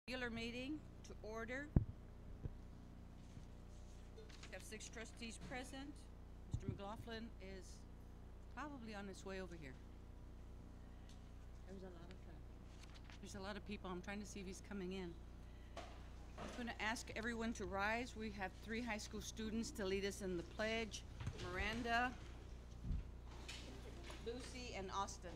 Regular meeting to order. We have 6 trustees present. Mr. McLaughlin is probably on his way over here. There's a lot of people. I'm trying to see if he's coming in. I'm going to ask everyone to rise. We have 3 high school students to lead us in the pledge. Miranda, Lucy, and Austin.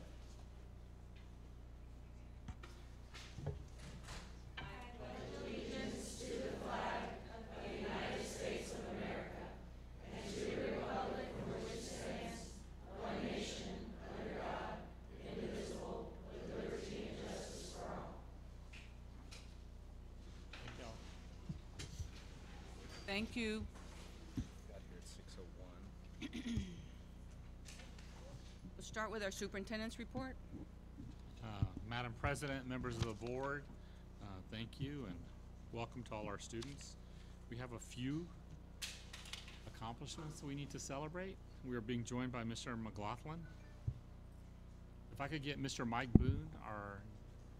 Thank you. Got here at 6:01. We'll start with our superintendent's report. Madam President, members of the board, thank you and welcome to all our students. We have a few accomplishments that we need to celebrate. We are being joined by Mr. McLaughlin. If I could get Mr. Mike Boone, our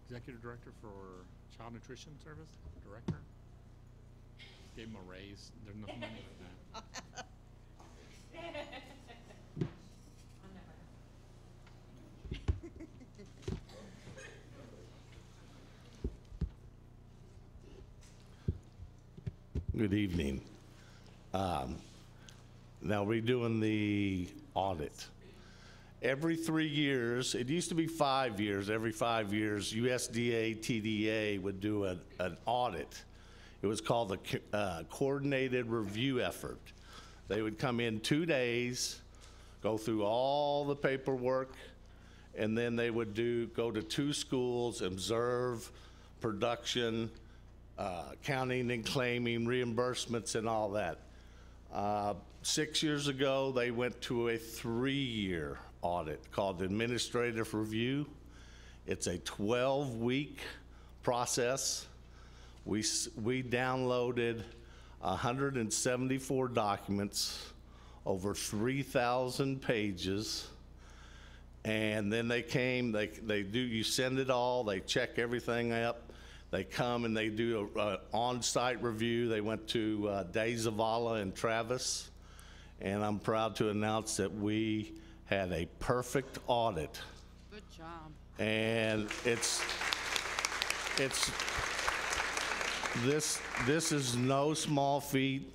Executive Director for Child Nutrition Service, Director. Gave him a raise. There's no money for that. Good evening. Now we're doing the audit. Every 3 years, it used to be 5 years, every 5 years, USDA, TDA would do an audit. It was called the Coordinated Review Effort. They would come in 2 days, go through all the paperwork, and then they would go to 2 schools, observe production, counting and claiming, reimbursements and all that. 6 years ago, they went to a 3-year audit called Administrative Review. It's a 12-week process. We downloaded 174 documents, over 3,000 pages, and then they came, you send it all, they check everything up, they come and they do an on-site review. They went to De Zavala and Travis, and I'm proud to announce that we had a perfect audit. Good job. And this is no small feat.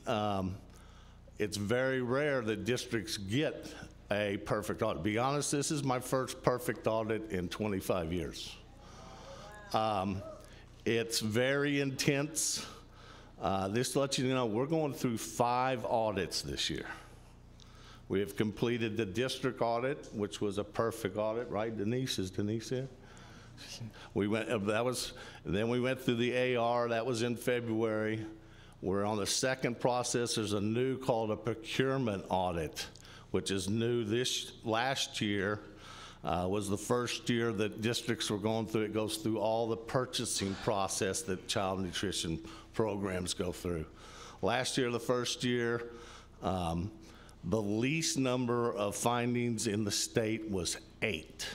It's very rare that districts get a perfect audit. To be honest, this is my first perfect audit in 25 years. It's very intense. This lets you know we're going through 5 audits this year. We have completed the district audit, which was a perfect audit, right, Denise? Is Denise here? Then we went through the AR, that was in February. We're on the second process. There's a new called a procurement audit, which is new last year. Was the first year that districts were going through. It goes through all the purchasing process that child nutrition programs go through. Last year, the first year, the least number of findings in the state was 8.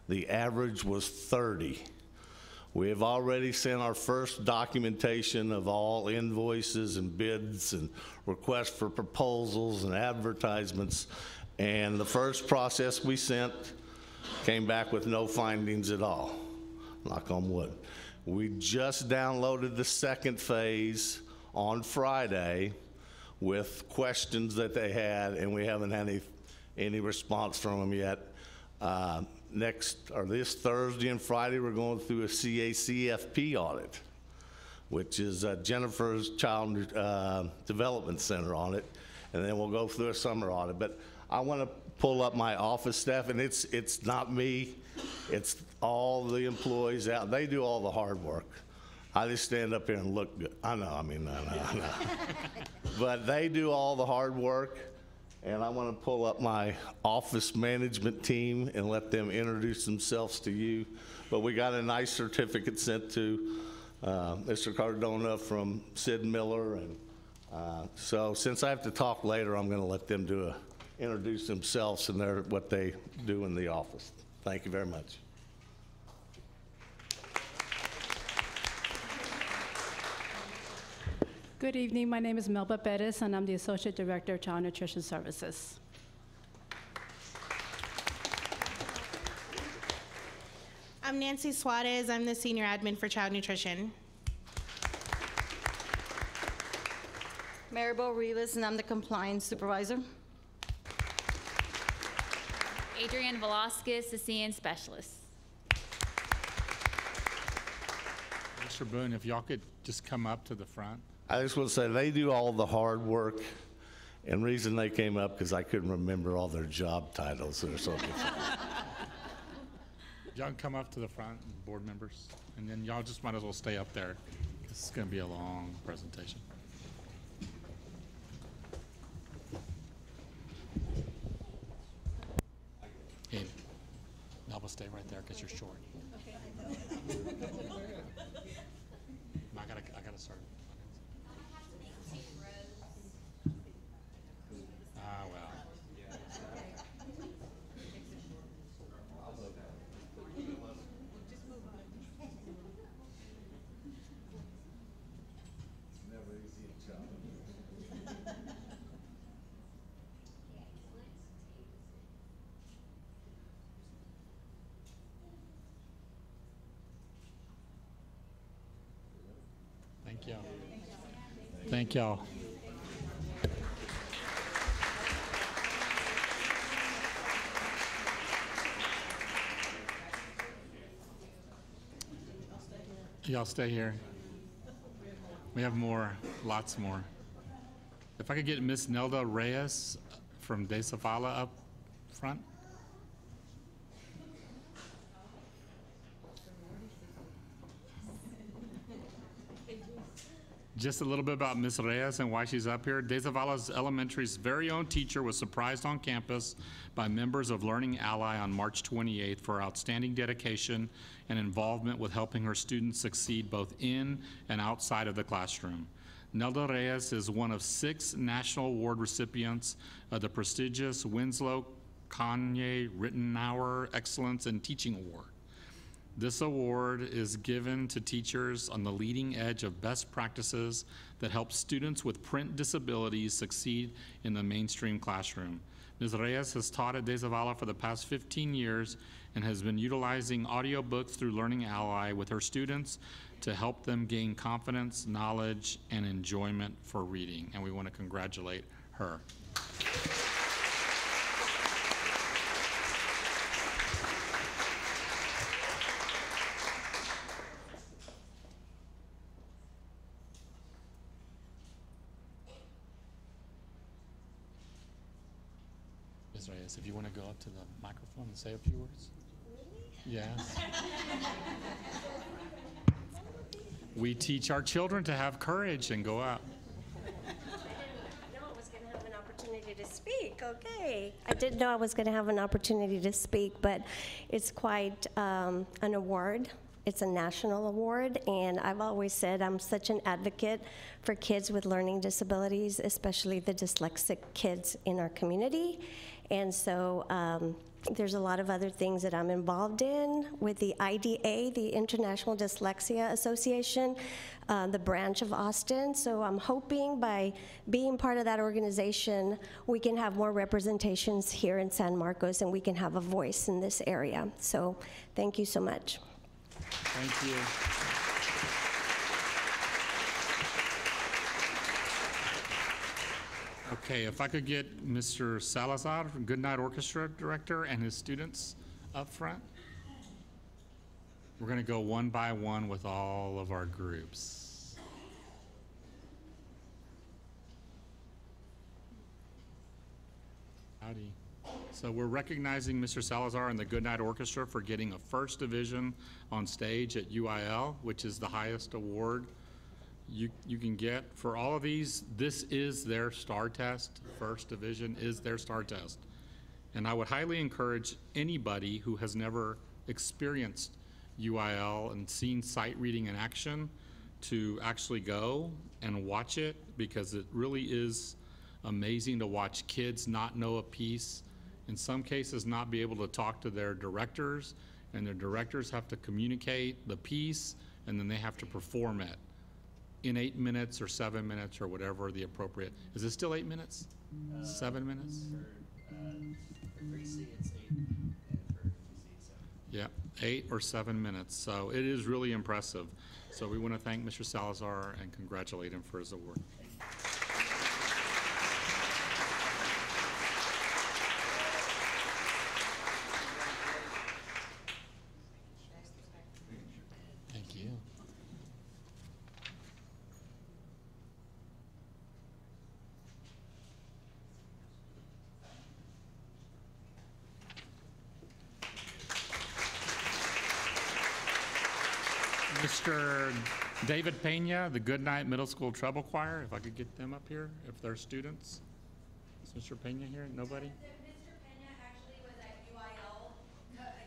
The average was 30. We have already sent our first documentation of all invoices and bids and requests for proposals and advertisements. And the first process we sent came back with no findings at all. Knock on wood. We just downloaded the second phase on Friday with questions that they had, and we haven't had any response from them yet. This Thursday and Friday, we're going through a CACFP audit, which is Jennifer's Child Development Center audit, and then we'll go through a summer audit. But I want to pull up my office staff, and it's not me, it's all the employees out. They do all the hard work. I just stand up here and look good. I know. But they do all the hard work. And I want to pull up my office management team and let them introduce themselves to you. But we got a nice certificate sent to Mr. Cardona from Sid Miller. And so since I have to talk later, I'm going to let them introduce themselves and what they do in the office. Thank you very much. Good evening. My name is Melba Bettis, and I'm the Associate Director of Child Nutrition Services. I'm Nancy Suarez. I'm the Senior Admin for Child Nutrition. Maribel Rivas, and I'm the Compliance Supervisor. Adrian Velasquez, the CN Specialist. Mr. Boone, if y'all could just come up to the front. I just want to say they do all the hard work, and reason they came up because I couldn't remember all their job titles or something. Y'all can come up to the front, board members, and then y'all just might as well stay up there. This is going to be a long presentation. Hey, Melba, stay right there because you're short. Okay. I gotta start. Ah, well. Thank y'all. Thank y'all. Y'all stay here. We have more, lots more. If I could get Miss Nelda Reyes from De Zavala up front. Just a little bit about Ms. Reyes and why she's up here. De Zavala's Elementary's very own teacher was surprised on campus by members of Learning Ally on March 28th for outstanding dedication and involvement with helping her students succeed both in and outside of the classroom. Nelda Reyes is one of 6 national award recipients of the prestigious Winslow Kanye Rittenauer Excellence in Teaching Award. This award is given to teachers on the leading edge of best practices that help students with print disabilities succeed in the mainstream classroom. Ms. Reyes has taught at De Zavala for the past 15 years and has been utilizing audiobooks through Learning Ally with her students to help them gain confidence, knowledge, and enjoyment for reading. And we want to congratulate her. Ms. Reyes, if you want to go up to the microphone and say a few words. Yes. We teach our children to have courage and go out. I was going to have an opportunity to speak. Okay. I didn't know I was going to have an opportunity to speak, but it's quite an award. It's a national award, and I've always said I'm such an advocate for kids with learning disabilities, especially the dyslexic kids in our community. And so there's a lot of other things that I'm involved in with the IDA, the International Dyslexia Association, the branch of Austin. So I'm hoping by being part of that organization, we can have more representations here in San Marcos and we can have a voice in this area. So thank you so much. Thank you. Okay, if I could get Mr. Salazar, Goodnight Orchestra Director, and his students up front. We're going to go one by one with all of our groups. Howdy. So we're recognizing Mr. Salazar and the Goodnight Orchestra for getting a first division on stage at UIL, which is the highest award you can get. For all of these, this is their STAR test. First division is their STAR test. And I would highly encourage anybody who has never experienced UIL and seen sight reading in action to actually go and watch it, because it really is amazing to watch kids not know a piece, in some cases not be able to talk to their directors, and their directors have to communicate the piece, and then they have to perform it. in 8 minutes or 7 minutes or whatever the appropriate. Is it still 8 minutes? 7 minutes? For Greasy, it's 8, and for QC, it's 7. Yeah, 8 or 7 minutes. So it is really impressive. So we want to thank Mr. Salazar and congratulate him for his award. Thank you. Mr. David Pena, the Goodnight Middle School Treble Choir, if I could get them up here, if they're students. Is Mr. Pena here? Nobody? Mr. Pena actually was at UIL.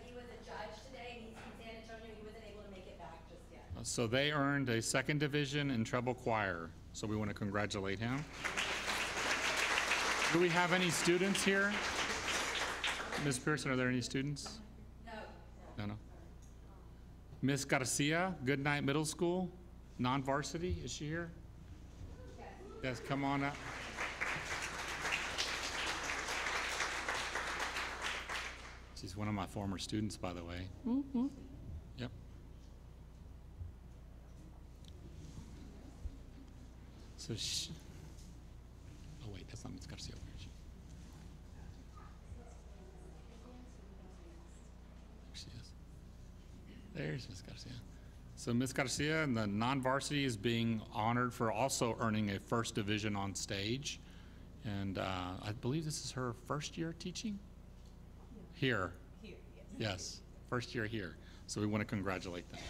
He was a judge today, and he's from San Antonio. He wasn't able to make it back just yet. So they earned a 2nd division in treble choir, so we want to congratulate him. Do we have any students here? Ms. Pearson, are there any students? No. Miss Garcia, Goodnight Middle School, non-varsity, is she here? Yes, come on up. She's one of my former students, by the way. Mm-hmm. Yep. So she, oh wait, that's not Miss Garcia. Where is she? There she is. There's Miss Garcia. So Miss Garcia in the non-varsity is being honored for also earning a 1st division on stage. And I believe this is her 1st year teaching? Here. Here, yes. Yes, 1st year here. So we want to congratulate them.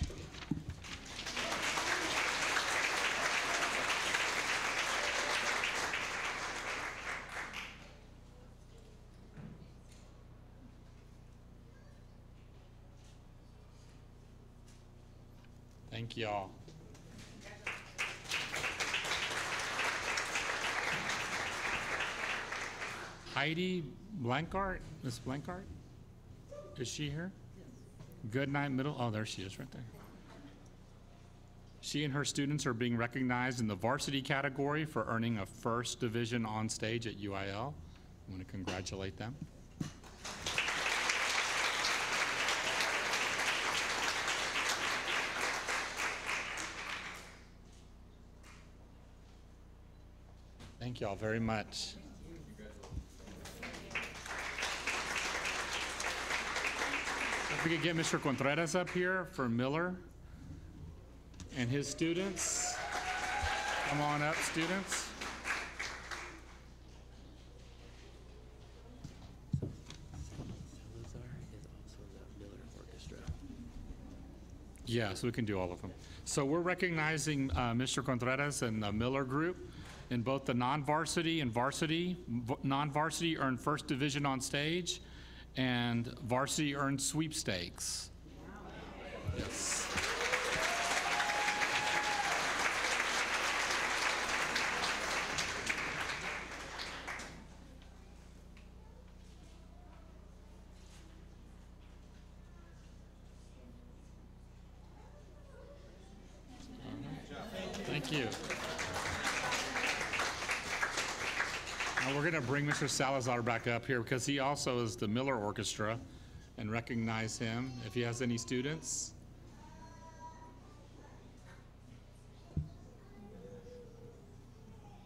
Thank y'all. Heidi Blankart, Miss Blankart, is she here? Goodnight Middle, oh, there she is right there. She and her students are being recognized in the varsity category for earning a 1st division on stage at UIL. I want to congratulate them. Thank you all very much. If we could get Mr. Contreras up here for Miller and his students. Come on up, students. Salazar is also the Miller Orchestra. Yeah, so we can do all of them. So we're recognizing Mr. Contreras and the Miller group in both the non-varsity and varsity. Non-varsity earned 1st division on stage, and varsity earned sweepstakes. Yes. Thank you. Now we're going to bring Mr. Salazar back up here because he also is the Miller Orchestra, and recognize him if he has any students.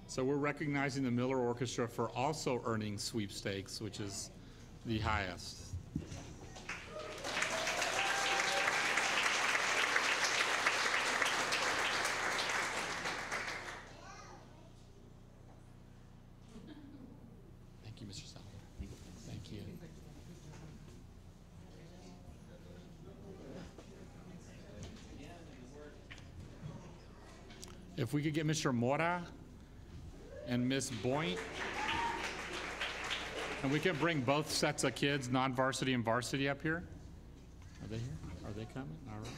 So we're recognizing the Miller Orchestra for also earning sweepstakes, which is the highest. Thank you, Mr. Salazar. Thank you. If we could get Mr. Mora and Miss Boynt, and we can bring both sets of kids, non-varsity and varsity, up here. Are they here? Are they coming? All right.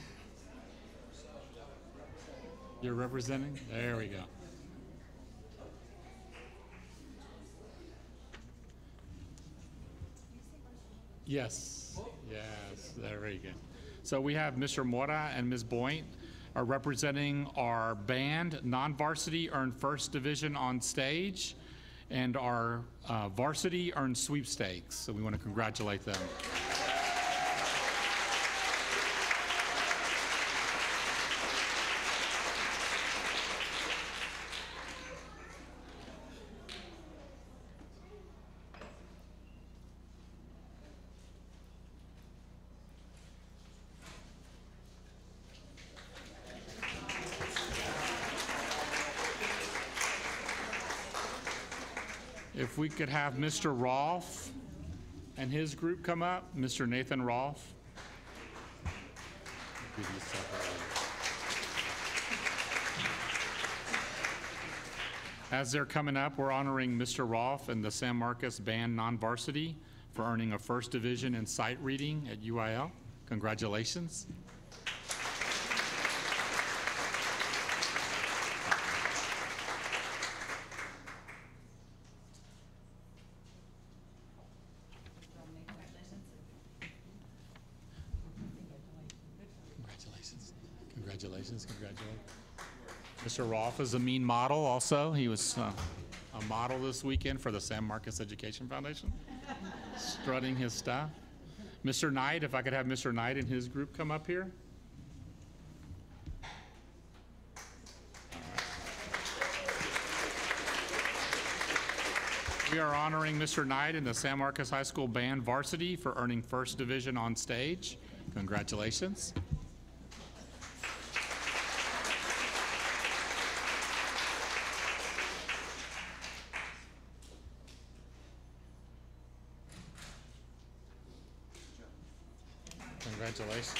You're representing? There we go. Yes, yes, there we go. So we have Mr. Mora and Ms. Boynt, are representing our band non-varsity earned first division on stage, and our varsity earned sweepstakes. So we want to congratulate them. If we could have Mr. Rolfe and his group come up, Mr. Nathan Rolfe. As they're coming up, we're honoring Mr. Rolfe and the San Marcos Band Non-Varsity for earning a first division in sight reading at UIL. Congratulations. Congratulations, congratulations. Mr. Rolfe is a mean model also. He was a model this weekend for the San Marcos Education Foundation, strutting his stuff. Mr. Knight, if I could have Mr. Knight and his group come up here. We are honoring Mr. Knight and the San Marcos High School Band Varsity for earning first division on stage. Congratulations. Congratulations.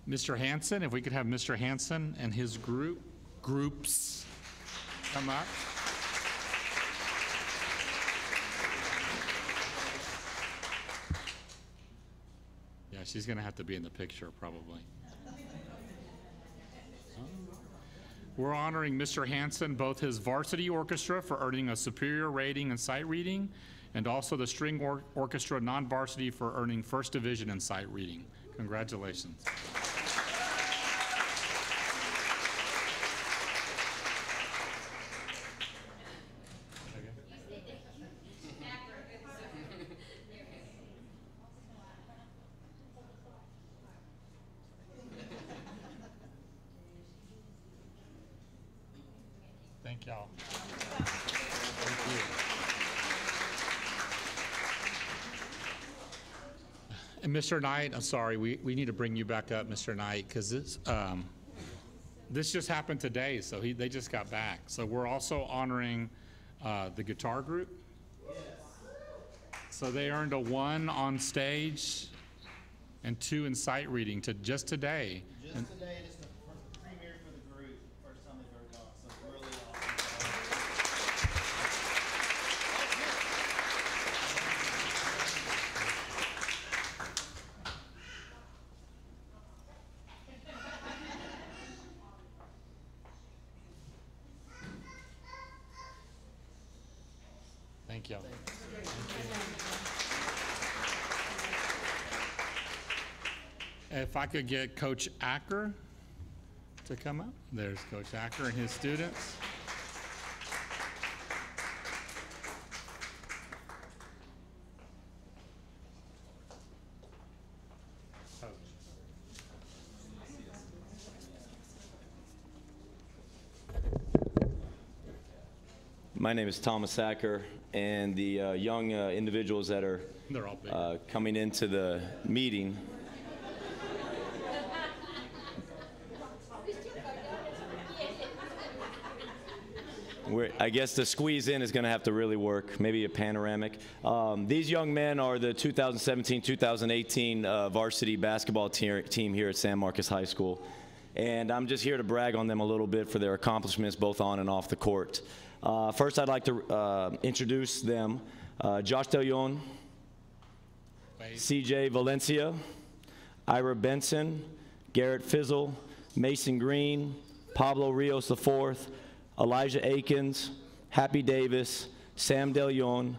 Mr. Hanson, if we could have Mr. Hanson and his groups come up. Yeah, she's going to have to be in the picture probably. We're honoring Mr. Hanson, both his varsity orchestra for earning a superior rating in sight reading, and also the string orchestra non-varsity for earning first division in sight reading. Congratulations. Thank y'all. Thank you. And Mr. Knight, I'm sorry, we need to bring you back up, Mr. Knight, because this just happened today, so they just got back. So we're also honoring the guitar group. So they earned a 1 on stage and 2 in sight reading just today. Just today, it is the premiere for the group. First time they've ever gone, so really Thank you. If I could get Coach Acker to come up. There's Coach Acker and his students. My name is Thomas Acker, and the young individuals that are coming into the meeting. I guess the squeeze in is going to have to really work, maybe a panoramic. These young men are the 2017-2018 varsity basketball team here at San Marcos High School. And I'm just here to brag on them a little bit for their accomplishments both on and off the court. First, I'd like to introduce them. Josh De Leon, CJ Valencia, Ira Benson, Garrett Fizzle, Mason Green, Pablo Rios IV, Elijah Akins, Happy Davis, Sam De Leon,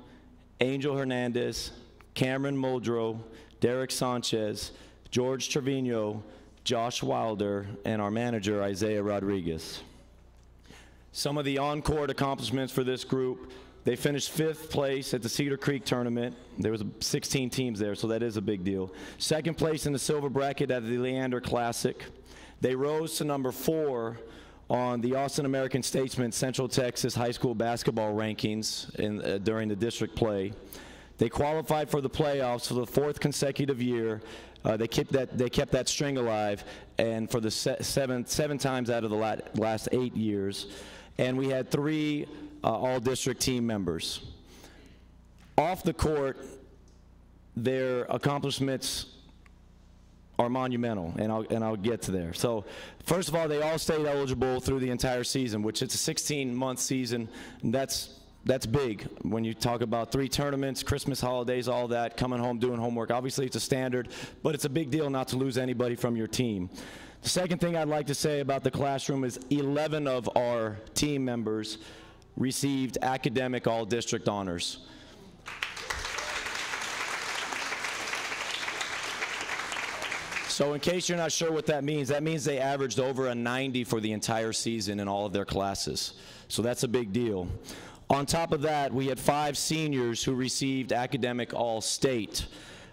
Angel Hernandez, Cameron Muldrow, Derek Sanchez, George Trevino, Josh Wilder, and our manager, Isaiah Rodriguez. Some of the on-court accomplishments for this group: they finished 5th place at the Cedar Creek tournament. There was 16 teams there, so that is a big deal. 2nd place in the silver bracket at the Leander Classic. They rose to number 4 on the Austin American Statesman Central Texas High School basketball rankings during the district play. They qualified for the playoffs for the 4th consecutive year. They kept that string alive, and for the seven times out of the last 8 years. And we had 3 all-district team members. Off the court, their accomplishments are monumental, and I'll get to there. So, first of all, they all stayed eligible through the entire season, which it's a 16-month season, and that's big when you talk about 3 tournaments, Christmas holidays, all that, coming home, doing homework. Obviously, it's a standard, but it's a big deal not to lose anybody from your team. The second thing I'd like to say about the classroom is 11 of our team members received academic all-district honors. So in case you're not sure what that means they averaged over a 90 for the entire season in all of their classes. So that's a big deal. On top of that, we had 5 seniors who received academic all-state.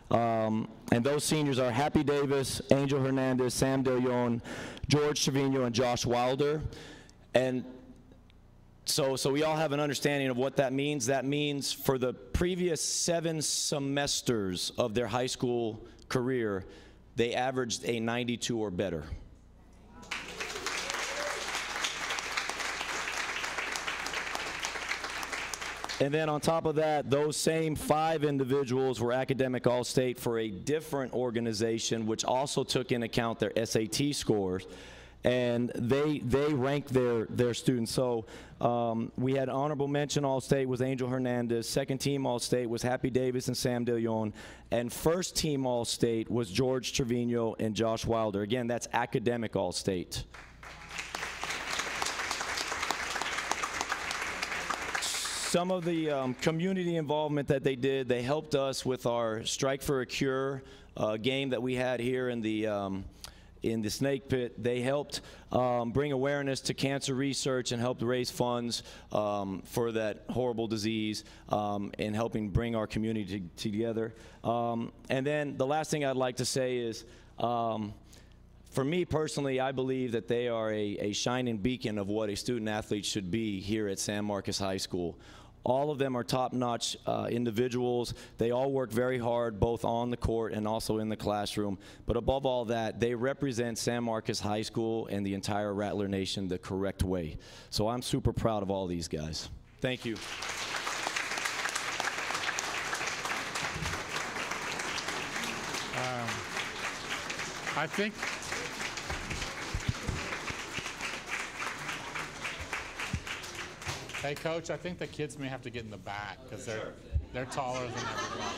And those seniors are Happy Davis, Angel Hernandez, Sam De Leon, George Trevino, and Josh Wilder. And so we all have an understanding of what that means. That means for the previous 7 semesters of their high school career, they averaged a 92 or better. And then on top of that, those same 5 individuals were academic all-state for a different organization, which also took into account their SAT scores, and they ranked their students. So we had honorable mention all-state was Angel Hernandez, 2nd team all-state was Happy Davis and Sam De Leon, and 1st team all-state was George Trevino and Josh Wilder. Again, that's academic all-state. Some of the community involvement that they did, they helped us with our Strike for a Cure game that we had here in the Snake Pit. They helped bring awareness to cancer research and helped raise funds for that horrible disease and helping bring our community together. And then the last thing I'd like to say is, for me personally, I believe that they are a shining beacon of what a student athlete should be here at San Marcos High School. All of them are top-notch individuals. They all work very hard, both on the court and also in the classroom. But above all that, they represent San Marcos High School and the entire Rattler Nation the correct way. So I'm super proud of all these guys. Thank you. I think hey, Coach, I think the kids may have to get in the back because they're taller than everybody.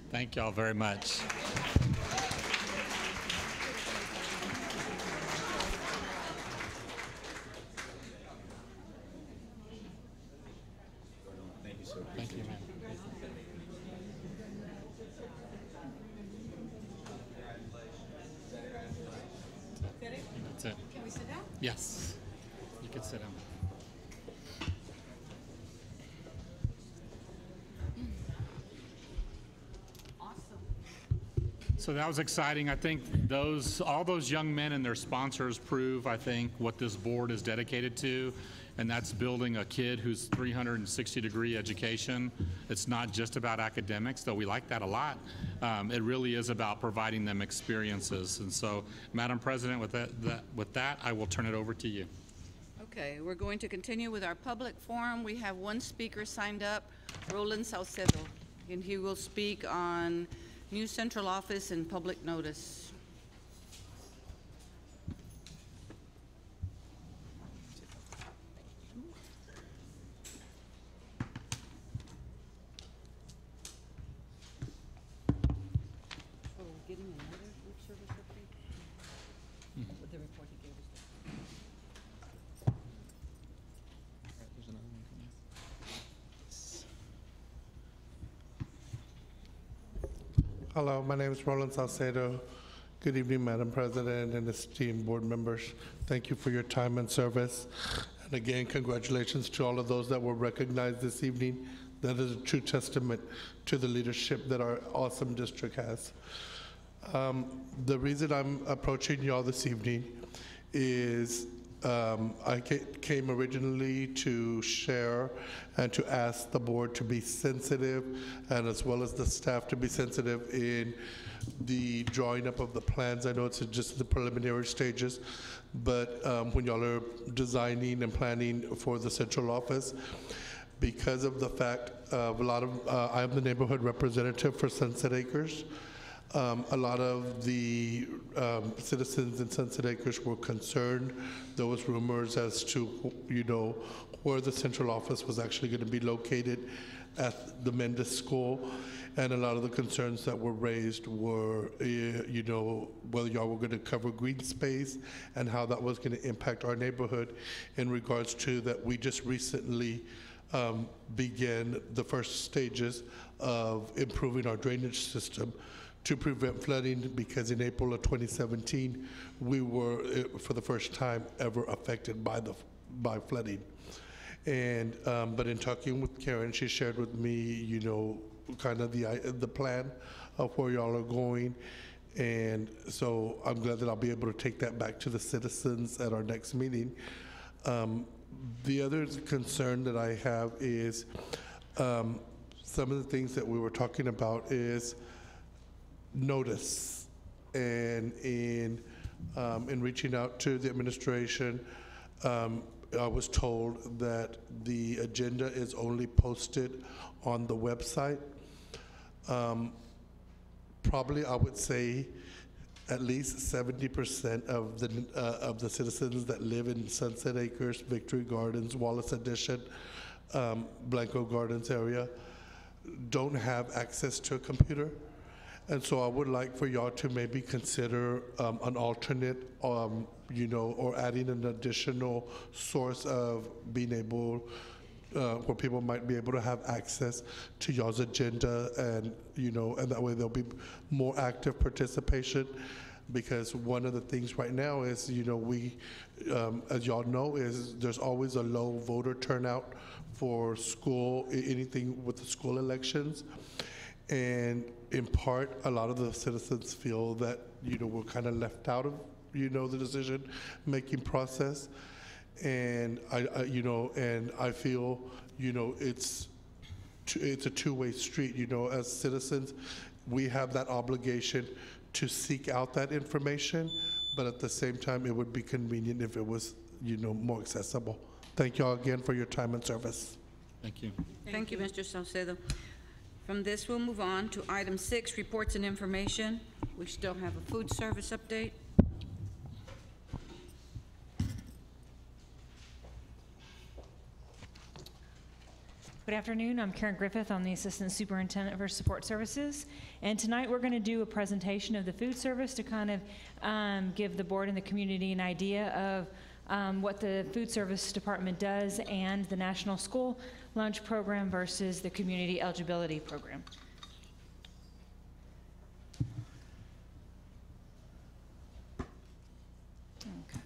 Thank y'all very much. Thank you, sir. Thank you, man. That's it. Can we sit down? Yes, you can sit down. So that was exciting. I think all those young men and their sponsors prove, I think, what this board is dedicated to, and that's building a kid who's 360-degree education. It's not just about academics, though we like that a lot. It really is about providing them experiences. And so, Madam President, with that, I will turn it over to you. Okay, we're going to continue with our public forum. We have one speaker signed up, Roland Salcedo, and he will speak on new central office and public notice. Oh, getting another food service update? With the report he gave us. Hello, my name is Roland Salcedo. Good evening, Madam President and esteemed board members. Thank you for your time and service. And again, congratulations to all of those that were recognized this evening. That is a true testament to the leadership that our awesome district has. The reason I'm approaching y'all this evening is I came originally to share and to ask the board to be sensitive, and as well as the staff to be sensitive in the drawing up of the plans. I know it's just the preliminary stages, but when y'all are designing and planning for the central office, because of the fact of I'm the neighborhood representative for Sunset Acres. A lot of the citizens in Sunset Acres were concerned. There was rumors as to, where the central office was actually going to be located at the Mendes School. And a lot of the concerns that were raised were, whether y'all were going to cover green space and how that was going to impact our neighborhood in regards to that we just recently began the first stages of improving our drainage system to prevent flooding, because in April of 2017, we were, for the first time ever, affected by flooding. And, but in talking with Karen, she shared with me, kind of the plan of where y'all are going. And so I'm glad that I'll be able to take that back to the citizens at our next meeting. The other concern that I have is some of the things that we were talking about is notice, and in reaching out to the administration, I was told that the agenda is only posted on the website. Probably, I would say, at least 70% of the citizens that live in Sunset Acres, Victory Gardens, Wallace Addition, Blanco Gardens area don't have access to a computer. And so I would like for y'all to maybe consider an alternate, or adding an additional source of being able, where people might be able to have access to y'all's agenda, and and that way there'll be more active participation. Because one of the things right now is, we, as y'all know, is there's always a low voter turnout for school, anything with the school elections. And in part, a lot of the citizens feel that, we're kind of left out of, the decision-making process. And and I feel, it's a two-way street. As citizens, we have that obligation to seek out that information, but at the same time, it would be convenient if it was, more accessible. Thank you all again for your time and service. Thank you. Thank you, Mr. Salcedo. From this, we'll move on to item 6, reports and information. We still have a food service update. Good afternoon. I'm Karen Griffith. I'm the Assistant Superintendent for Support Services. And tonight we're going to do a presentation of the food service to kind of give the board and the community an idea of what the food service department does and the National School Lunch Program versus the Community Eligibility Program. Okay.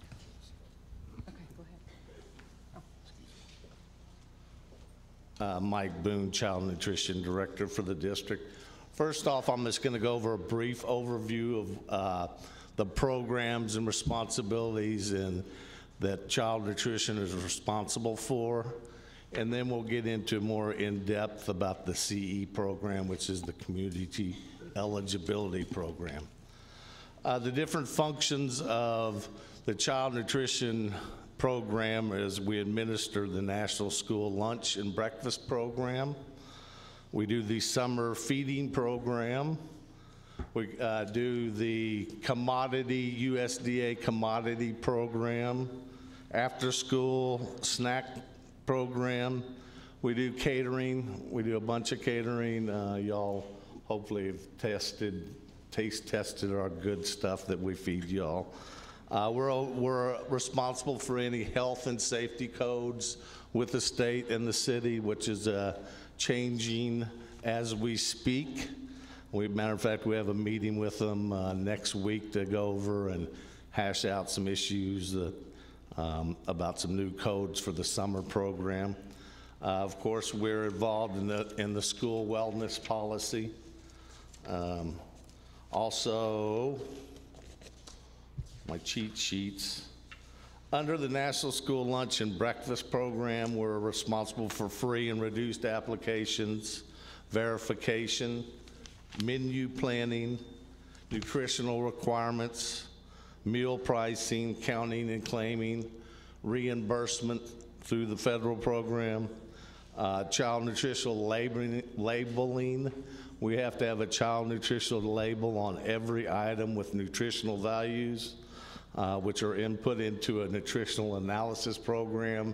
Okay, go ahead. Mike Boone, Child Nutrition Director for the district. First off, I'm just going to go over a brief overview of the programs and responsibilities that child nutrition is responsible for. And then we'll get into more in-depth about the CE program, which is the Community Eligibility Program. The different functions of the child nutrition program is we administer the National School Lunch and Breakfast Program. We do the Summer Feeding Program. We do the Commodity, USDA Commodity Program, After School Snack Program. We do catering. We do a bunch of catering. Y'all hopefully have taste tested our good stuff that we feed y'all. We're responsible for any health and safety codes with the state and the city, which is changing as we speak. Matter of fact, we have a meeting with them next week to go over and hash out some issues about some new codes for the summer program. Of course, we're involved in the school wellness policy. Also, my cheat sheets. Under the National School Lunch and Breakfast Program, we're responsible for free and reduced applications, verification, menu planning, nutritional requirements, meal pricing, counting and claiming, reimbursement through the federal program, child nutritional labeling. We have to have a child nutritional label on every item with nutritional values, which are input into a nutritional analysis program,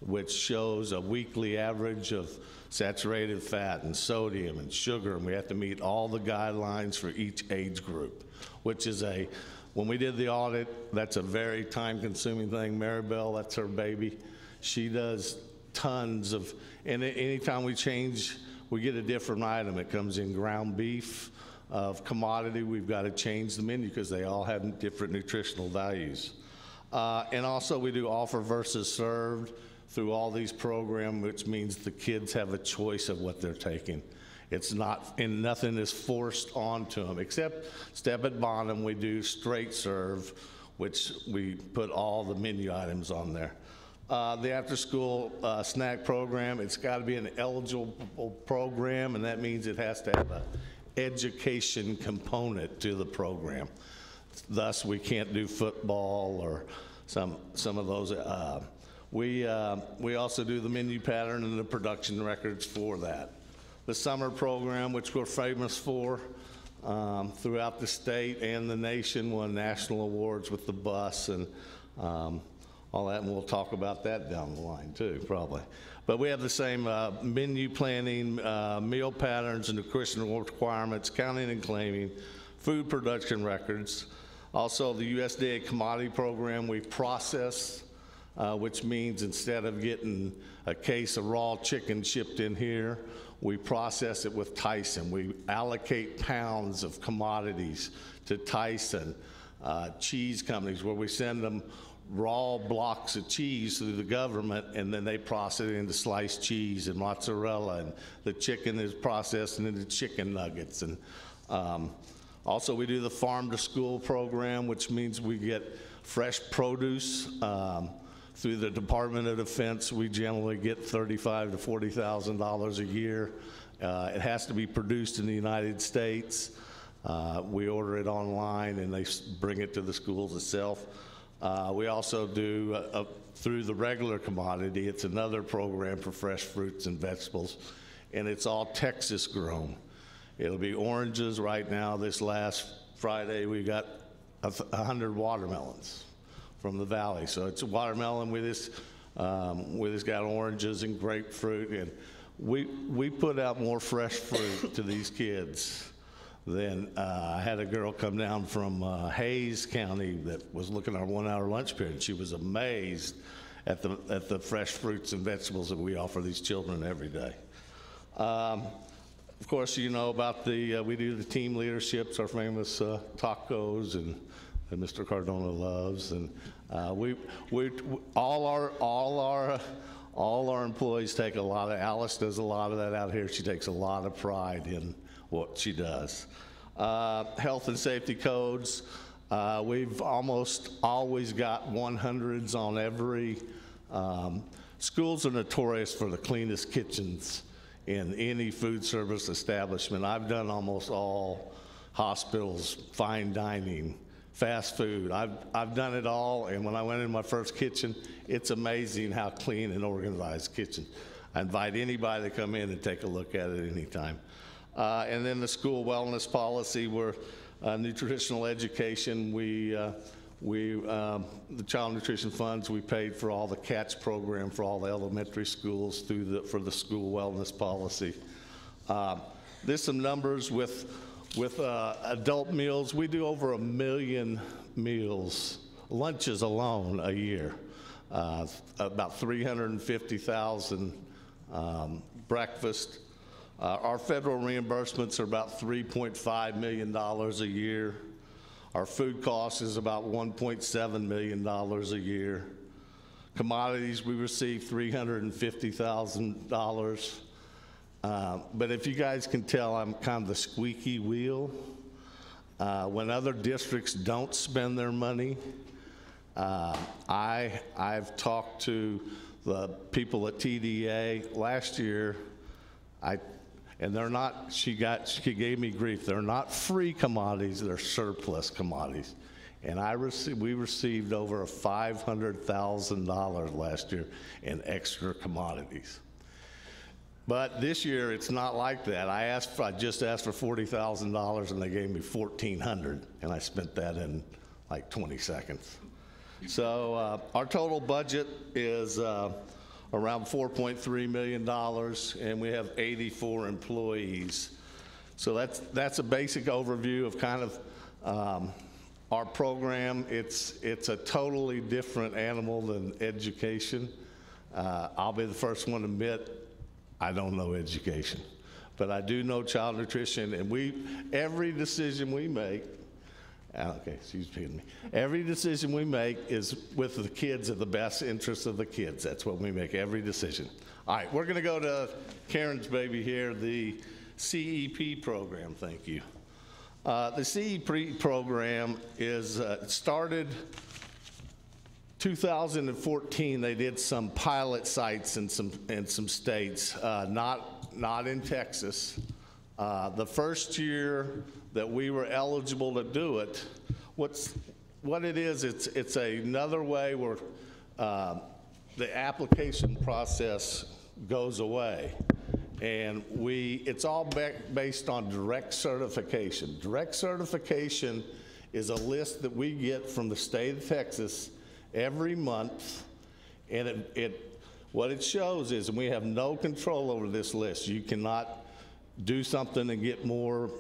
which shows a weekly average of saturated fat and sodium and sugar, and we have to meet all the guidelines for each age group, which is when we did the audit, that's a very time-consuming thing. Maribel, that's her baby. She does tons of, and anytime we change, we get a different item. It comes in ground beef of commodity. We've got to change the menu because they all have different nutritional values. And also we do offer versus served through all these programs, which means the kids have a choice of what they're taking. It's not, and nothing is forced onto them, except step at bottom, we do straight serve, which we put all the menu items on there. The after-school snack program, it's got to be an eligible program, and that means it has to have an education component to the program. Thus, we can't do football or some of those. We also do the menu pattern and the production records for that. The summer program, which we're famous for throughout the state and the nation, won national awards with the bus and all that, and we'll talk about that down the line too, probably. But we have the same menu planning, meal patterns and nutritional requirements, counting and claiming, food production records. Also, the USDA commodity program, we process, which means instead of getting a case of raw chicken shipped in here, we process it with Tyson. We allocate pounds of commodities to Tyson, cheese companies, where we send them raw blocks of cheese through the government, and then they process it into sliced cheese and mozzarella, and the chicken is processed into chicken nuggets. And also we do the farm to school program, which means we get fresh produce through the Department of Defense. We generally get $35,000 to $40,000 a year. It has to be produced in the United States. We order it online and they bring it to the schools itself. We also do, through the regular commodity, it's another program for fresh fruits and vegetables, and it's all Texas grown. It'll be oranges. Right now, this last Friday, we got 100 watermelons from the valley. So it's a watermelon with this got oranges and grapefruit, and we put out more fresh fruit to these kids than I had a girl come down from Hayes County that was looking at our 1 hour lunch period. She was amazed at the fresh fruits and vegetables that we offer these children every day. Of course, you know about we do the team leaderships, our famous tacos, and Mr. Cardona loves, and all our employees take a lot of. Alice does a lot of that out here. She takes a lot of pride in what she does. Health and safety codes, we've almost always got 100s on every. Schools are notorious for the cleanest kitchens in any food service establishment. I've done almost all hospitals, fine dining, fast food. I've done it all, and when I went in my first kitchen, it's amazing how clean and organized kitchen. I invite anybody to come in and take a look at it anytime. And then the school wellness policy, where nutritional education, the child nutrition funds, we paid for all the CATCH program for all the elementary schools for the school wellness policy. There's some numbers with adult meals. We do over 1 million meals, lunches alone, a year. About 350,000 breakfast. Our federal reimbursements are about $3.5 million a year. Our food cost is about $1.7 million a year. Commodities, we receive $350,000. But if you guys can tell, I'm kind of the squeaky wheel. When other districts don't spend their money, I've talked to the people at TDA last year, and they're not, she gave me grief. They're not free commodities, they're surplus commodities. And we received over $500,000 last year in extra commodities. But this year, it's not like that. I just asked for $40,000 and they gave me $1,400, and I spent that in like 20 seconds. So our total budget is around $4.3 million, and we have 84 employees. So that's a basic overview of kind of our program. It's a totally different animal than education. I'll be the first one to admit I don't know education, but I do know child nutrition, and every decision we make, okay, she's being me. Every decision we make is with the kids, at the best interest of the kids. That's what we make, every decision. All right, we're gonna go to Karen's baby here, the CEP program, thank you. The CEP program is started 2014. They did some pilot sites in some states, not in Texas. The first year that we were eligible to do it, what it is, it's another way where the application process goes away. And it's all based on direct certification. Direct certification is a list that we get from the state of Texas every month, and what it shows is, and we have no control over this list. You cannot do something and get more.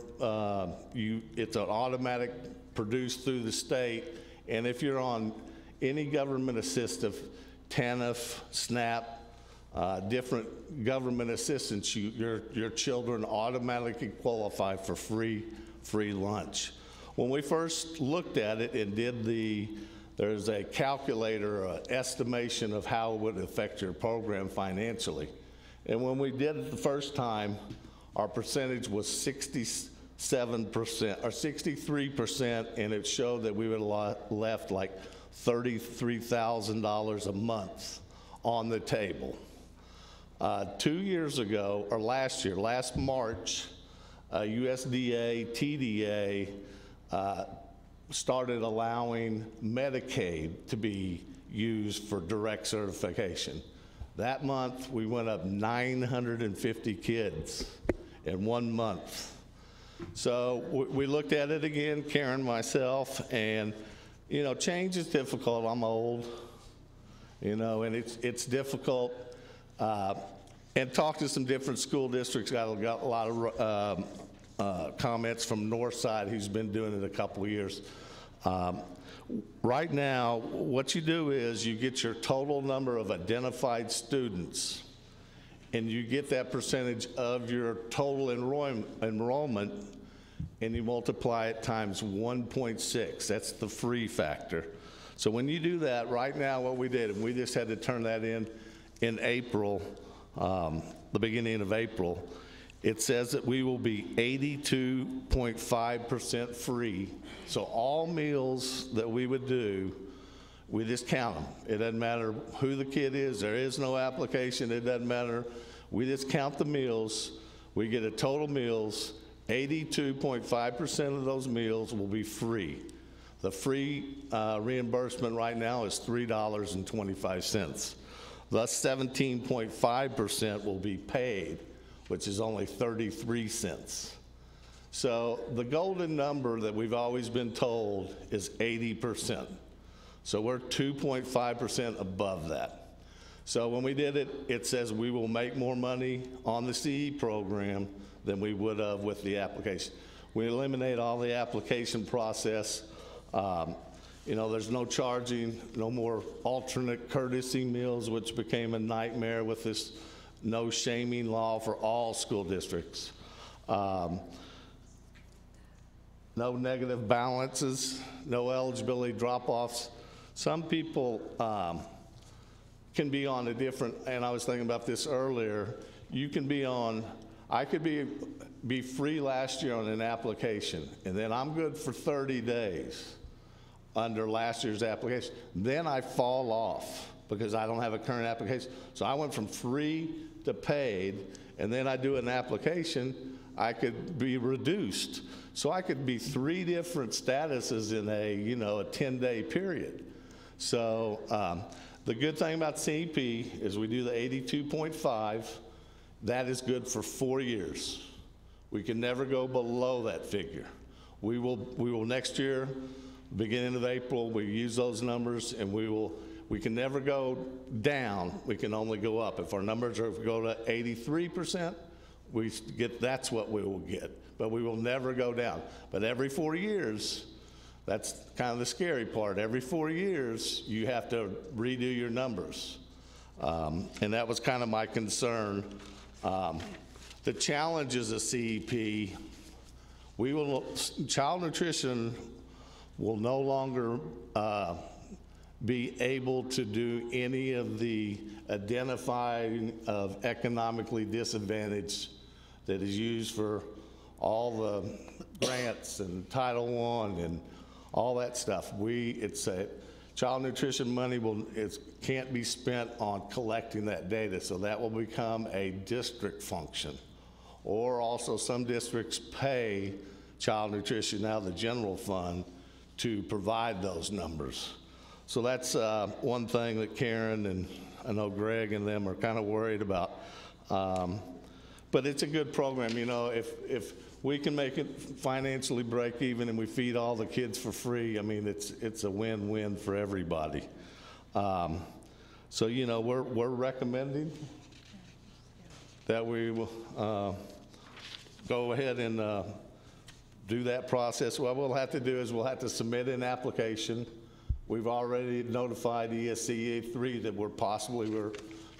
It's an automatic produced through the state, and if you're on any government assistance, TANF, SNAP, different government assistance, your children automatically qualify for free lunch. When we first looked at it and there's a calculator, an estimation of how it would affect your program financially. And when we did it the first time, our percentage was 67% or 63%, and it showed that we would have left like $33,000 a month on the table. 2 years ago, or last March, USDA, TDA, started allowing Medicaid to be used for direct certification. That month, we went up 950 kids in 1 month. So we looked at it again, Karen, myself, and change is difficult. I'm old, and it's difficult. And talked to some different school districts, got a lot of comments from Northside, who's been doing it a couple of years. Right now, what you do is you get your total number of identified students, and you get that percentage of your total enrollment, and you multiply it times 1.6. That's the free factor. So when you do that, right now what we did, and we just had to turn that in April, the beginning of April, it says that we will be 82.5% free. So all meals that we would do, we just count them. It doesn't matter who the kid is. There is no application. It doesn't matter. We just count the meals. We get a total meals. 82.5% of those meals will be free. The free reimbursement right now is $3.25. Thus, 17.5% will be paid, which is only 33 cents. So the golden number that we've always been told is 80%. So we're 2.5% above that. So when we did it, it says we will make more money on the CE program than we would have with the application. We eliminate all the application process. You know, there's no charging, no more alternate courtesy meals, which became a nightmare with this no shaming law for all school districts. No negative balances, no eligibility drop-offs. Some people can be on a different, and I was thinking about this earlier, you can be on, I could be free last year on an application, and then I'm good for 30 days under last year's application. Then I fall off because I don't have a current application. So I went from free to paid, and then I do an application, I could be reduced. So I could be 3 different statuses in a, you know, a 10-day period. So the good thing about CEP is we do the 82.5. That is good for 4 years. We can never go below that figure. We will next year, beginning of April, we use those numbers, and we can never go down. We can only go up. If our numbers are, if we go to 83%, that's what we will get. But we will never go down. But every 4 years, that's kind of the scary part. Every 4 years, you have to redo your numbers. And that was kind of my concern. The challenges of CEP, child nutrition will no longer be able to do any of the identifying of economically disadvantaged that is used for all the grants and Title I and all that stuff. It's a child nutrition money can't be spent on collecting that data, so that will become a district function. Or also some districts pay child nutrition out of the general fund to provide those numbers. So that's one thing that Karen and I know Greg and them are kind of worried about. But it's a good program. You know, if we can make it financially break even and we feed all the kids for free, I mean, it's a win-win for everybody. So, you know, we're recommending that we will go ahead and do that process. What we'll have to do is we'll have to submit an application. We've already notified ESCA 3 that we're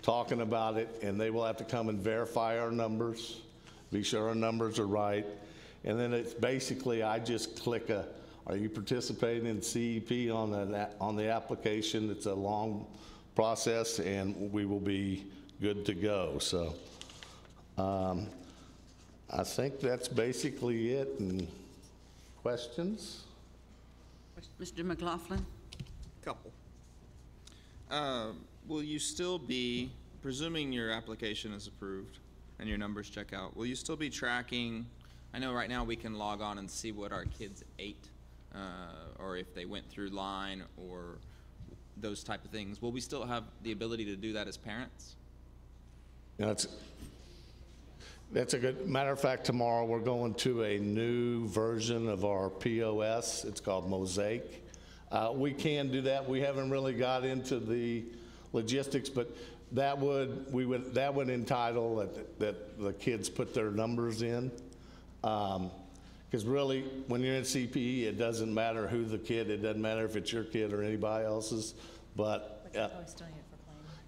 talking about it, and they will have to come and verify our numbers, be sure our numbers are right. And then it's basically, I just click are you participating in CEP on the application? It's a long process, and we will be good to go. So I think that's basically it. And questions? Mr. McLaughlin? Couple. Will you still be, presuming your application is approved and your numbers check out, will you still be tracking? I know right now we can log on and see what our kids ate, or if they went through line or those type of things. Will we still have the ability to do that as parents? Yeah, that's a good, matter of fact, tomorrow we're going to a new version of our POS. It's called Mosaic. We can do that. We haven't really got into the logistics, but that would entitle that the kids put their numbers in. Because really, when you're in CPE, it doesn't matter who the kid, it doesn't matter if it's your kid or anybody else's. But you're probably still in it for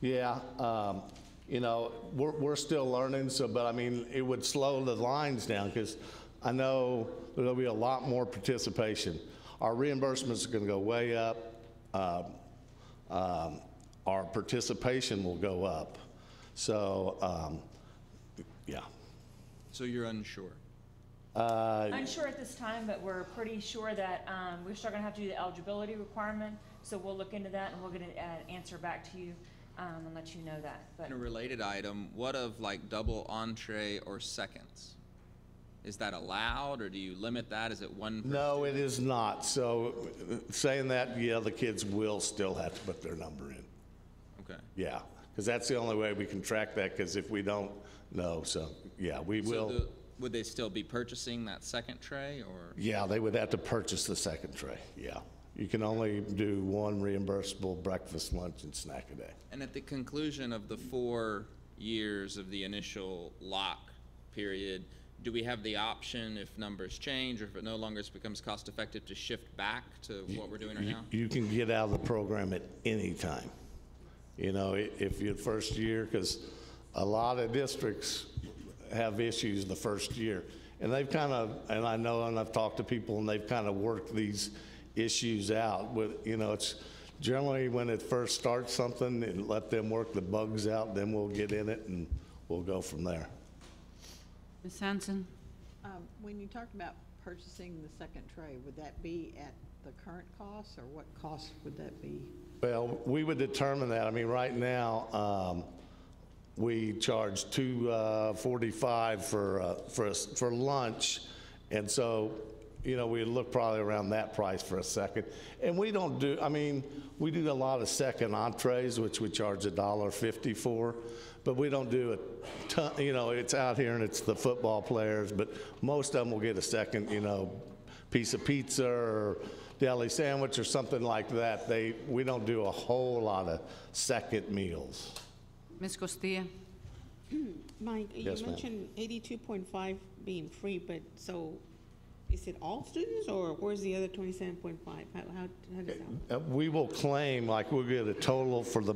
yeah, planning. you know, we're still learning. So, but I mean, it would slow the lines down because I know there'll be a lot more participation. Our reimbursements are going to go way up. Our participation will go up. So, yeah. So you're unsure? Unsure at this time, but we're pretty sure that we're still going to have to do the eligibility requirement. So we'll look into that and we'll get an answer back to you and let you know that. But And a related item, what of like double entree or seconds? Is that allowed, or do you limit that? Is it one? No, it is not. So saying that, yeah, the kids will still have to put their number in. Okay. Yeah, because that's the only way we can track that, because if we don't know, so, yeah, we will. So would they still be purchasing that second tray, or? Yeah, they would have to purchase the second tray, yeah. You can only do one reimbursable breakfast, lunch, and snack a day. And at the conclusion of the 4 years of the initial lock period, do we have the option, if numbers change or if it no longer becomes cost effective, to shift back to what we're doing right now? You can get out of the program at any time. You know, if you're first year, because a lot of districts have issues the first year. And they've kind of, and I know, and I've talked to people, and they've kind of worked these issues out with, you know, it's generally when it first starts something, and let them work the bugs out, then we'll get in it and we'll go from there. Ms. Hanson? When you talked about purchasing the second tray, would that be at the current cost, or what cost would that be? Well, we would determine that. I mean, right now, we charge $2.45 for lunch, and so, you know, we'd look probably around that price for a second. And we don't do, I mean, we do a lot of second entrees, which we charge $1.50 for, but we don't do a ton, you know, it's out here and it's the football players, but most of them will get a second, you know, piece of pizza or deli sandwich or something like that. We don't do a whole lot of second meals. Ms. Costilla? Mike, Yes, you ma'am. mentioned 82.5 being free, but so is it all students, or where's the other 27.5? How does that work? We will claim, like, we'll get a total for the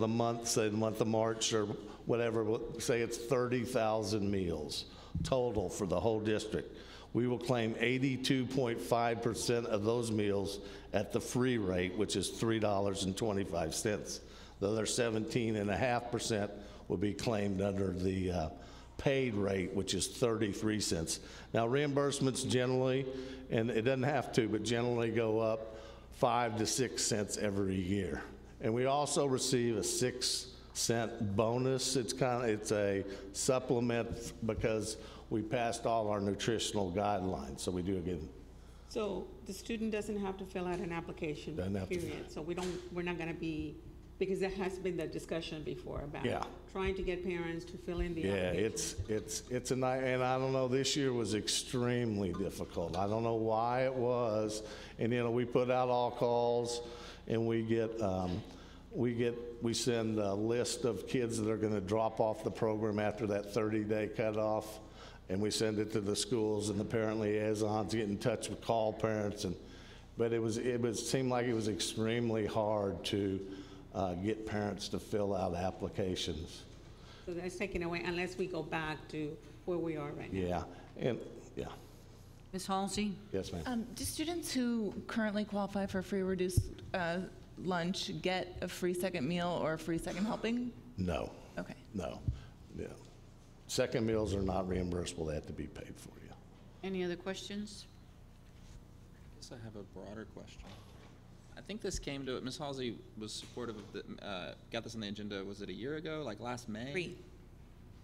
month, say the month of March or whatever, we'll say it's 30,000 meals total for the whole district. We will claim 82.5% of those meals at the free rate, which is $3.25. The other 17.5% will be claimed under the paid rate, which is 33 cents. Now, reimbursements generally, and it doesn't have to, but generally go up 5 to 6 cents every year. And we also receive a 6-cent bonus. It's a supplement because we passed all our nutritional guidelines, so we do again. So the student doesn't have to fill out an application, Doesn't have to. period. So we're not going to be, because there has been the discussion before about Yeah. trying to get parents to fill in the Yeah, application. it's a night, and I don't know, this year was extremely difficult. I don't know why it was. And, you know, we put out all calls, and we send a list of kids that are gonna drop off the program after that 30-day cutoff, and we send it to the schools, and the parent liaisons get in touch with call parents, but it seemed like it was extremely hard to get parents to fill out applications. So that's taken away unless we go back to where we are right now. Yeah. Ms. Halsey? Yes, ma'am. Do students who currently qualify for free reduced lunch get a free second meal or a free second helping? No. Okay. No. Yeah. Second meals are not reimbursable. They have to be paid for, yeah. Any other questions? I guess I have a broader question. I think this came to it, Ms. Halsey was supportive of the, got this on the agenda, was it a year ago, like last May?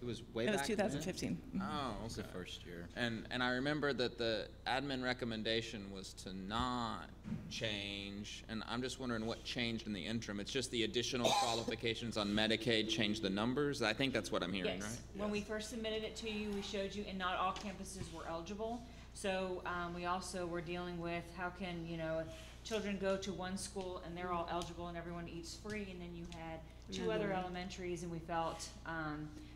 It was way back It was 2015. then? Oh, It was the okay. first year. And I remember that the admin recommendation was to not change, and I'm just wondering what changed in the interim. It's just the additional qualifications on Medicaid changed the numbers? I think that's what I'm hearing, Yes. right? When we first submitted it to you, we showed you, and not all campuses were eligible. So we also were dealing with how can, you know, children go to one school and they're all eligible and everyone eats free, and then you had two other elementaries, and we felt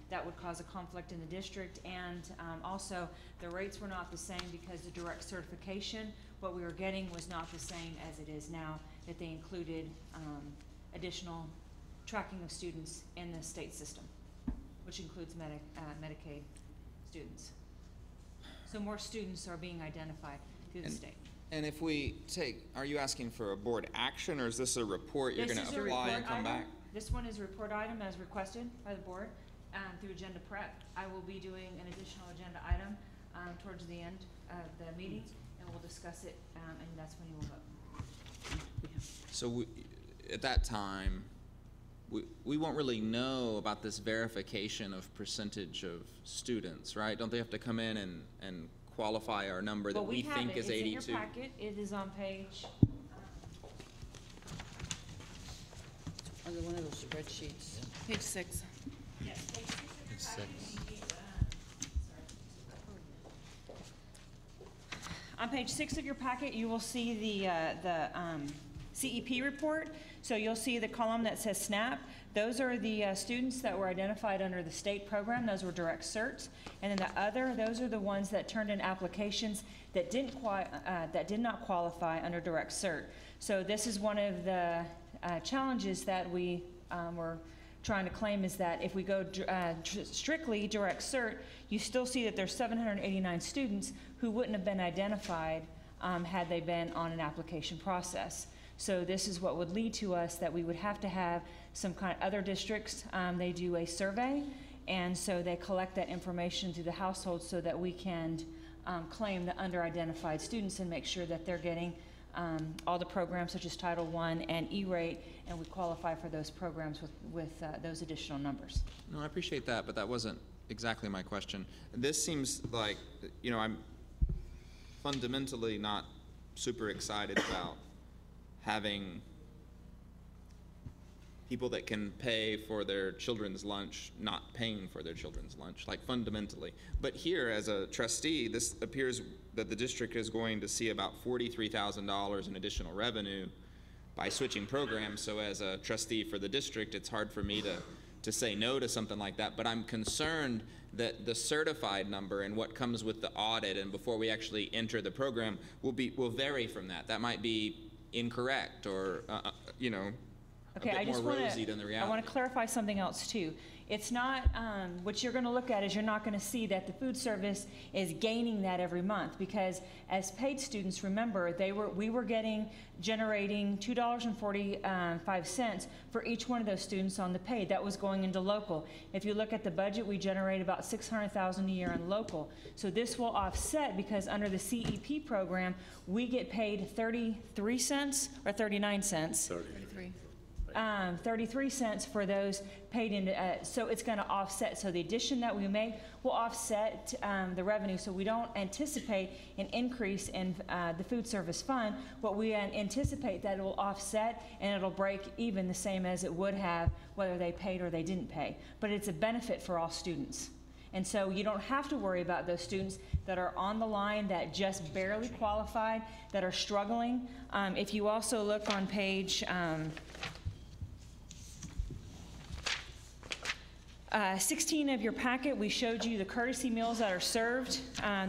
that would cause a conflict in the district. And also, the rates were not the same because the direct certification, what we were getting was not the same as it is now, that they included additional tracking of students in the state system, which includes Medicaid students. So more students are being identified through the state. And if we take, are you asking for a board action, or is this a report you're This gonna is a apply report and come item. back? This one is a report item as requested by the board. through agenda prep, I will be doing an additional agenda item towards the end of the meeting, and we'll discuss it, and that's when you will vote. So at that time, we won't really know about this verification of percentage of students, right? Don't they have to come in and qualify our number that we think is 82? It's in your packet. It is on page. Under one of those spreadsheets. Page 6. Yes, page 6 of your packet. On page 6 of your packet, you will see the CEP report. So you'll see the column that says SNAP. Those are the students that were identified under the state program. Those were direct certs. And then those are the ones that turned in applications that did not qualify under direct cert. So this is one of the challenges that we were trying to claim, is that if we go strictly direct cert, you still see that there's 789 students who wouldn't have been identified had they been on an application process. So this is what would lead to us that we would have to have some kind of other districts, they do a survey, and so they collect that information through the household so that we can claim the under-identified students and make sure that they're getting all the programs such as Title I and E-rate, and we qualify for those programs with those additional numbers. No, I appreciate that, but that wasn't exactly my question. This seems like, you know, I'm fundamentally not super excited about having people that can pay for their children's lunch not paying for their children's lunch, like fundamentally. But here, as a trustee, this appears that the district is going to see about $43,000 in additional revenue by switching programs. So as a trustee for the district, it's hard for me to say no to something like that. But I'm concerned that the certified number and what comes with the audit and before we actually enter the program will vary from that. That might be incorrect or, you know, okay, a bit more rosy than the reality. I want to clarify something else too. It's not, what you're going to look at is you're not going to see that the food service is gaining that every month, because as paid students, remember, we were generating $2.45 for each one of those students on the paid. That was going into local. If you look at the budget, we generate about $600,000 a year in local. So this will offset, because under the CEP program, we get paid 33 cents or 39 cents. 33 cents for those paid into, so it's going to offset. So the addition that we make will offset the revenue. So we don't anticipate an increase in the food service fund. What we anticipate that it will offset and it'll break even the same as it would have whether they paid or they didn't pay. But it's a benefit for all students. And so you don't have to worry about those students that are on the line that just barely qualified, that are struggling. If you also look on page 16 of your packet, we showed you the courtesy meals that are served.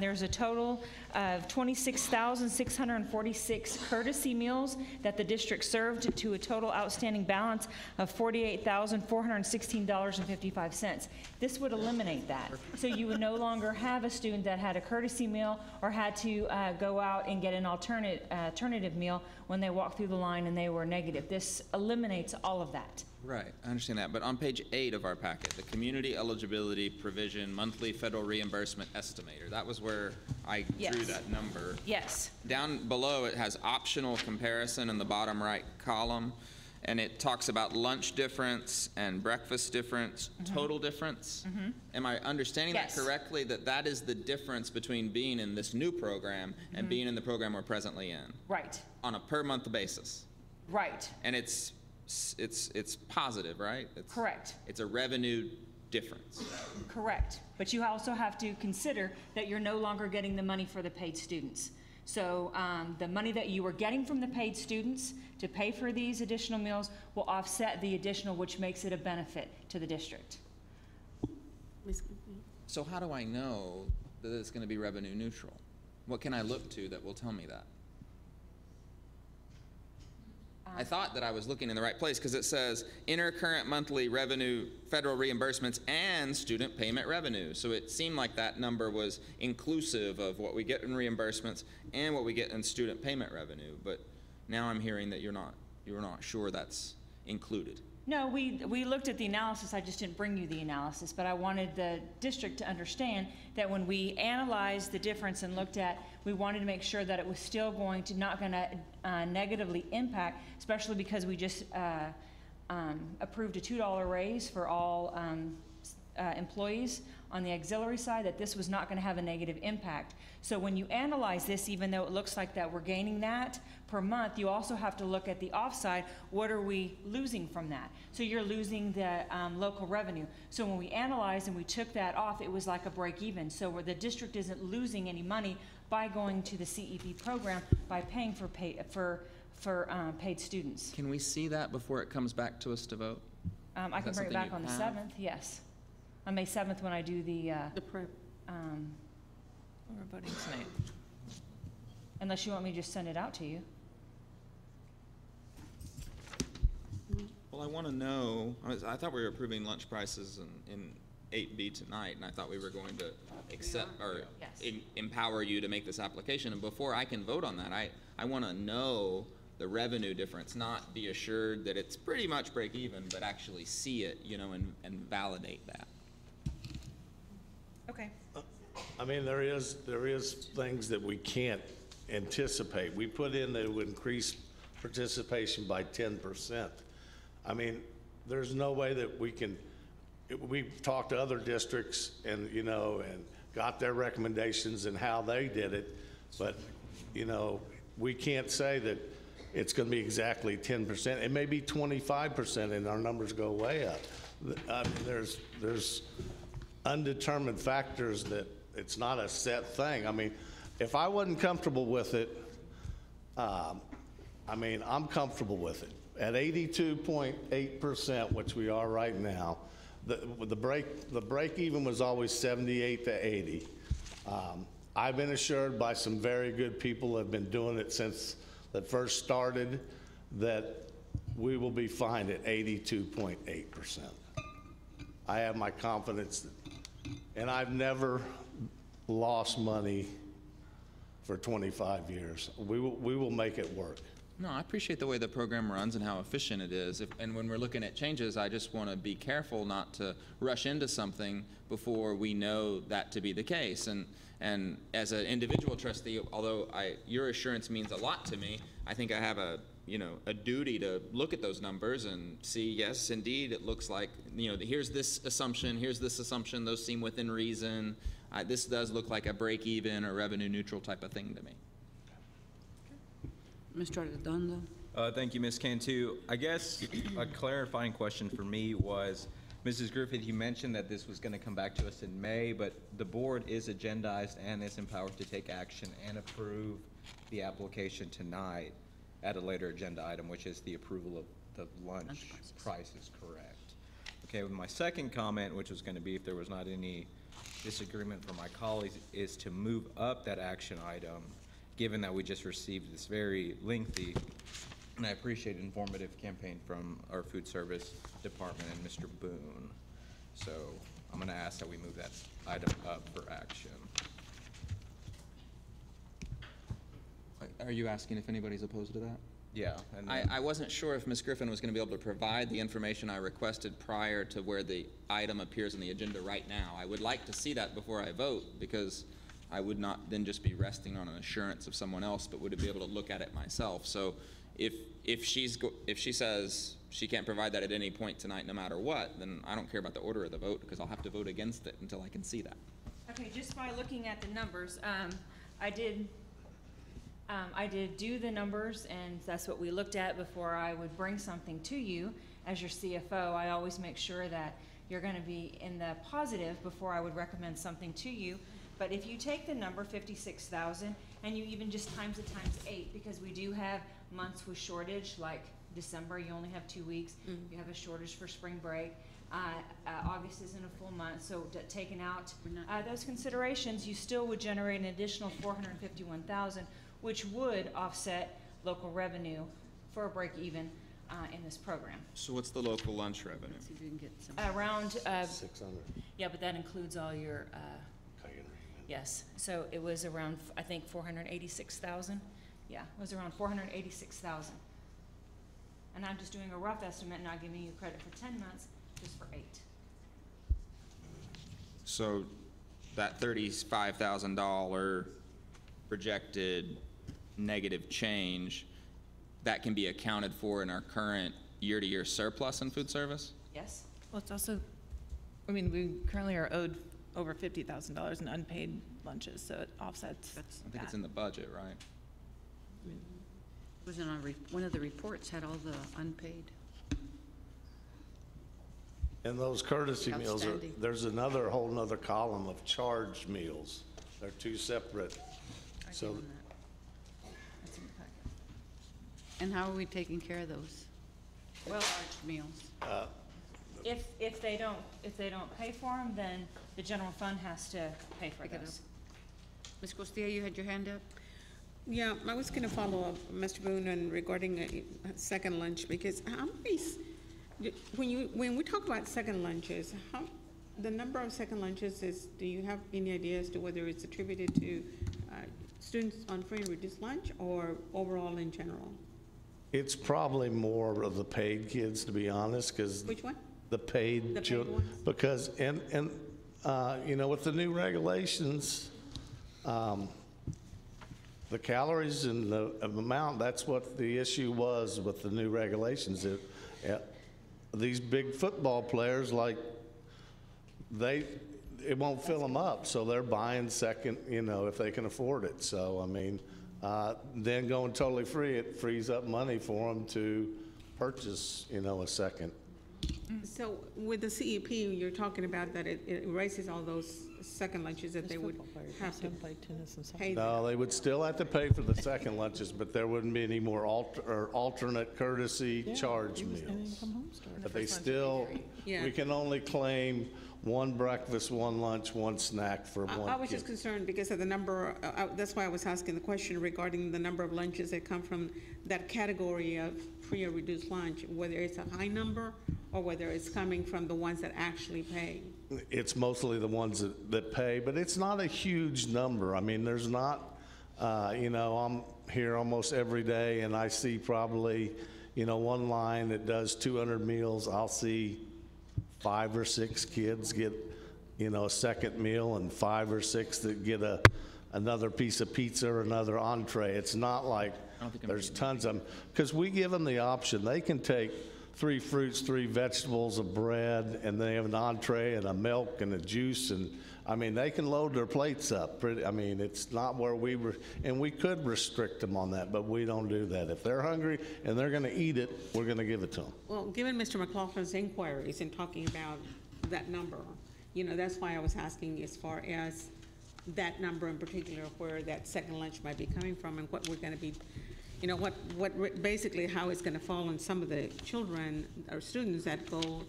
There's a total of 26,646 courtesy meals that the district served, to a total outstanding balance of $48,416.55. This would eliminate that. So you would no longer have a student that had a courtesy meal or had to go out and get an alternative meal when they walked through the line and they were negative. This eliminates all of that. Right, I understand that. But on page 8 of our packet, the community eligibility provision monthly federal reimbursement estimator, that was where I drew that number. Yes. Down below, it has optional comparison in the bottom right column, and it talks about lunch difference and breakfast difference, total difference. Am I understanding that correctly, that that is the difference between being in this new program and being in the program we're presently in? Right. On a per month basis? Right. And it's positive, right? Correct. It's a revenue difference. Correct. But you also have to consider that you're no longer getting the money for the paid students. So the money that you were getting from the paid students to pay for these additional meals will offset the additional, which makes it a benefit to the district. So how do I know that it's going to be revenue neutral? What can I look to that will tell me that? I thought that I was looking in the right place, because it says intercurrent monthly revenue, federal reimbursements, and student payment revenue. So it seemed like that number was inclusive of what we get in reimbursements and what we get in student payment revenue. But now I'm hearing that you're not sure that's included. No, we looked at the analysis, I just didn't bring you the analysis, but I wanted the district to understand that when we analyzed the difference and looked at, we wanted to make sure that it was still not gonna negatively impact, especially because we just approved a $2 raise for all employees on the auxiliary side, that this was not gonna have a negative impact. So when you analyze this, even though it looks like that we're gaining that per month, you also have to look at the offside. What are we losing from that? So you're losing the local revenue. So when we analyzed and we took that off, it was like a break even. So where the district isn't losing any money by going to the CEP program by paying for paid students. Can we see that before it comes back to us to vote? I can bring it back on the 7th, yes. On May 7th when I do the prep. We're voting tonight. Unless you want me to just send it out to you. Well, I want to know, I thought we were approving lunch prices in 8B tonight, and I thought we were going to accept or empower you to make this application. And before I can vote on that, I want to know the revenue difference, not be assured that it's pretty much break even, but actually see it, you know, and validate that. Okay. I mean, there is things that we can't anticipate. We put in that it would increase participation by 10%. I mean, there's no way that we've talked to other districts and, you know, and got their recommendations and how they did it, but, you know, we can't say that it's going to be exactly 10%. It may be 25% and our numbers go way up. I mean, there's undetermined factors that it's not a set thing. I mean, if I wasn't comfortable with it, I mean, I'm comfortable with it. At 82.8%, which we are right now, the break even was always 78 to 80. I've been assured by some very good people who have been doing it since that first started that we will be fine at 82.8%. I have my confidence, and I've never lost money for 25 years. We will make it work. No, I appreciate the way the program runs and how efficient it is. And when we're looking at changes, I just want to be careful not to rush into something before we know that to be the case. And as an individual trustee, although your assurance means a lot to me, I think I have a duty to look at those numbers and see, yes, indeed, it looks like, you know, here's this assumption, those seem within reason. This does look like a break even or revenue neutral type of thing to me. Mr. Arredondo. Thank you, Ms. Cantu. I guess a clarifying question for me was, Mrs. Griffith, you mentioned that this was going to come back to us in May, but the board is agendized and is empowered to take action and approve the application tonight at a later agenda item, which is the approval of the lunch prices, correct? Okay, with my second comment, which was going to be if there was not any disagreement from my colleagues, is to move up that action item, given that we just received this very lengthy, and I appreciate informative campaign from our food service department and Mr. Boone. So I'm going to ask that we move that item up for action. Are you asking if anybody's opposed to that? Yeah. And I wasn't sure if Ms. Griffin was going to be able to provide the information I requested prior to where the item appears on the agenda right now. I would like to see that before I vote, because I would not then just be resting on an assurance of someone else, but would be able to look at it myself. So if she says she can't provide that at any point tonight, no matter what, then I don't care about the order of the vote, because I'll have to vote against it until I can see that. Okay, just by looking at the numbers, I did do the numbers, and that's what we looked at before I would bring something to you. As your CFO, I always make sure that you're going to be in the positive before I would recommend something to you. But if you take the number 56,000 and you even just times it times 8, because we do have months with shortage, like December, you only have 2 weeks. You have a shortage for spring break. August isn't a full month, so taking out those considerations, you still would generate an additional 451,000, which would offset local revenue for a break even in this program. So what's the local lunch revenue? Let's see if we can get some. Around 600. Yeah, but that includes all your yes. So it was around, I think, 486,000. Yeah, it was around 486,000. And I'm just doing a rough estimate, not giving you credit for 10 months, just for 8. So that $35,000 projected negative change, that can be accounted for in our current year-to-year surplus in food service? Yes? Well, it's also, I mean, we currently are owed over $50,000 in unpaid lunches, so it offsets I think it's in the budget, right? It was in one of the reports had all the unpaid. And those courtesy meals, Outstanding. there's whole nother column of charged meals. They're two separate. So That's in the packet. And how are we taking care of those? Well, Charged meals. If they don't pay for them, then the general fund has to pay for Pick it those. Ms. Costilla, you had your hand up? Yeah, I was gonna follow up, Mr. Boone, and regarding a second lunch, because when we talk about second lunches, the number of second lunches do you have any idea as to whether it's attributed to students on free and reduced lunch or overall in general? it's probably more of the paid kids, to be honest, because. Which one? The paid. The paid ones? Because, you know, with the new regulations, the calories and the amount, that's what the issue was with the new regulations. These big football players, like, it won't fill them up, so they're buying second, you know, if they can afford it. So, I mean, then going totally free, it frees up money for them to purchase, you know, a second. So with the CEP, you're talking about that it erases all those second lunches that they would have to pay. No, they would still have to pay for the second lunches, but there wouldn't be any more alternate courtesy charge meals. But they still, we can only claim one breakfast, one lunch, one snack for one I was kid. just concerned because of the number, that's why I was asking the question regarding the number of lunches that come from that category of free or reduced lunch, whether it's a high number or whether it's coming from the ones that actually pay. It's mostly the ones that pay, but it's not a huge number. I mean, there's not, you know, I'm here almost every day and I see probably, you know, one line that does 200 meals. I'll see 5 or 6 kids get, you know, a second meal and 5 or 6 that get another piece of pizza or another entree. It's not like there's tons of them, because we give them the option. They can take 3 fruits, 3 vegetables, a bread, and they have an entree and a milk and a juice, and I mean, they can load their plates up. I mean, it's not where and we could restrict them on that, but we don't do that. If they're hungry and they're gonna eat it, we're gonna give it to them. Well, given Mr. McLaughlin's inquiries and talking about that number, you know, that's why I was asking as far as that number in particular, where that second lunch might be coming from and what we're gonna be, you know, basically how it's gonna fall on some of the children or students that go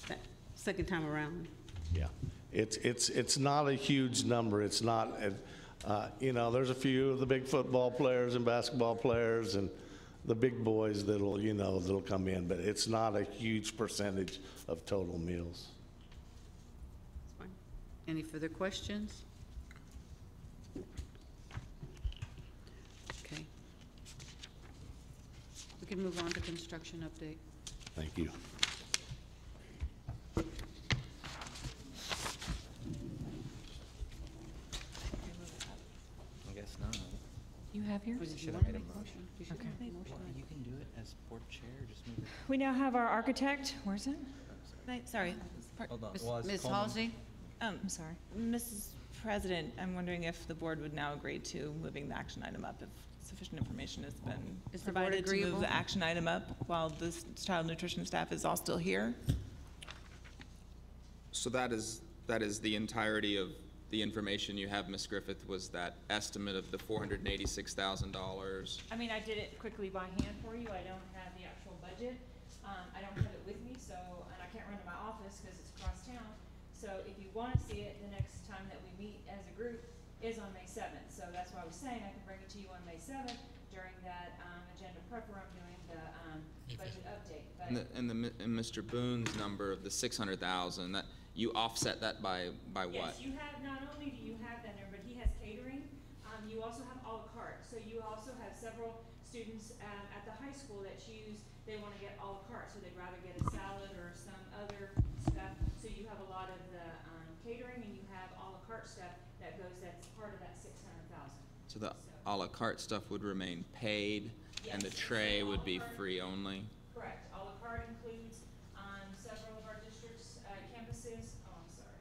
that second time around. Yeah, it's not a huge number. It's not, you know, there's a few of the big football players and basketball players and the big boys that'll, you know, that'll come in, but it's not a huge percentage of total meals. Any further questions? Okay. We can move on to construction update. Thank you. I guess not. You have here? Should have made a motion. Okay. Well, you can do it as board chair, just move it. We now have our architect. Where's it? Sorry. Hold on. Ms. Halsey? I'm sorry. Mrs. President, I'm wondering if the board would now agree to moving the action item up if sufficient information has been Is the board provided to agreeable? move the action item up while the child nutrition staff is all still here. So that is the entirety of the information you have, Ms. Griffith, was that estimate of the $486,000. I mean, I did it quickly by hand for you. I don't have the actual budget. I don't have it with me, so, and I can't run to my office because it's across town. So if you want to see it, the next time that we meet as a group is on May 7th. So that's why I was saying I can bring it to you on May 7th during that agenda prep where I'm doing the budget update. But And Mr. Boone's number of the 600,000, that you offset that by what? yes, you have, not only do you have that number, but he has catering. You also have a la carte. So you also have several students at the high school that choose they want to get a la carte, so they'd rather get a salad or some other stuff. So you have a lot of the catering, and you have a la carte stuff that's part of that 600,000. So the a la carte stuff would remain paid, and the tray would be free only? Correct. A la carte includes several of our districts' campuses. Oh, I'm sorry.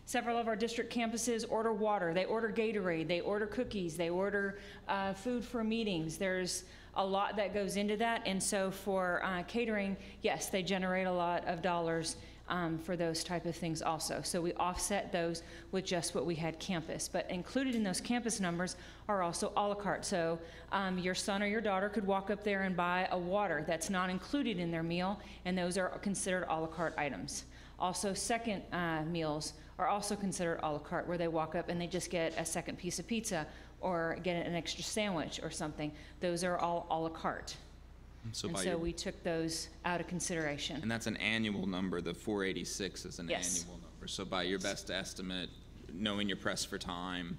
Several of our district campuses order water. They order Gatorade. They order cookies. They order food for meetings. There's a lot that goes into that. And so for catering, yes, they generate a lot of dollars for those type of things also. So we offset those with just what we had campus. But included in those campus numbers are also a la carte. So your son or your daughter could walk up there and buy a water that's not included in their meal, and those are considered a la carte items. Also, second meals are also considered a la carte, where they walk up and they just get a second piece of pizza or get an extra sandwich or something. Those are all a la carte. So And by so your, we took those out of consideration. and that's an annual number, the 486 is an Yes. annual number. So by your best estimate, knowing you're pressed for time,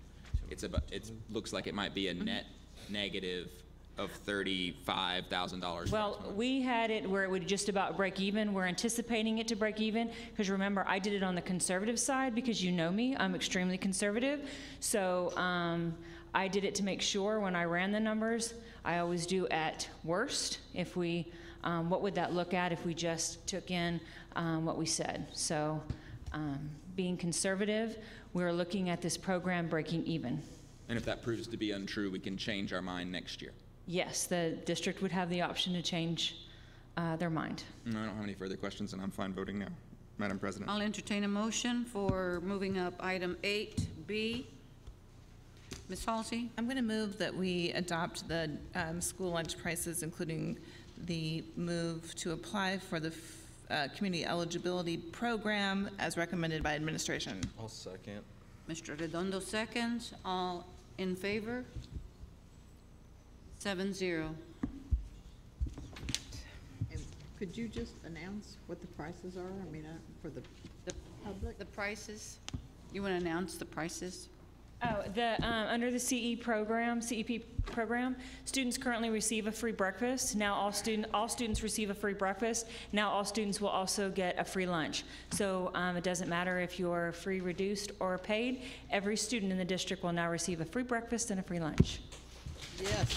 it looks like it might be a net negative of $35,000. Well, we had it where it would just about break even. We're anticipating it to break even, because remember, I did it on the conservative side, because you know me, I'm extremely conservative. So I did it to make sure when I ran the numbers. I always do at worst. If we, what would that look at if we just took in what we said? So being conservative, we're looking at this program breaking even. And if that proves to be untrue, we can change our mind next year. Yes, the district would have the option to change their mind. No, I don't have any further questions, and I'm fine voting now, Madam President. I'll entertain a motion for moving up item 8B. Ms. Halsey? I'm going to move that we adopt the school lunch prices, including the move to apply for the community eligibility program as recommended by administration. I'll second. Mr. Redondo seconds. All in favor? 7-0. And could you just announce what the prices are? I mean, for the public? The prices? You want to announce the prices? Oh, under the CEP program, students currently receive a free breakfast. Now all students receive a free breakfast. Now all students will also get a free lunch. So it doesn't matter if you're free, reduced, or paid. Every student in the district will now receive a free breakfast and a free lunch. Yes.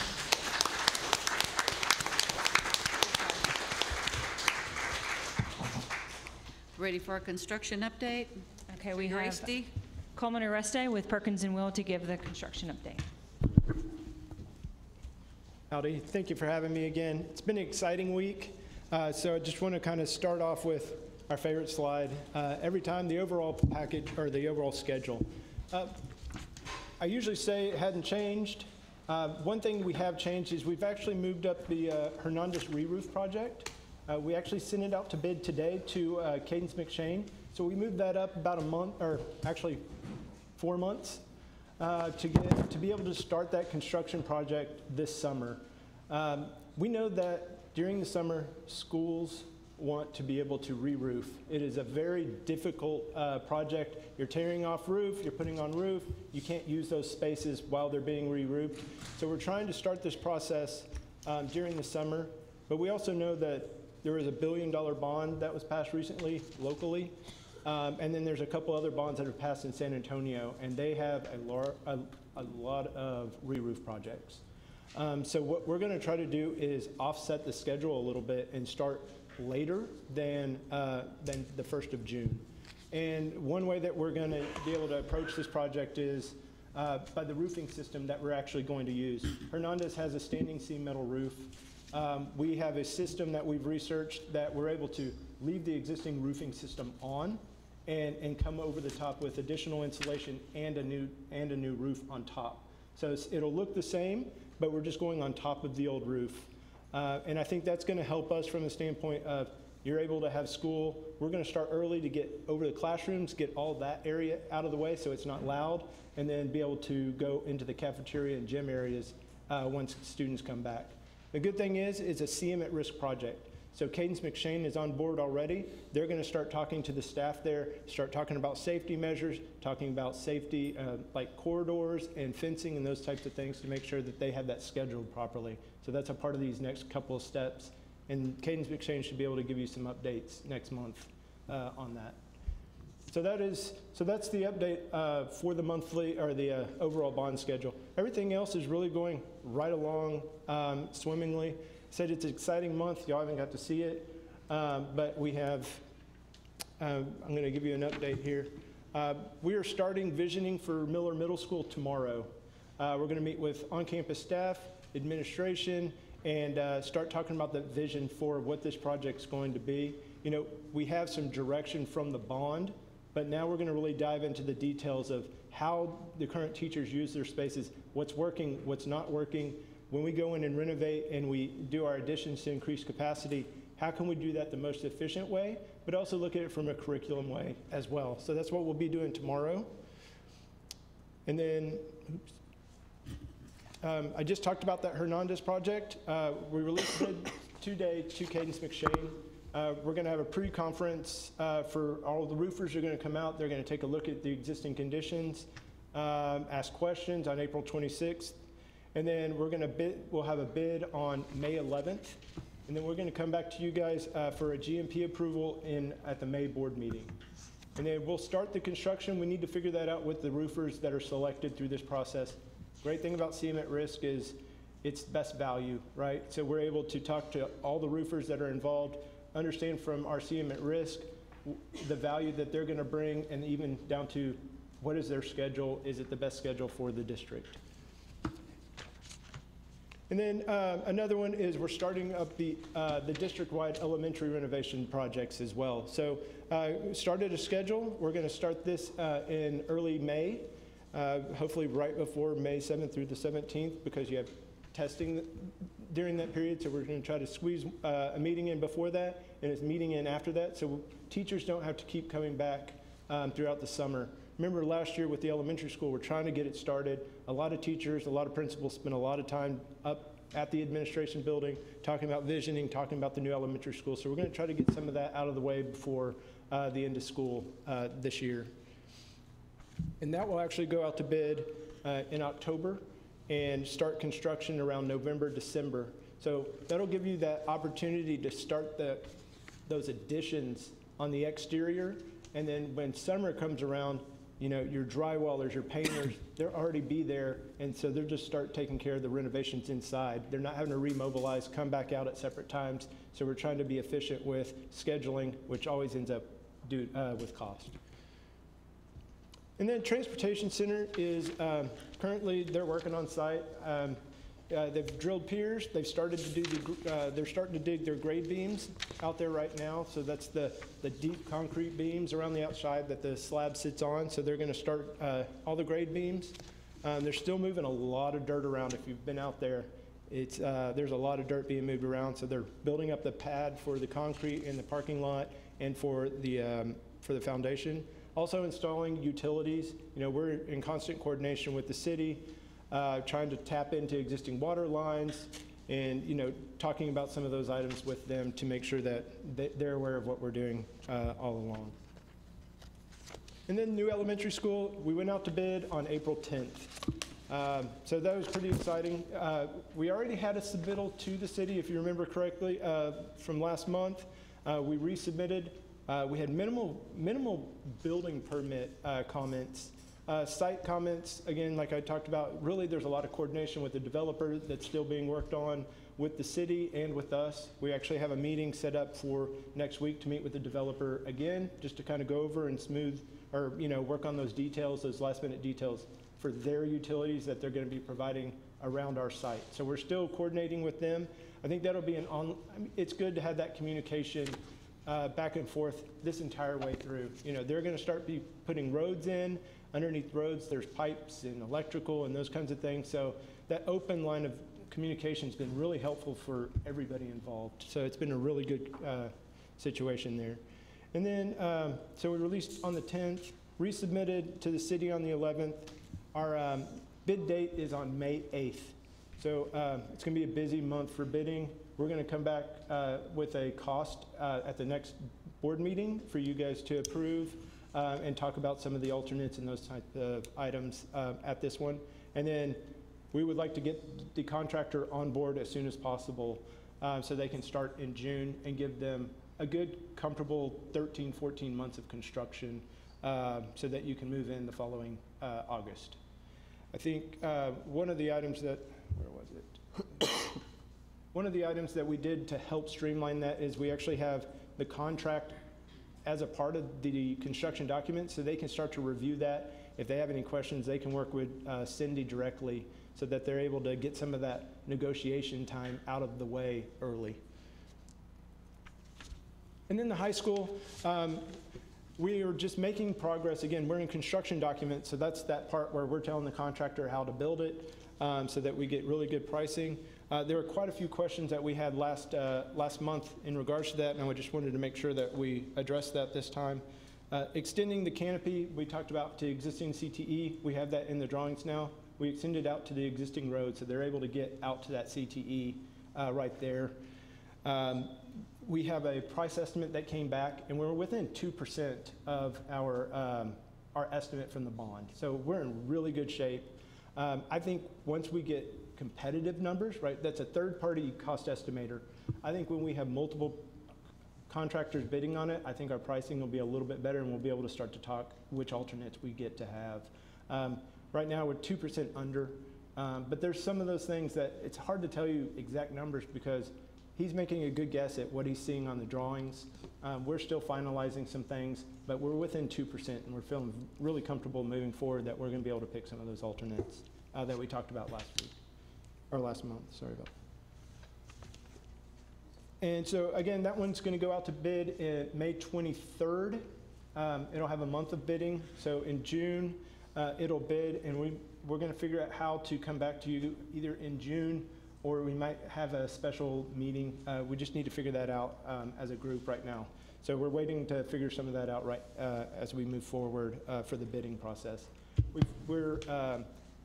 Ready for a construction update? Okay, we have Resty? Coleman Oreste with Perkins and Will to give the construction update. Howdy, thank you for having me again. It's been an exciting week, so I just want to kind of start off with our favorite slide. Every time the overall package, or the overall schedule. I usually say it hadn't changed. One thing we have changed is we've actually moved up the Hernandez re-roof project. We actually sent it out to bid today to Cadence McShane. So we moved that up about a month, or actually 4 months, to be able to start that construction project this summer. We know that during the summer, schools want to be able to re-roof. It is a very difficult project. You're tearing off roof, you're putting on roof, you can't use those spaces while they're being re-roofed. So we're trying to start this process during the summer, but we also know that there was a $1 billion bond that was passed recently locally. And then there's a couple other bonds that are passed in San Antonio, and they have a lot of re-roof projects. So what we're going to try to do is offset the schedule a little bit and start later than the 1st of June. And one way that we're going to be able to approach this project is by the roofing system that we're actually going to use. Hernandez has a standing seam metal roof. We have a system that we've researched that we're able to leave the existing roofing system on and come over the top with additional insulation and a new roof on top. So it'll look the same, but we're just going on top of the old roof. And I think that's going to help us from the standpoint of you're able to have school. We're going to start early to get over the classrooms, get all that area out of the way so it's not loud, and then be able to go into the cafeteria and gym areas once students come back. The good thing is it's a CM at risk project. So Cadence McShane is on board already. They're going to start talking to the staff there, start talking about safety measures, talking about safety like corridors and fencing and those types of things to make sure that they have that scheduled properly. So that's a part of these next couple of steps. And Cadence McShane should be able to give you some updates next month on that. So that's the update for the monthly or the overall bond schedule. Everything else is really going right along swimmingly. Said it's an exciting month. Y'all haven't got to see it, but we have. I'm going to give you an update here. We are starting visioning for Miller Middle School tomorrow. We're going to meet with on-campus staff, administration, and start talking about the vision for what this project's going to be. You know, we have some direction from the bond, but now we're going to really dive into the details of how the current teachers use their spaces, what's working, what's not working. When we go in and renovate and we do our additions to increase capacity, how can we do that the most efficient way, but also look at it from a curriculum way as well. So that's what we'll be doing tomorrow. And then, I just talked about that Hernandez project. We released it today to Cadence McShane. We're going to have a pre-conference for all the roofers who are going to come out. They're going to take a look at the existing conditions, ask questions on April 26th. And then we'll have a bid on May 11th. And then we're going to come back to you guys for a GMP approval at the May board meeting. And then we'll start the construction. We need to figure that out with the roofers that are selected through this process. Great thing about CM at Risk is it's best value, right? So we're able to talk to all the roofers that are involved, understand from our CM at Risk the value that they're going to bring, and even down to what is their schedule? Is it the best schedule for the district? And then another one is we're starting up the district-wide elementary renovation projects as well. So started a schedule. We're going to start this in early May, hopefully right before May 7th through the 17th, because you have testing during that period. So we're going to try to squeeze a meeting in before that and a meeting in after that, so teachers don't have to keep coming back throughout the summer. Remember last year with the elementary school, we're trying to get it started. A lot of teachers, a lot of principals spend a lot of time up at the administration building talking about visioning, talking about the new elementary school. So we're going to try to get some of that out of the way before the end of school this year. And that will actually go out to bid in October and start construction around November, December. So that'll give you that opportunity to start those additions on the exterior. And then when summer comes around, you know, your drywallers, your painters, they'll already be there, and so they'll just start taking care of the renovations inside. They're not having to remobilize, come back out at separate times, so we're trying to be efficient with scheduling, which always ends up with cost. And then Transportation Center is currently, they're working on site. They've drilled piers. They've started to do they're starting to dig their grade beams out there right now. So that's the deep concrete beams around the outside that the slab sits on. So they're going to start all the grade beams. They're still moving a lot of dirt around. If you've been out there, there's a lot of dirt being moved around. So they're building up the pad for the concrete in the parking lot and for the foundation. Also installing utilities. You know, we're in constant coordination with the city, trying to tap into existing water lines and, you know, talking about some of those items with them to make sure that they're aware of what we're doing all along. And then new elementary school, we went out to bid on April 10th. So that was pretty exciting. We already had a submittal to the city, if you remember correctly, from last month. We resubmitted. We had minimal building permit comments. Site comments, again, like I talked about, really there's a lot of coordination with the developer that's still being worked on with the city and with us. We actually have a meeting set up for next week to meet with the developer again, just to kind of go over and smooth or, you know, work on those details, those last minute details for their utilities that they're going to be providing around our site. So we're still coordinating with them. I think that'll be it's good to have that communication back and forth this entire way through. You know, they're going to start putting roads in. Underneath roads, there's pipes and electrical and those kinds of things. So that open line of communication has been really helpful for everybody involved. So it's been a really good situation there. And then, so we released on the 10th, resubmitted to the city on the 11th. Our bid date is on May 8th. So it's going to be a busy month for bidding. we're going to come back with a cost at the next board meeting for you guys to approve and talk about some of the alternates and those type of items at this one. And then we would like to get the contractor on board as soon as possible so they can start in June and give them a good, comfortable 13, 14 months of construction so that you can move in the following August. I think one of the items that, where was it? One of the items that we did to help streamline that is we actually have the contract as a part of the construction document, so they can start to review that. If they have any questions, they can work with Cindy directly so that they're able to get some of that negotiation time out of the way early. And then the high school, we are just making progress. Again, we're in construction documents, so that's that part where we're telling the contractor how to build it so that we get really good pricing. There were quite a few questions that we had last month in regards to that, and I just wanted to make sure that we addressed that this time. Extending the canopy, we talked about to existing CTE. We have that in the drawings now. We extended out to the existing road, so they're able to get out to that CTE right there. We have a price estimate that came back, and we're within 2% of our estimate from the bond. So we're in really good shape. I think once we get competitive numbers, right, that's a third-party cost estimator. I think when we have multiple contractors bidding on it, I think our pricing will be a little bit better, and we'll be able to start to talk which alternates we get to have. Right now, we're 2% under, but there's some of those things that it's hard to tell you exact numbers because he's making a good guess at what he's seeing on the drawings. We're still finalizing some things, but we're within 2%, and we're feeling really comfortable moving forward that we're going to be able to pick some of those alternates that we talked about last week, or last month, sorry about that. And so again, that one's going to go out to bid May 23rd. It'll have a month of bidding. So in June, it'll bid, and we're going to figure out how to come back to you either in June or we might have a special meeting. We just need to figure that out as a group right now. So we're waiting to figure some of that out right as we move forward for the bidding process.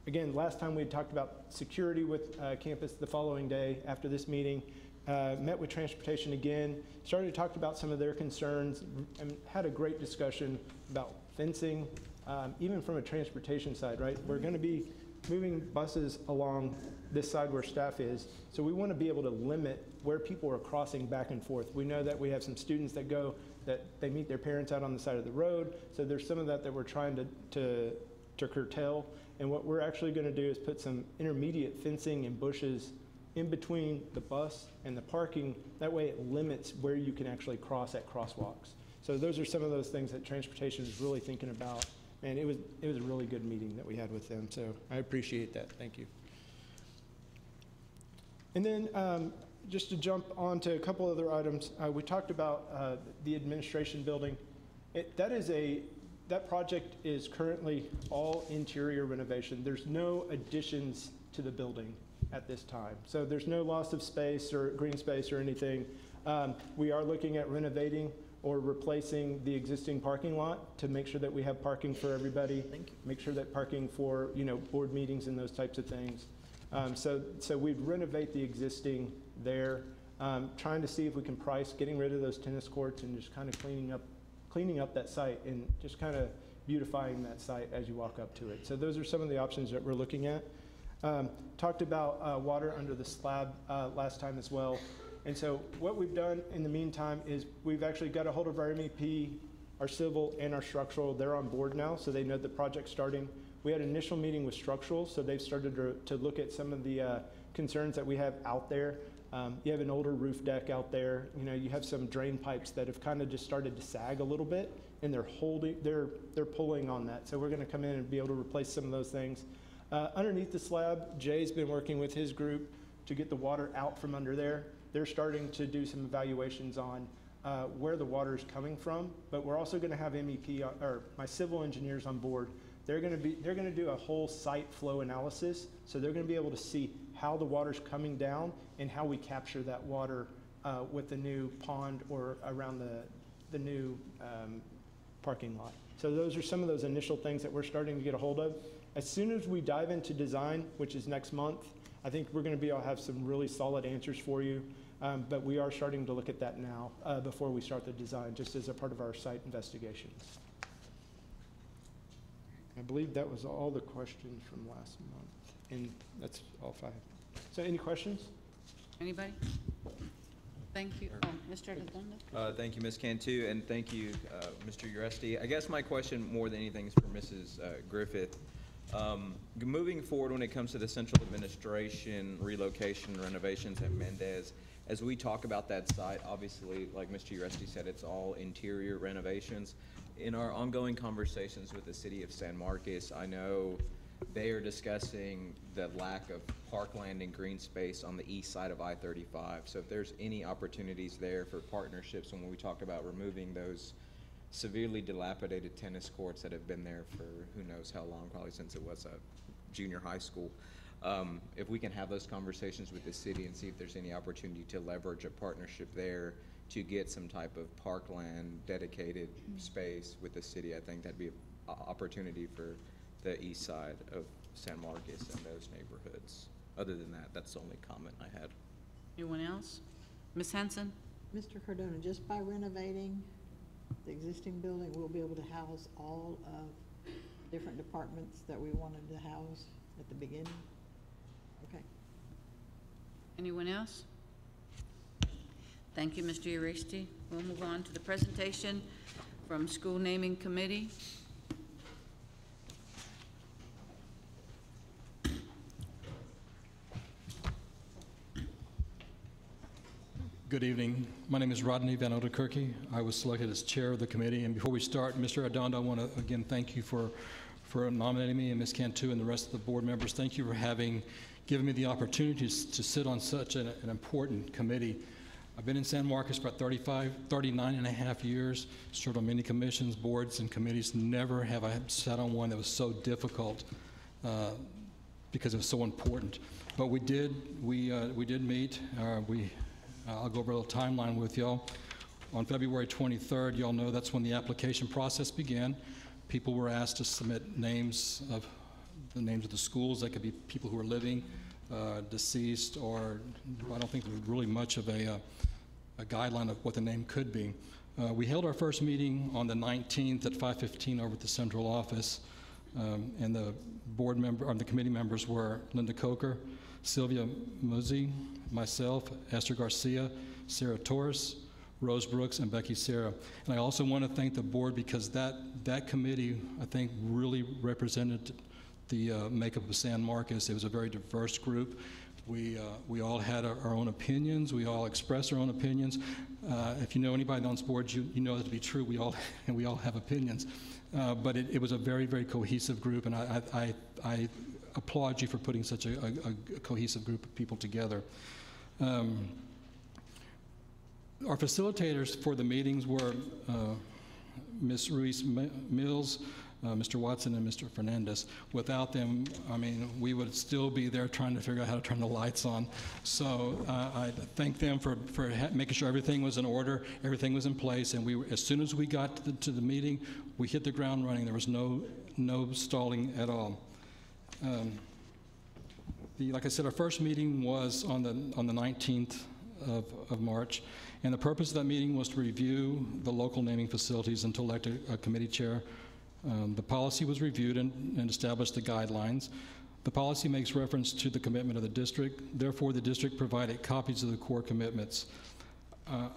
Again, last time we had talked about security with campus the following day after this meeting. Met with transportation again, started to talk about some of their concerns, and had a great discussion about fencing, even from a transportation side, right? We're going to be moving buses along this side where staff is, so we want to be able to limit where people are crossing back and forth. We know that we have some students that go, that they meet their parents out on the side of the road, so there's some of that that we're trying to curtail, and what we're actually going to do is put some intermediate fencing and bushes in between the bus and the parking. That way it limits where you can actually cross at crosswalks. So those are some of those things that transportation is really thinking about. And it was a really good meeting that we had with them. So I appreciate that. Thank you. And then just to jump on to a couple other items, we talked about the administration building. That project is currently all interior renovation. There's no additions to the building at this time. So there's no loss of space or green space or anything. We are looking at renovating or replacing the existing parking lot to make sure that we have parking for everybody. Make sure that parking for board meetings and those types of things. So we'd renovate the existing there, trying to see if we can price getting rid of those tennis courts and just kind of cleaning up that site and just kind of beautifying that site as you walk up to it. So those are some of the options that we're looking at. Talked about water under the slab last time as well. And so what we've done in the meantime is we've actually got a hold of our MEP, our civil, and our structural. They're on board now, so they know the project's starting. We had an initial meeting with structural, so they've started to look at some of the concerns that we have out there. You have an older roof deck out there. You have some drain pipes that have kind of just started to sag a little bit, and they're pulling on that. So we're going to come in and be able to replace some of those things. Underneath the slab, Jay's been working with his group to get the water out from under there. They're starting to do some evaluations on where the water is coming from, but we're also going to have MEP or my civil engineers on board. They're going to do a whole site flow analysis, so they're going to be able to see how the water's coming down and how we capture that water with the new pond or around the new parking lot. So those are some of those initial things that we're starting to get a hold of. As soon as we dive into design, which is next month, I think we're going to be able to have some really solid answers for you. But we are starting to look at that now before we start the design, just as a part of our site investigations. I believe that was all the questions from last month, and that's all 5. So any questions? Anybody? Thank you. Oh, Mr. Redondo? Thank you, Ms. Cantu, and thank you, Mr. Uresti. I guess my question more than anything is for Mrs. Griffith. Moving forward when it comes to the central administration, relocation, renovations at Mendez, as we talk about that site, obviously, like Mr. Uresti said, it's all interior renovations. In our ongoing conversations with the city of San Marcos, I know they are discussing the lack of parkland and green space on the east side of I-35. So if there's any opportunities there for partnerships when we talk about removing those severely dilapidated tennis courts that have been there for who knows how long, probably since it was a junior high school. If we can have those conversations with the city and see if there's any opportunity to leverage a partnership there to get some type of parkland dedicated space with the city, I think that'd be an opportunity for the east side of San Marcos and those neighborhoods. Other than that, that's the only comment I had. Anyone else? Ms. Hanson? Mr. Cardona, just by renovating the existing building, we'll be able to house all of different departments that we wanted to house at the beginning? Okay. Anyone else? Thank you, Mr. Uresti. We'll move on to the presentation from School Naming Committee. Good evening. My name is Rodney Van Oderkirke. I was selected as chair of the committee. And before we start, Mr. Redondo, I want to again thank you for nominating me, and Ms. Cantu and the rest of the board members. Thank you for given me the opportunity to sit on such an important committee. I've been in San Marcos for about 39 and a half years, served on many commissions, boards, and committees. Never have I sat on one that was so difficult because it was so important. But we did meet. I'll go over a little timeline with y'all. On February 23rd, y'all know that's when the application process began. People were asked to submit the names of the schools. That could be people who are living, deceased, or I don't think there was really much of a guideline of what the name could be. We held our first meeting on the 19th at 5:15 over at the central office, and the the committee members were Linda Coker, Sylvia Muzzi, myself, Esther Garcia, Sarah Torres, Rose Brooks, and Becky Serra. And I also want to thank the board because that committee, I think, really represented the makeup of San Marcos. It was a very diverse group. We all had our own opinions. We all expressed our own opinions. If you know anybody on this board, you know that to be true. We all have opinions. But it was a very, very cohesive group, and I applaud you for putting such a cohesive group of people together. Our facilitators for the meetings were Ms. Ruiz Mills, Mr. Watson, and Mr. Fernandez. Without them, I mean, we would still be there trying to figure out how to turn the lights on. So I thank them for making sure everything was in order, everything was in place, and as soon as we got to the meeting, we hit the ground running. There was no stalling at all. Like I said, our first meeting was on the 19th of March, and the purpose of that meeting was to review the local naming facilities and to elect a committee chair. The policy was reviewed and established the guidelines. The policy makes reference to the commitment of the district. Therefore, the district provided copies of the core commitments.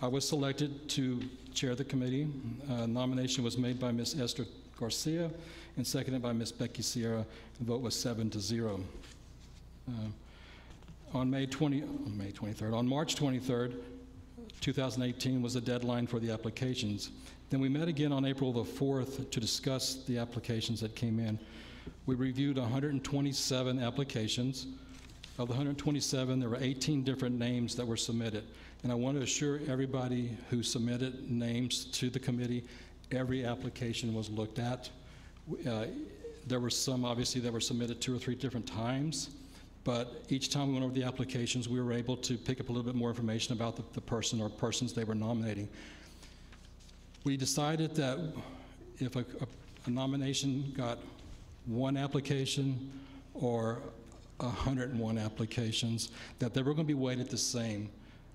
I was selected to chair the committee. Nomination was made by Ms. Esther Garcia and seconded by Ms. Becky Sierra. The vote was 7-0. On March 23rd, 2018 was the deadline for the applications. Then we met again on April the 4th to discuss the applications that came in. We reviewed 127 applications. Of the 127, there were 18 different names that were submitted. And I want to assure everybody who submitted names to the committee, every application was looked at. There were some, obviously, that were submitted 2 or 3 different times. But each time we went over the applications, we were able to pick up a little bit more information about the person or persons they were nominating. We decided that if a nomination got 1 application or 101 applications, that they were going to be weighted the same.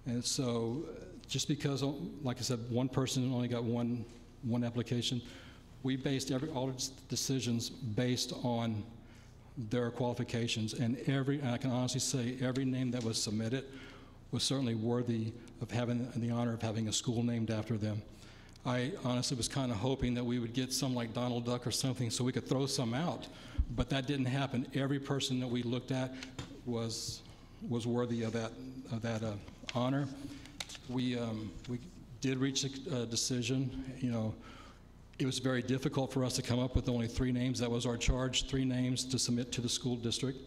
And so just because, like I said, one person only got one application, we based all the decisions based on their qualifications. And I can honestly say every name that was submitted was certainly worthy of having the honor of having a school named after them. I honestly was kind of hoping that we would get some like Donald Duck or something so we could throw some out, but that didn't happen. Every person that we looked at was worthy of that honor. We did reach a decision. You know, it was very difficult for us to come up with only 3 names. That was our charge, 3 names to submit to the school district.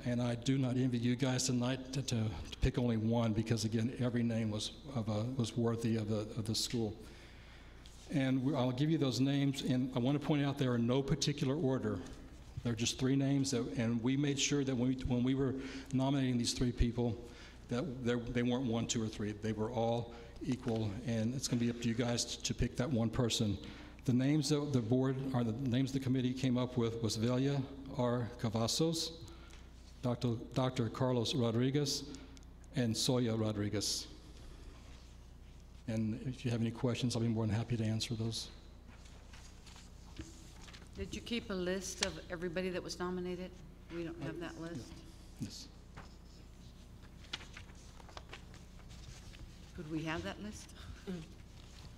And I do not envy you guys tonight to pick only one, because again, every name was worthy of the school. And I'll give you those names, and I want to point out they are in no particular order. They're just 3 names, and we made sure that when we were nominating these 3 people, that they weren't 1, 2, or 3. They were all equal, and it's going to be up to you guys to pick that one person. The names that the board, or the names the committee came up with was Velia R. Cavazos, Dr. Carlos Rodriguez, and Soya Rodriguez. And if you have any questions, I'll be more than happy to answer those. Did you keep a list of everybody that was nominated? We don't have that list. Yes. Could we have that list?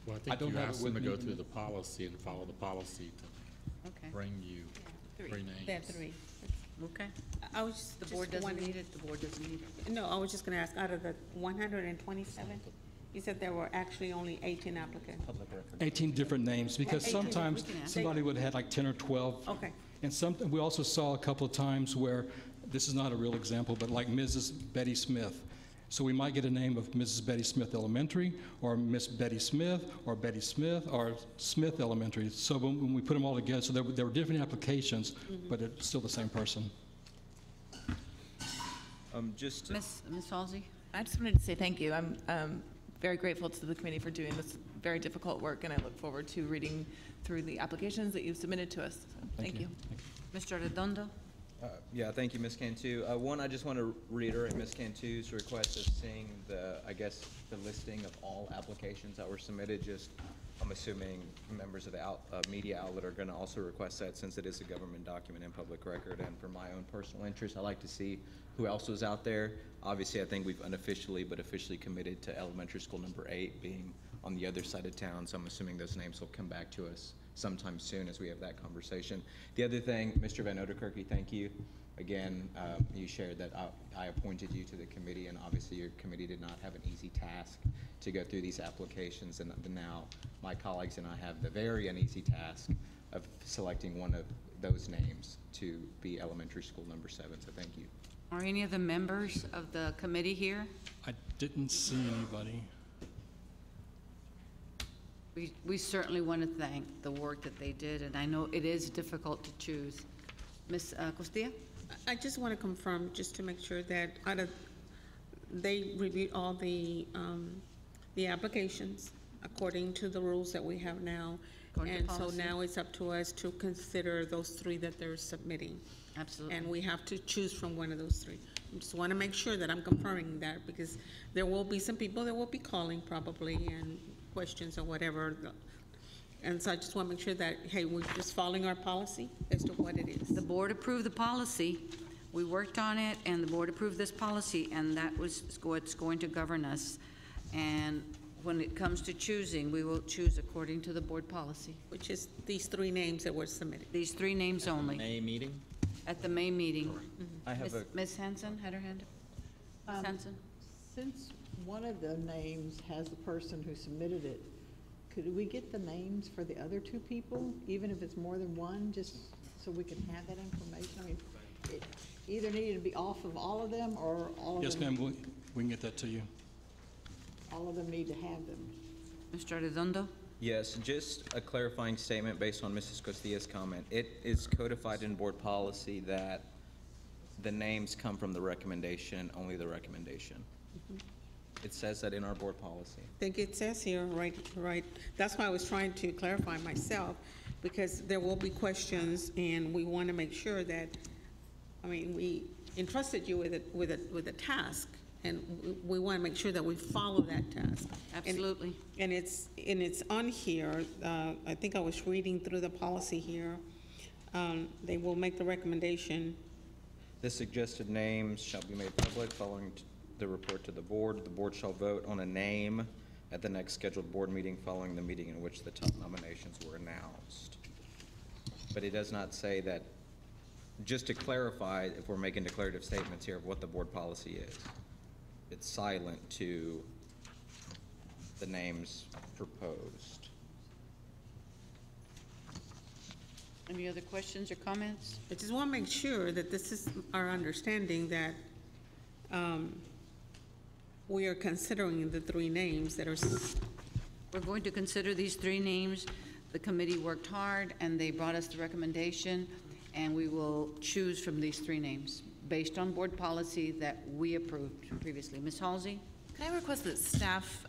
Well, I think you asked them to go through the policy and follow the policy to bring you 3 names. There are 3. Okay. I was just The board doesn't wondering- need it, the board doesn't need it. No, I was just going to ask, out of the 127, you said there were actually only 18 applicants. 18 different names, because 18. sometimes We can ask. somebody would have had like 10 or 12. Okay. And we also saw a couple of times where, this is not a real example, but like Mrs. Betty Smith. So we might get a name of Mrs. Betty Smith Elementary, or Miss Betty Smith, or Betty Smith, or Smith Elementary. So when we put them all together, so there were different applications, but it's still the same person. Miss Halsey? I just wanted to say thank you. I'm very grateful to the committee for doing this very difficult work, and I look forward to reading through the applications that you've submitted to us. So, thank you. Mr. Redondo? Yeah, thank you, Ms. Cantu. One, I just want to reiterate Ms. Cantu's request of seeing the listing of all applications that were submitted. I'm assuming members of the media outlet are going to also request that, since it is a government document and public record. And for my own personal interest, I like to see who else was out there. Obviously, I think we've unofficially but officially committed to elementary school number 8 being on the other side of town. So I'm assuming those names will come back to us sometime soon as we have that conversation. The other thing, Mr. Van Oderkirky, thank you. Again, you shared that I appointed you to the committee, and obviously your committee did not have an easy task to go through these applications, and now my colleagues and I have the very uneasy task of selecting one of those names to be elementary school number 7, so thank you. Are any of the members of the committee here? I didn't see anybody. We certainly want to thank the work that they did, and I know it is difficult to choose. Ms. Costilla? I just want to confirm, just to make sure that they reviewed all the applications according to the rules that we have now. And so now it's up to us to consider those 3 that they're submitting. Absolutely. And we have to choose from one of those 3. I just want to make sure that I'm confirming that, because there will be some people that will be calling probably and questions or whatever. And so I just want to make sure that, hey, we're just following our policy as to what it is. The board approved the policy. We worked on it, and the board approved this policy, and that was what's going to govern us. And when it comes to choosing, we will choose according to the board policy. Which is these 3 names that were submitted. These 3 names only. May meeting? At the May meeting. I have Ms. Hanson had her hand up. Ms. Hanson? Since one of the names has the person who submitted it, could we get the names for the other 2 people, even if it's more than one, just so we can have that information? I mean, it either needed to be off of all of them, or all of them. Yes, ma'am, we can get that to you. All of them need to have them. Mr. Redondo? Yes, just a clarifying statement based on Mrs. Costilla's comment. It is codified in board policy that the names come from the recommendation, only the recommendation. It says that in our board policy. I think it says here, right. That's why I was trying to clarify myself, because there will be questions, and we want to make sure that, I mean, we entrusted you with a task, And we want to make sure that we follow that task. Absolutely. And it's on here. I think I was reading through the policy here. They will make the recommendation. The suggested names shall be made public following the report to the board. The board shall vote on a name at the next scheduled board meeting following the meeting in which the top nominations were announced. But it does not say that, just to clarify, if we're making declarative statements here of what the board policy is, it's silent to the names proposed. Any other questions or comments? I just want to make sure that this is our understanding that we are considering the three names that are. We're going to consider these three names. The committee worked hard and they brought us the recommendation, and we will choose from these three names based on board policy that we approved previously. Ms. Halsey? Can I request that staff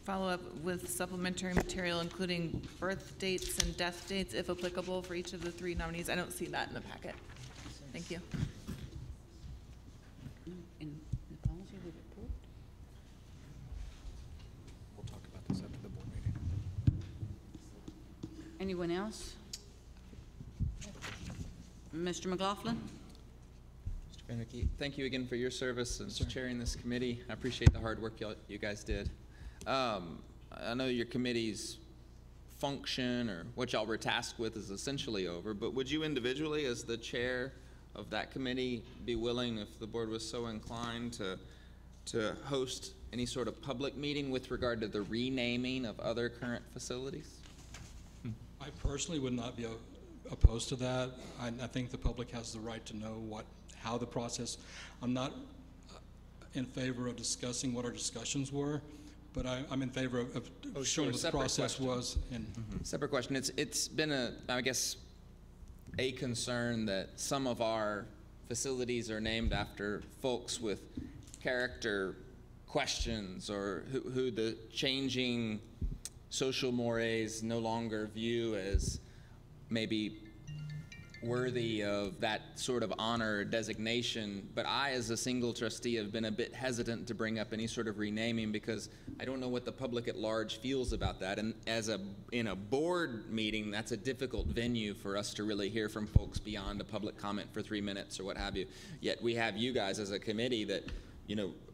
follow up with supplementary material, including birth dates and death dates, if applicable, for each of the three nominees? I don't see that in the packet. Thank you. In the policy we've approved? We'll talk about this after the board meeting. Anyone else? Mr. McLaughlin? Mr. Benrique, thank you again for your service and chairing this committee. I appreciate the hard work you guys did. I know your committee's function or what y'all were tasked with is essentially over, but would you individually, as the chair of that committee, be willing, if the board was so inclined, to host any sort of public meeting with regard to the renaming of other current facilities? I personally would not be opposed to that. I think the public has the right to know how the process. I'm not in favor of discussing what our discussions were, but I'm in favor of showing what the process was. And Separate question. It's been I guess, a concern that some of our facilities are named after folks with character questions, or who the changing social mores no longer view as maybe worthy of that sort of honor or designation. But I, as a single trustee, have been a bit hesitant to bring up any sort of renaming because I don't know what the public at large feels about that. And in a board meeting, that's a difficult venue for us to really hear from folks beyond a public comment for 3 minutes or what have you. Yet we have you guys as a committee that,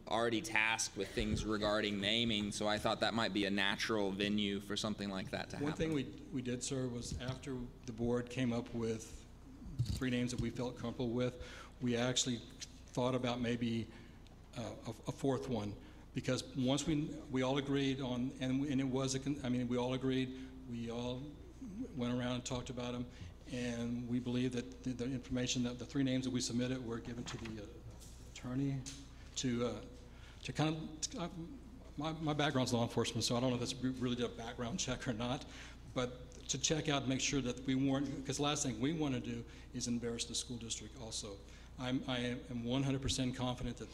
already tasked with things regarding naming, so I thought that might be a natural venue for something like that to happen. one thing we did, sir, was after the board came up with three names that we felt comfortable with, we actually thought about maybe a fourth one, because once we all agreed on, and it was we all agreed, we all went around and talked about them, and we believe that the information, that the three names that we submitted were given to the attorney to kind of, my background's law enforcement, so I don't know if that's really did a background check or not, but to check out and make sure that we weren't, because the last thing we want to do is embarrass the school district also. I am 100% confident that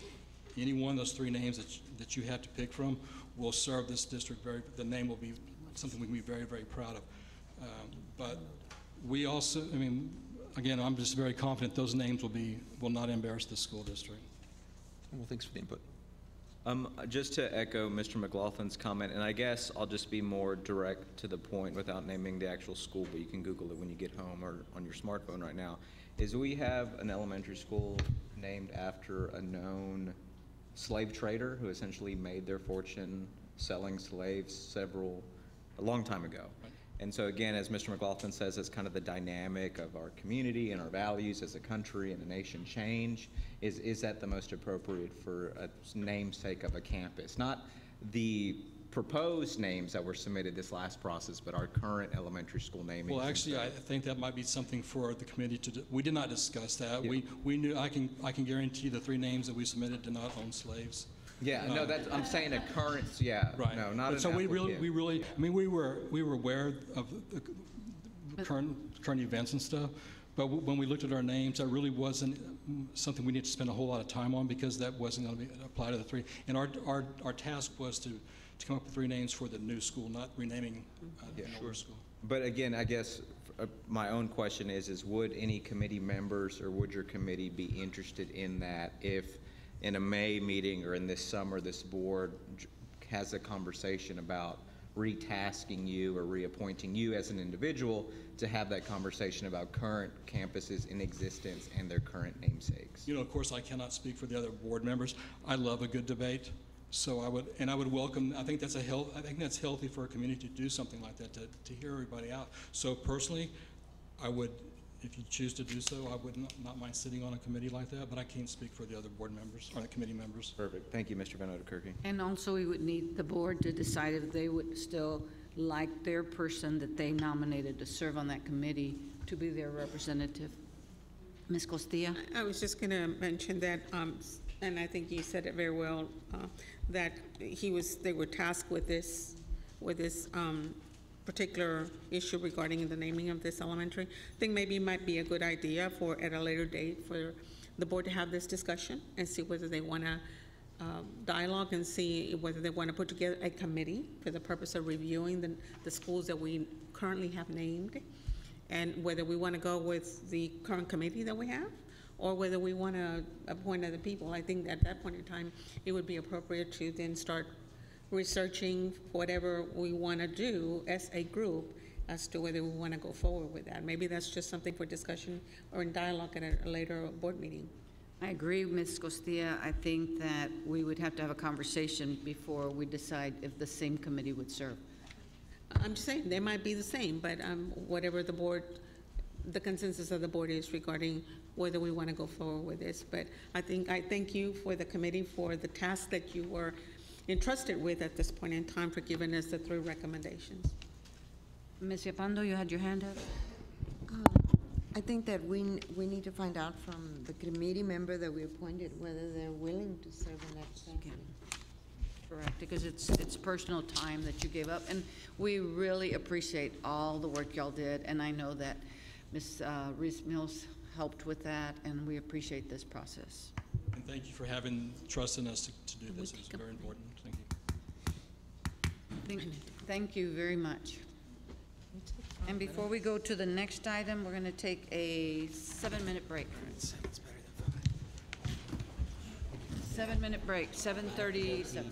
any one of those three names that you have to pick from will serve this district the name will be something we can be very, very proud of. But we also, again, I'm just very confident those names will not embarrass the school district. Well, thanks for the input. Just to echo Mr. McLaughlin's comment, and I guess I'll just be more direct to the point without naming the actual school, but you can Google it when you get home or on your smartphone right now, is we have an elementary school named after a known slave trader who essentially made their fortune selling slaves a long time ago. Right. And so again, as Mr. McLaughlin says, it's kind of the dynamic of our community and our values as a country and a nation change. Is that the most appropriate for a namesake of a campus? Not the proposed names that were submitted this last process, but our current elementary school naming. Well, actually, I think that might be something for the committee to do. We did not discuss that. Yeah. We knew, I can guarantee the three names that we submitted did not own slaves. Yeah, no, I'm saying a current, yeah, right. No, not an so we really, we were aware of the current events and stuff, but when we looked at our names, that really wasn't something we need to spend a whole lot of time on, because that wasn't going to apply to the three. And our task was to come up with three names for the new school, not renaming an older school. But again, I guess my own question is would any committee members or would your committee be interested in that if in a May meeting or in this summer, this board has a conversation about retasking you or reappointing you as an individual to have that conversation about current campuses in existence and their current namesakes. You know, of course, I cannot speak for the other board members. I love a good debate, so I would welcome. I think that's healthy for a community to do something like that, to hear everybody out. So personally, I would, if you choose to do so, I would not mind sitting on a committee like that, but I can't speak for the other board members or the committee members. Perfect. Thank you, Mr. Van Oderkirke. And also, we would need the board to decide if they would still like their person that they nominated to serve on that committee to be their representative. Ms. Costilla? I was just going to mention that, and I think you said it very well, that they were tasked with this particular issue regarding the naming of this elementary. I think maybe it might be a good idea for, at a later date, for the board to have this discussion and see whether they want to dialogue and see whether they want to put together a committee for the purpose of reviewing the schools that we currently have named, and whether we want to go with the current committee that we have, or whether we want to appoint other people. I think at that point in time, it would be appropriate to then start researching whatever we want to do as a group as to whether we want to go forward with that. Maybe that's just something for discussion or in dialogue at a later board meeting. I agree, Ms. Costilla. I think that we would have to have a conversation before we decide if the same committee would serve. I'm just saying, they might be the same, but whatever the consensus of the board is regarding whether we want to go forward with this. But I thank you for the committee for the task that you were entrusted with at this point in time for giving us the 3 recommendations. Ms. Yapando, you had your hand up? I think that we need to find out from the committee member that we appointed whether they're willing to serve on that committee. Correct, because it's personal time that you gave up, and we really appreciate all the work y'all did, and I know that Ms. Reese Mills helped with that, and we appreciate this process. And thank you for having trust in us to do this. It's very important. Thank you. Thank you very much. And before we go to the next item, we're going to take a 7-minute break. 7-minute break, 7:37.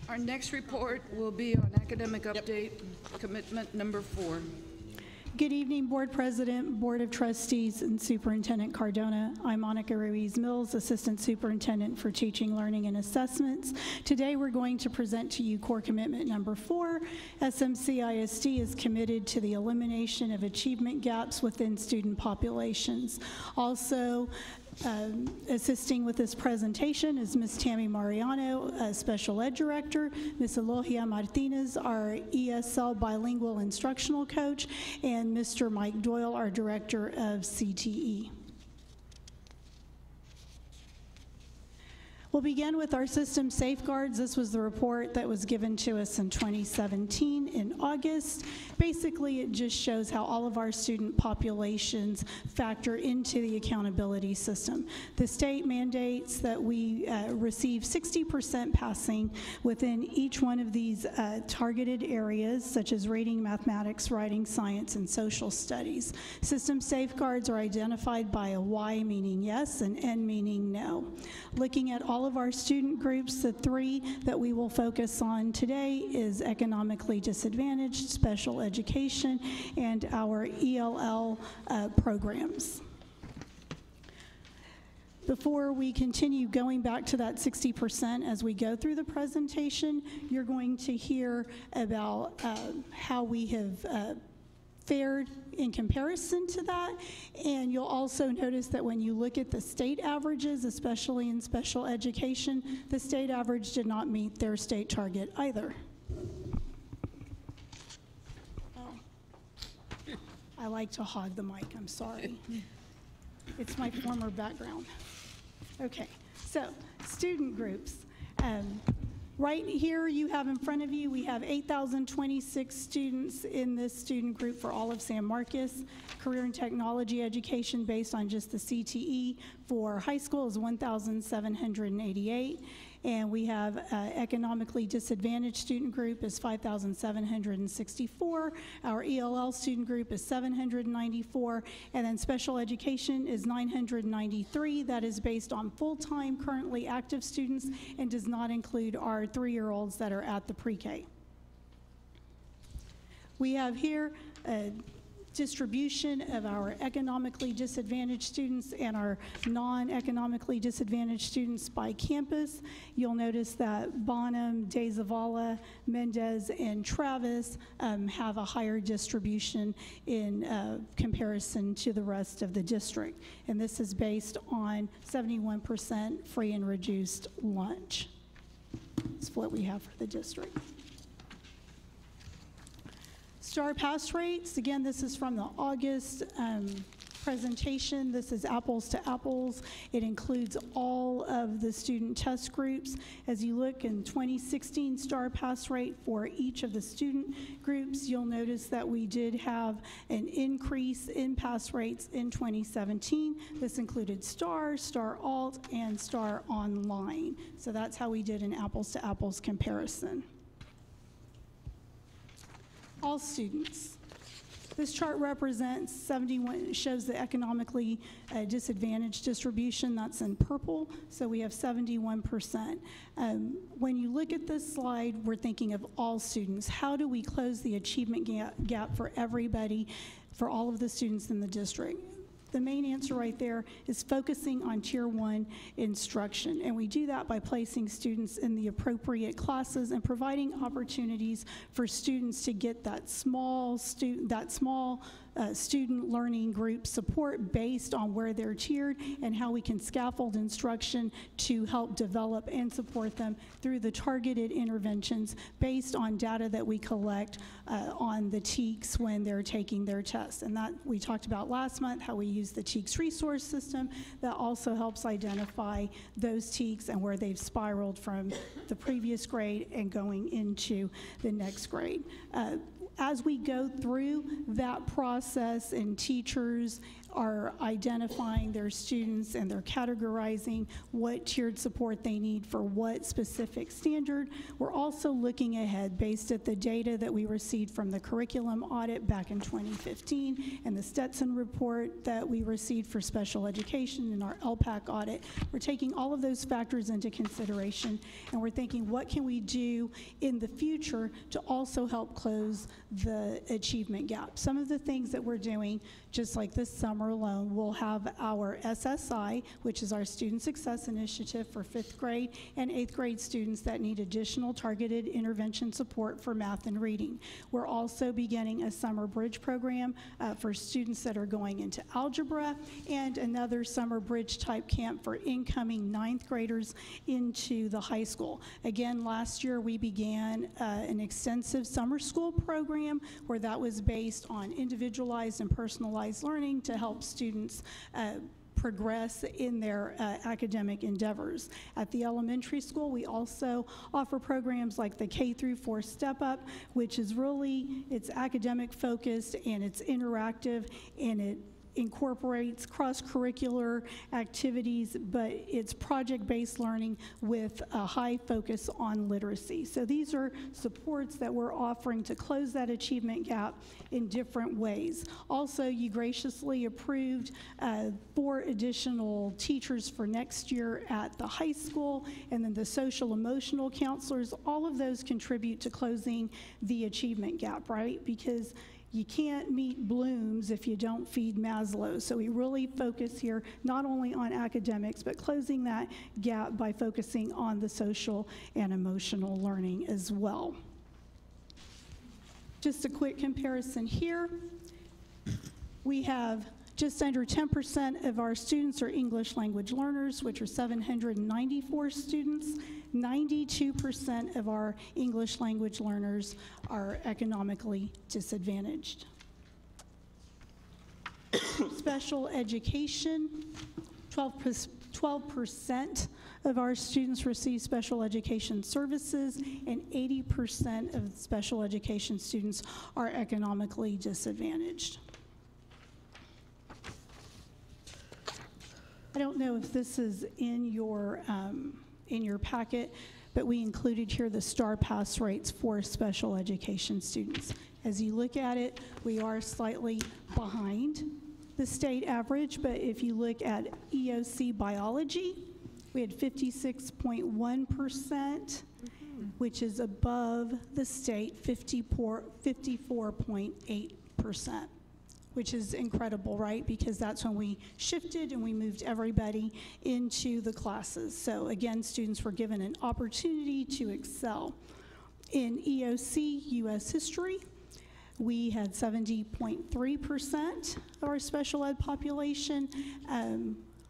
Our next report will be on academic update, commitment number 4. Good evening, Board President, Board of Trustees, and Superintendent Cardona. I'm Monica Ruiz-Mills, Assistant Superintendent for Teaching, Learning, and Assessments. Today, we're going to present to you core commitment number 4. SMCISD is committed to the elimination of achievement gaps within student populations. Also, assisting with this presentation is Ms. Tammy Mariano, Special Ed Director, Ms. Elogia Martinez, our ESL Bilingual Instructional Coach, and Mr. Mike Doyle, our Director of CTE. We'll begin with our system safeguards. This was the report that was given to us in 2017 in August. Basically, it just shows how all of our student populations factor into the accountability system. The state mandates that we receive 60% passing within each one of these targeted areas, such as reading, mathematics, writing, science, and social studies. System safeguards are identified by a Y meaning yes and N meaning no. Looking at all of our student groups, the 3 that we will focus on today is economically disadvantaged, special education, and our ELL programs. Before we continue going back to that 60% as we go through the presentation, you're going to hear about how we have fared in comparison to that, and you'll also notice that when you look at the state averages, especially in special education, the state average did not meet their state target either. Oh. I like to hog the mic, I'm sorry. It's my former background. Okay, so student groups. Right here you have in front of you, we have 8,026 students in this student group for all of San Marcos. Career and technology education based on just the CTE for high school is 1,788. And we have economically disadvantaged student group is 5,764. Our ELL student group is 794. And then special education is 993. That is based on full-time currently active students and does not include our 3-year-olds that are at the pre-K. We have here a distribution of our economically disadvantaged students and our non-economically disadvantaged students by campus. You'll notice that Bonham, De Zavala, Mendez, and Travis have a higher distribution in comparison to the rest of the district. And this is based on 71% free and reduced lunch. That's what we have for the district. STAR pass rates, again, this is from the August presentation. This is apples to apples. It includes all of the student test groups. As you look in 2016 STAR pass rate for each of the student groups, you'll notice that we did have an increase in pass rates in 2017. This included STAR, STAR Alt, and STAR Online. So that's how we did an apples to apples comparison. All students. This chart represents 71, shows the economically disadvantaged distribution. That's in purple, so we have 71%. When you look at this slide, we're thinking of all students. How do we close the achievement gap for everybody, for all of the students in the district? The main answer right there is focusing on Tier 1 instruction, and we do that by placing students in the appropriate classes and providing opportunities for students to get that small student learning group support based on where they're tiered and how we can scaffold instruction to help develop and support them through the targeted interventions based on data that we collect on the TEKS when they're taking their tests. And that we talked about last month, how we use the TEKS resource system that also helps identify those TEKS and where they've spiraled from the previous grade and going into the next grade. As we go through that process and teachers are identifying their students and they're categorizing what tiered support they need for what specific standard. We're also looking ahead based at the data that we received from the curriculum audit back in 2015 and the Stetson report that we received for special education in our LPAC audit. We're taking all of those factors into consideration, and we're thinking, what can we do in the future to also help close the achievement gap? Some of the things that we're doing, just like this summer alone, we'll have our SSI, which is our Student Success Initiative for 5th grade and 8th grade students that need additional targeted intervention support for math and reading. We're also beginning a summer bridge program for students that are going into algebra, and another summer bridge type camp for incoming 9th graders into the high school. Again, last year we began an extensive summer school program where that was based on individualized and personalized learning to help students progress in their academic endeavors. At the elementary school, we also offer programs like the K through 4 Step Up, which is really, it's academic focused and it's interactive and it incorporates cross-curricular activities, but it's project-based learning with a high focus on literacy. So these are supports that we're offering to close that achievement gap in different ways. Also, you graciously approved 4 additional teachers for next year at the high school, and then the social emotional counselors. All of those contribute to closing the achievement gap, right? Because you can't meet Bloom's if you don't feed Maslow. So we really focus here not only on academics, but closing that gap by focusing on the social and emotional learning as well. Just a quick comparison here. We have just under 10% of our students are English language learners, which are 794 students. 92% of our English language learners are economically disadvantaged. Special education, 12% of our students receive special education services, and 80% of special education students are economically disadvantaged. I don't know if this is in your packet, but we included here the STAR pass rates for special education students. As you look at it, we are slightly behind the state average, but if you look at EOC biology, we had 56.1%, which is above the state 54.8%. Which is incredible, right? Because that's when we shifted and we moved everybody into the classes. So again, students were given an opportunity to excel. In EOC U.S. history, we had 70.3% of our special ed population,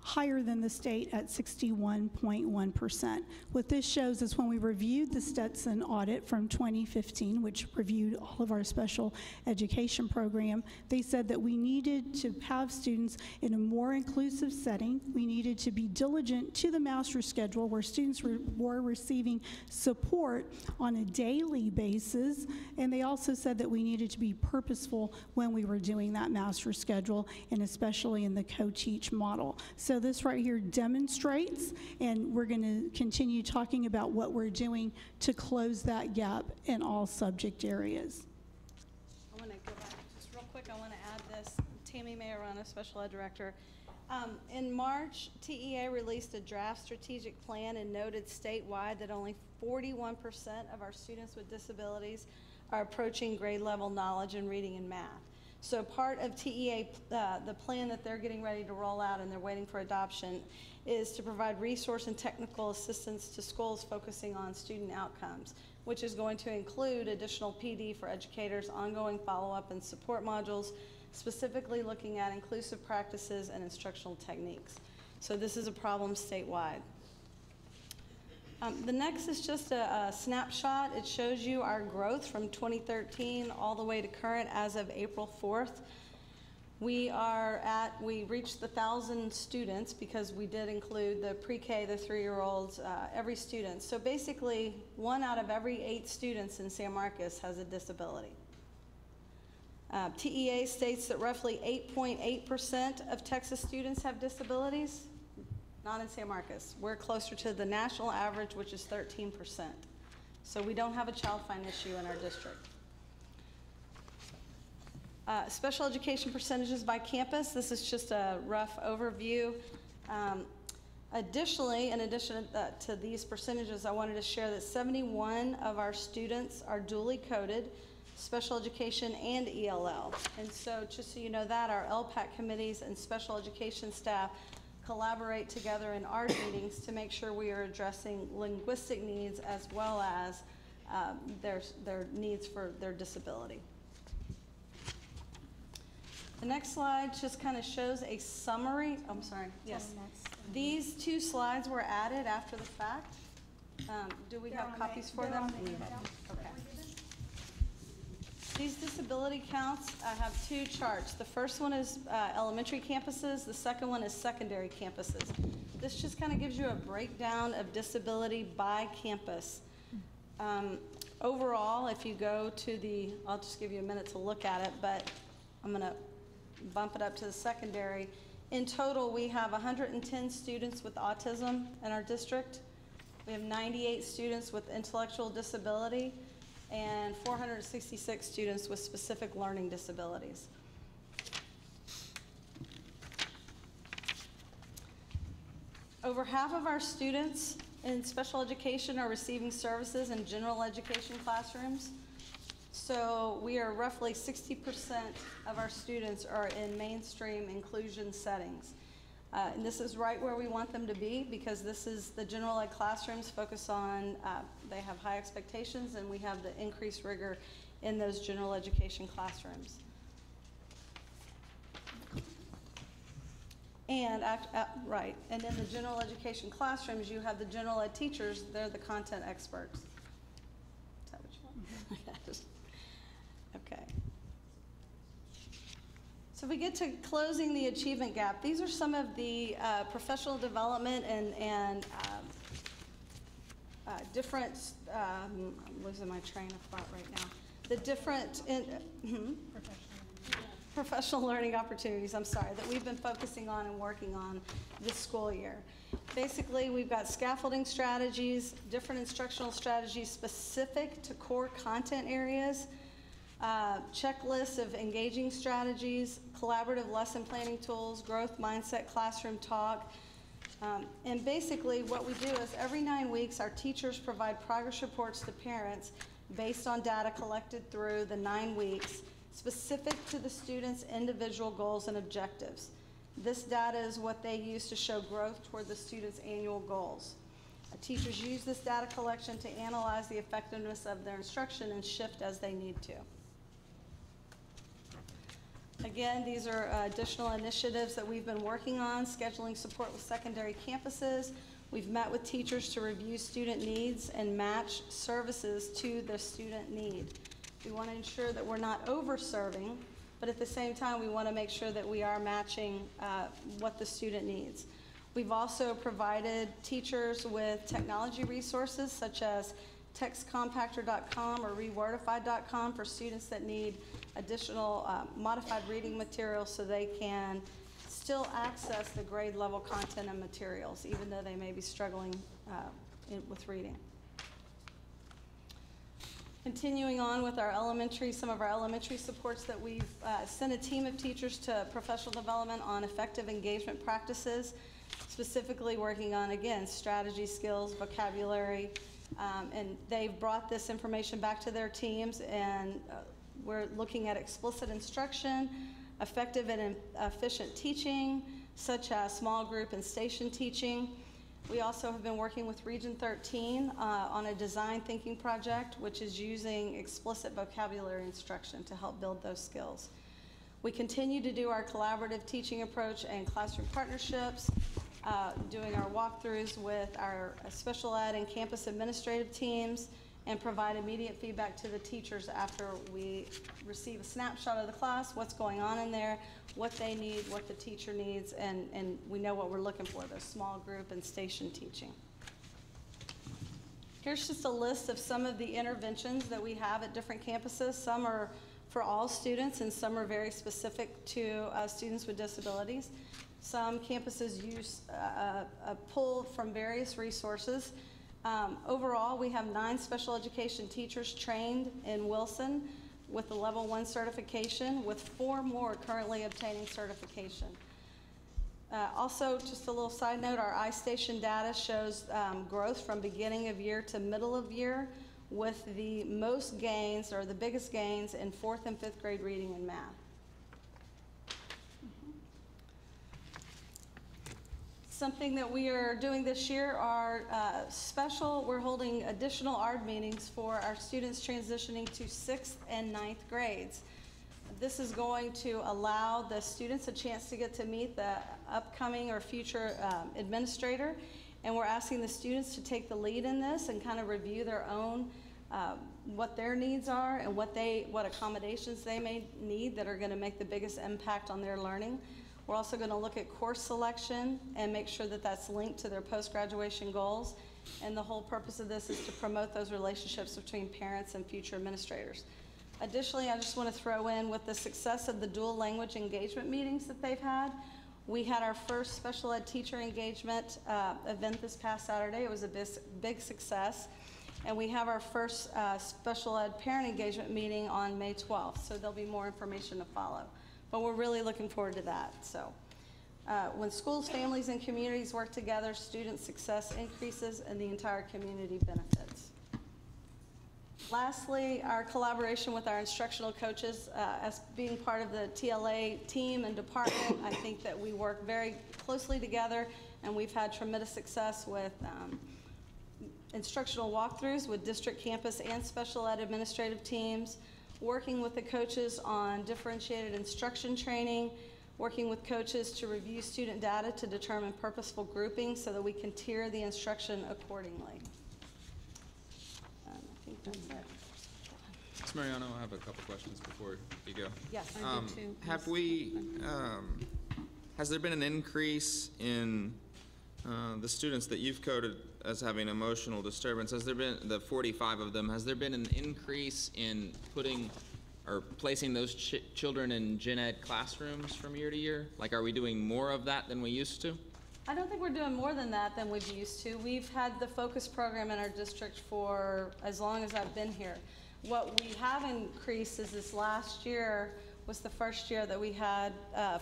higher than the state at 61.1%. What this shows is when we reviewed the Stetson audit from 2015, which reviewed all of our special education program, they said that we needed to have students in a more inclusive setting. We needed to be diligent to the master schedule where students were receiving support on a daily basis, and they also said that we needed to be purposeful when we were doing that master schedule, and especially in the co-teach model. So this right here demonstrates, and we're going to continue talking about what we're doing to close that gap in all subject areas. I want to go back just real quick. I want to add this. Tammy Majorana, Special Ed Director. In March, TEA released a draft strategic plan and noted statewide that only 41% of our students with disabilities are approaching grade level knowledge in reading and math. So part of TEA, the plan that they're getting ready to roll out and they're waiting for adoption, is to provide resource and technical assistance to schools focusing on student outcomes, which is going to include additional PD for educators, ongoing follow-up and support modules, specifically looking at inclusive practices and instructional techniques. So this is a problem statewide. The next is just a snapshot. It shows you our growth from 2013 all the way to current as of April 4th. We reached the 1,000 students because we did include the pre-K, the 3-year-olds, every student. So basically, 1 out of every 8 students in San Marcos has a disability. TEA states that roughly 8.8% of Texas students have disabilities, not in San Marcos. We're closer to the national average, which is 13%. So we don't have a child find issue in our district. Special education percentages by campus. This is just a rough overview. Additionally, in addition to these percentages, I wanted to share that 71 of our students are duly coded, special education and ELL. And so just so you know that, our LPAC committees and special education staff collaborate together in our meetings to make sure we are addressing linguistic needs as well as their needs for their disability. The next slide just kind of shows a summary. I'm sorry, yes. These two slides were added after the fact. Do we have copies for them? Okay. These disability counts have two charts. The first one is elementary campuses. The second one is secondary campuses. This just kind of gives you a breakdown of disability by campus. Overall, if you go to the, I'll just give you a minute to look at it, but I'm going to bump it up to the secondary. In total, we have 110 students with autism in our district. We have 98 students with intellectual disability and 466 students with specific learning disabilities. Over half of our students in special education are receiving services in general education classrooms. So we are roughly 60% of our students are in mainstream inclusion settings. And this is right where we want them to be because this is the general ed classrooms focus on, they have high expectations and we have the increased rigor in those general education classrooms. And, right, and in the general education classrooms, you have the general ed teachers, they're the content experts. Is that what you want? Yes. Okay. So if we get to closing the achievement gap, these are some of the professional development and different, I'm losing my train of thought right now. The different professional learning opportunities, I'm sorry, that we've been focusing on and working on this school year. Basically, we've got scaffolding strategies, different instructional strategies specific to core content areas, checklists of engaging strategies, collaborative lesson planning tools, growth mindset, classroom talk. And basically what we do is every 9 weeks our teachers provide progress reports to parents based on data collected through the 9 weeks specific to the students' individual goals and objectives. This data is what they use to show growth toward the students' annual goals. Teachers use this data collection to analyze the effectiveness of their instruction and shift as they need to. Again, these are additional initiatives that we've been working on, scheduling support with secondary campuses. We've met with teachers to review student needs and match services to the student need. We want to ensure that we're not over-serving, but at the same time, we want to make sure that we are matching what the student needs. We've also provided teachers with technology resources such as textcompactor.com or rewordify.com for students that need additional modified reading materials so they can still access the grade level content and materials, even though they may be struggling with reading. Continuing on with our elementary, some of our elementary supports that we've sent a team of teachers to professional development on effective engagement practices, specifically working on, again, strategy, skills, vocabulary, and they've brought this information back to their teams, and we're looking at explicit instruction, effective and efficient teaching, such as small group and station teaching. We also have been working with Region 13 on a design thinking project, which is using explicit vocabulary instruction to help build those skills. We continue to do our collaborative teaching approach and classroom partnerships, doing our walkthroughs with our special ed and campus administrative teams, and provide immediate feedback to the teachers after we receive a snapshot of the class, what's going on in there, what they need, what the teacher needs, and we know what we're looking for, those small group and station teaching. Here's just a list of some of the interventions that we have at different campuses. Some are for all students, and some are very specific to students with disabilities. Some campuses use a pull from various resources. Overall, we have 9 special education teachers trained in Wilson with the level 1 certification, with 4 more currently obtaining certification. Also, just a little side note, our iStation data shows growth from beginning of year to middle of year, with the most gains, or the biggest gains, in 4th and 5th grade reading and math. Something that we are doing this year are we're holding additional ARD meetings for our students transitioning to 6th and 9th grades. This is going to allow the students a chance to get to meet the upcoming or future administrator, and we're asking the students to take the lead in this and kind of review their own, what their needs are and what accommodations they may need that are going to make the biggest impact on their learning. We're also going to look at course selection and make sure that that's linked to their post-graduation goals. And the whole purpose of this is to promote those relationships between parents and future administrators. Additionally, I just want to throw in, with the success of the dual language engagement meetings that they've had, we had our first special ed teacher engagement event this past Saturday. It was a big success. And we have our first special ed parent engagement meeting on May 12th. So there'll be more information to follow. But we're really looking forward to that. So when schools, families, and communities work together, student success increases and the entire community benefits. Lastly, our collaboration with our instructional coaches, as being part of the TLA team and department, I think that we work very closely together, and we've had tremendous success with instructional walkthroughs with district, campus, and special ed administrative teams, working with the coaches on differentiated instruction training, working with coaches to review student data to determine purposeful grouping so that we can tier the instruction accordingly. I think that's it. Ms. Mariano, I have a couple questions before you go. Yes, I do too. Have we, has there been an increase in the students that you've coded as having emotional disturbance? Has there been, the 45 of them, has there been an increase in putting or placing those children in gen ed classrooms from year to year? Like, are we doing more of that than we used to? I don't think we're doing more than that than we've used to. We've had the focus program in our district for as long as I've been here. What we have increased is this last year was the first year that we had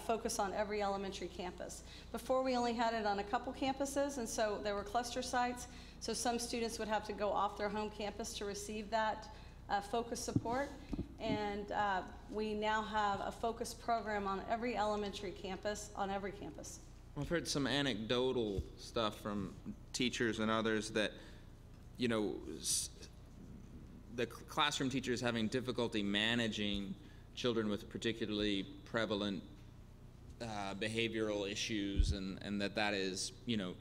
focus on every elementary campus. Before, we only had it on a couple campuses, and so there were cluster sites, so some students would have to go off their home campus to receive that focus support. And we now have a focus program on every elementary campus, on every campus. I've heard some anecdotal stuff from teachers and others that, you know, the classroom teachers having difficulty managing children with particularly prevalent behavioral issues, and that is, you know,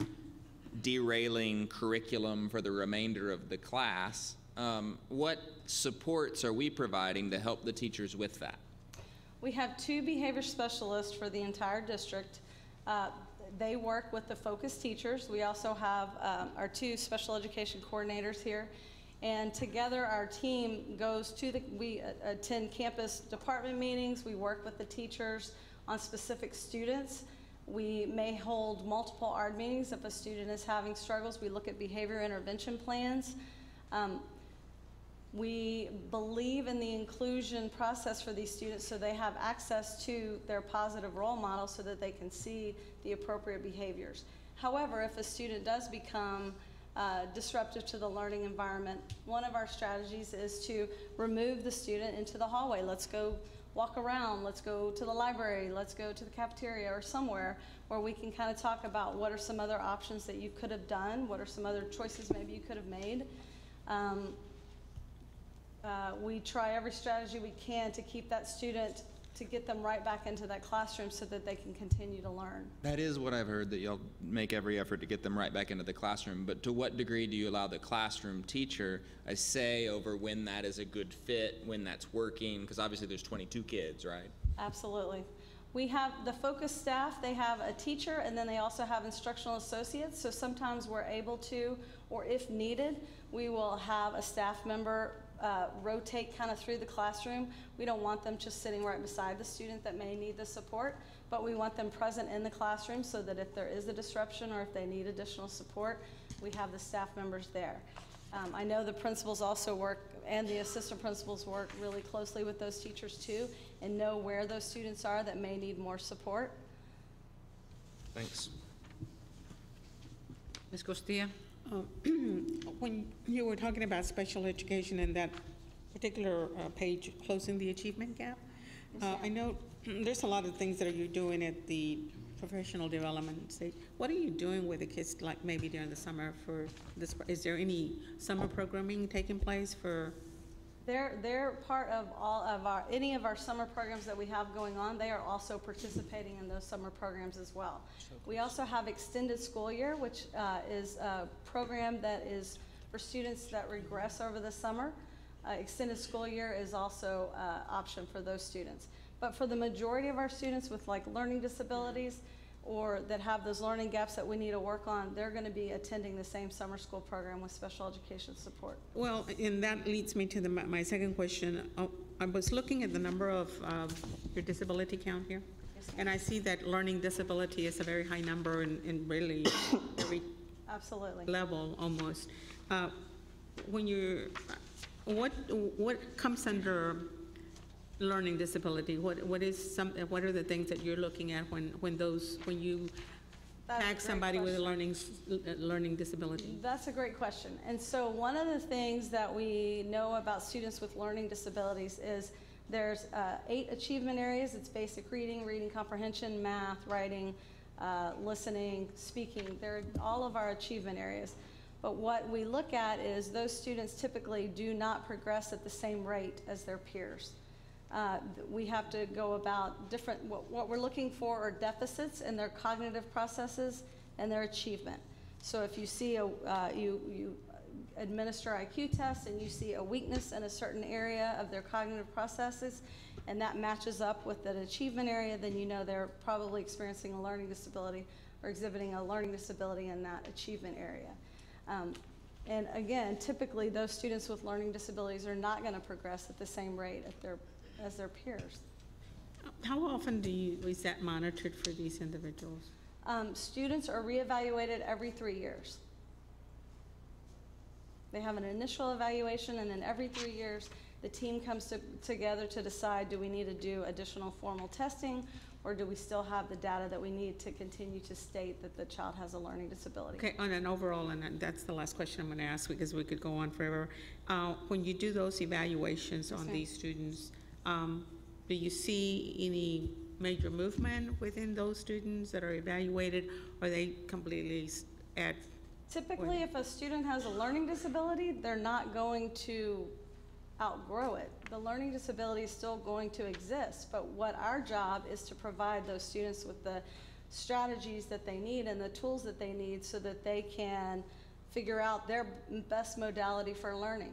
derailing curriculum for the remainder of the class. What supports are we providing to help the teachers with that? We have 2 behavior specialists for the entire district. They work with the focus teachers. We also have our 2 special education coordinators here. And together our team goes to we attend campus department meetings. We work with the teachers on specific students. We may hold multiple ARD meetings if a student is having struggles. We look at behavior intervention plans. We believe in the inclusion process for these students so they have access to their positive role model so that they can see the appropriate behaviors. However, if a student does become disruptive to the learning environment, one of our strategies is to remove the student into the hallway. Let's go walk around, let's go to the library, let's go to the cafeteria or somewhere where we can kind of talk about what are some other options that you could have done, what are some other choices maybe you could have made. We try every strategy we can to keep that student, to get them right back into that classroom so that they can continue to learn. That is what I've heard, that you'll make every effort to get them right back into the classroom. But to what degree do you allow the classroom teacher a say over when that is a good fit, when that's working? Because obviously there's 22 kids, right? Absolutely. We have the focus staff, they have a teacher, and then they also have instructional associates. So sometimes we're able to, or if needed, we will have a staff member rotate kind of through the classroom. We don't want them just sitting right beside the student that may need the support, but we want them present in the classroom so that if there is a disruption or if they need additional support, we have the staff members there. I know the principals also work, and the assistant principals work really closely with those teachers too, and know where those students are that may need more support. Thanks. Ms. Costilla? When you were talking about special education in that particular page, closing the achievement gap, I know there's a lot of things that you're doing at the professional development stage. What are you doing with the kids, like maybe during the summer for this? Is there any summer programming taking place for? They're part of any of our summer programs that we have going on. They are also participating in those summer programs as well. We also have extended school year, which is a program that is for students that regress over the summer. Extended school year is also an option for those students. But for the majority of our students with like learning disabilities or that have those learning gaps that we need to work on, they're going to be attending the same summer school program with special education support. Well, and that leads me to my second question. I was looking at the number of your disability count here, and I see that learning disability is a very high number in really every absolutely level almost. What comes under learning disability? What are the things that you're looking at when you tag somebody with a learning disability? That's a great question. And so one of the things that we know about students with learning disabilities is there's 8 achievement areas. It's basic reading, reading comprehension, math, writing, listening, speaking. They're all of our achievement areas. But what we look at is those students typically do not progress at the same rate as their peers. We have to go about different, what we're looking for are deficits in their cognitive processes and their achievement. So if you see you administer IQ tests and you see a weakness in a certain area of their cognitive processes, and that matches up with an achievement area, then you know they're probably experiencing a learning disability or exhibiting a learning disability in that achievement area. And again, typically those students with learning disabilities are not going to progress at the same rate as their peers. How often is that monitored for these individuals? Students are reevaluated every 3 years. They have an initial evaluation, and then every 3 years, the team comes together to decide, do we need to do additional formal testing, or do we still have the data that we need to continue to state that the child has a learning disability? Okay, on an overall, and that's the last question I'm going to ask because we could go on forever. When you do those evaluations on these students, do you see any major movement within those students that are evaluated, or are they completely at? Typically, if a student has a learning disability, they're not going to outgrow it. The learning disability is still going to exist, but what our job is to provide those students with the strategies that they need and the tools that they need so that they can figure out their best modality for learning.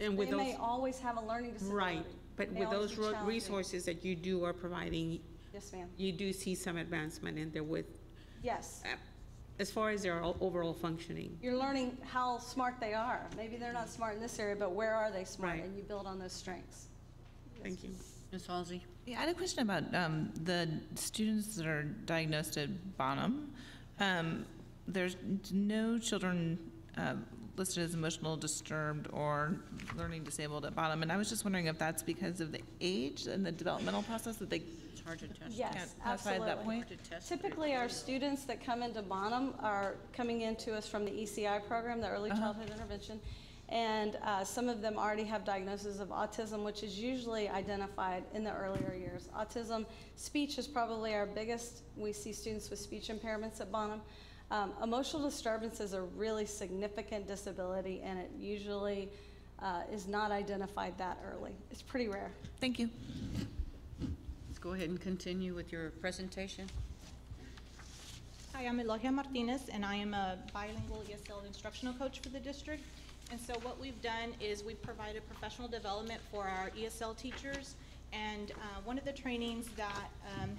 And with they may always have a learning disability. Right, but with those resources that you are providing, yes, ma'am, you do see some advancement in there with, yes, as far as their overall functioning. You're learning how smart they are. Maybe they're not smart in this area, but where are they smart? Right. And you build on those strengths. Thank you. Ms. Halsey? Yeah, I had a question about the students that are diagnosed at Bonham. There's no children listed as emotional disturbed or learning disabled at Bonham, and I was just wondering if that's because of the age and the developmental process that they Yes, absolutely. At that point? Typically, our students that come into Bonham are coming into us from the ECI program, the Early Childhood Intervention, and some of them already have diagnosis of autism, which is usually identified in the earlier years. Autism, speech is probably our biggest. We see students with speech impairments at Bonham. Emotional disturbance is a really significant disability, and it usually is not identified that early. It's pretty rare. Thank you. Go ahead and continue with your presentation. Hi, I'm Elogia Martinez, and I am a bilingual ESL instructional coach for the district. And so what we've done is we've provided professional development for our ESL teachers. And one of the trainings that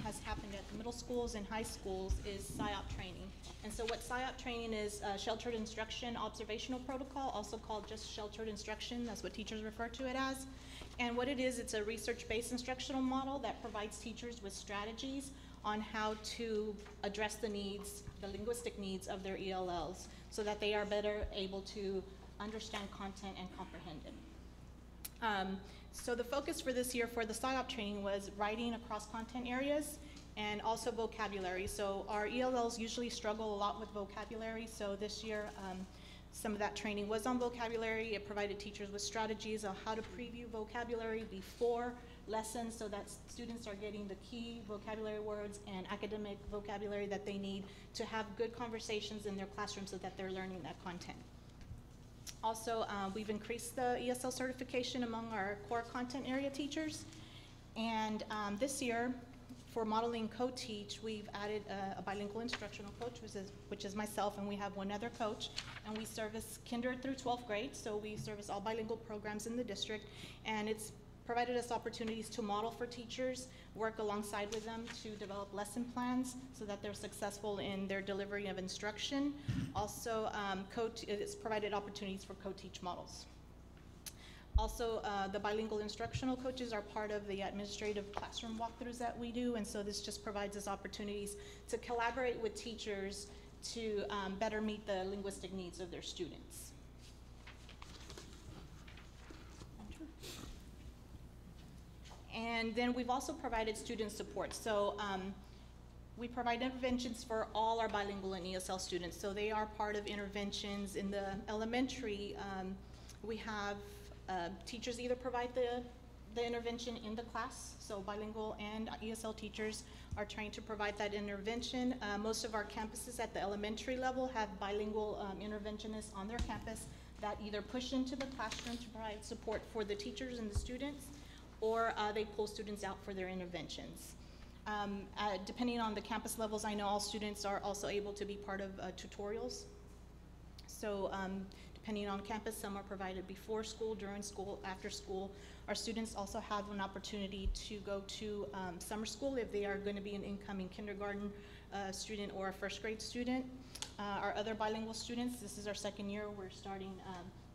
has happened at the middle schools and high schools is SIOP training. And so what SIOP training is, Sheltered Instruction Observational Protocol, also called just Sheltered Instruction. That's what teachers refer to it as. And what it is, it's a research-based instructional model that provides teachers with strategies on how to address the needs, the linguistic needs of their ELLs, so that they are better able to understand content and comprehend it. So the focus for this year for the SIOP training was writing across content areas and also vocabulary. So our ELLs usually struggle a lot with vocabulary, so this year some of that training was on vocabulary. It provided teachers with strategies on how to preview vocabulary before lessons so that students are getting the key vocabulary words and academic vocabulary that they need to have good conversations in their classroom so that they're learning that content. Also, we've increased the ESL certification among our core content area teachers. And this year, for modeling co-teach, we've added a bilingual instructional coach, which is myself, and we have one other coach. And we service kinder through 12th grade, so we service all bilingual programs in the district. And it's provided us opportunities to model for teachers, work alongside with them to develop lesson plans so that they're successful in their delivery of instruction. Also, it's provided opportunities for co-teach models. Also, the bilingual instructional coaches are part of the administrative classroom walkthroughs that we do, and so this just provides us opportunities to collaborate with teachers to better meet the linguistic needs of their students. And then we've also provided student support. So we provide interventions for all our bilingual and ESL students. So they are part of interventions in the elementary. We have teachers either provide the intervention in the class, so bilingual and ESL teachers are trying to provide that intervention. Most of our campuses at the elementary level have bilingual interventionists on their campus that either push into the classroom to provide support for the teachers and the students, or they pull students out for their interventions. Depending on the campus levels, I know all students are also able to be part of tutorials. So depending on campus, some are provided before school, during school, after school. Our students also have an opportunity to go to summer school if they are going to be an incoming kindergarten student or a first grade student. Our other bilingual students, this is our second year, we're starting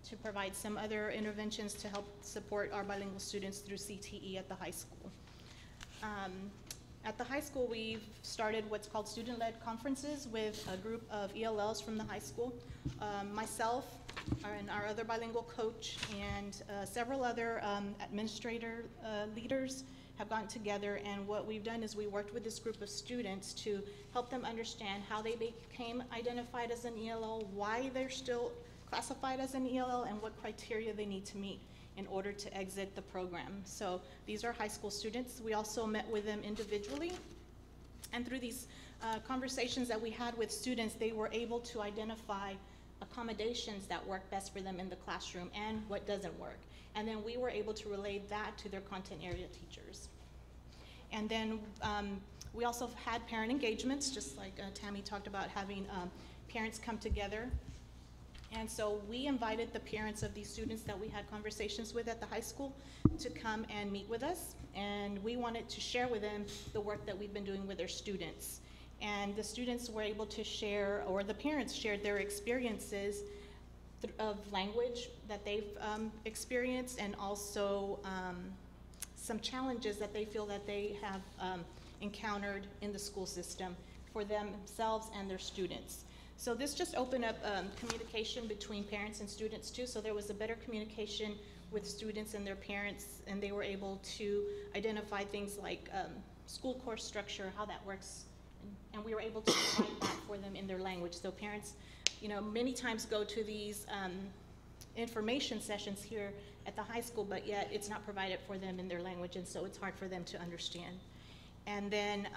to provide some other interventions to help support our bilingual students through CTE at the high school. At the high school, we've started what's called student-led conferences with a group of ELLs from the high school. Myself and our other bilingual coach and several other administrator leaders have gotten together, and what we've done is we worked with this group of students to help them understand how they became identified as an ELL, why they're still classified as an ELL, and what criteria they need to meet in order to exit the program. So these are high school students. We also met with them individually, and through these conversations that we had with students, they were able to identify accommodations that work best for them in the classroom and what doesn't work. And then we were able to relay that to their content area teachers. And then we also had parent engagements, just like Tammy talked about, having parents come together. And so we invited the parents of these students that we had conversations with at the high school to come and meet with us. And we wanted to share with them the work that we've been doing with their students. And the students were able to share, or the parents shared their experiences of language that they've experienced, and also some challenges that they feel that they have encountered in the school system for themselves and their students. So this just opened up communication between parents and students too, so there was a better communication with students and their parents, and they were able to identify things like school course structure, how that works, and we were able to provide that for them in their language. So parents, you know, many times go to these information sessions here at the high school, but yet it's not provided for them in their language, and so it's hard for them to understand. And then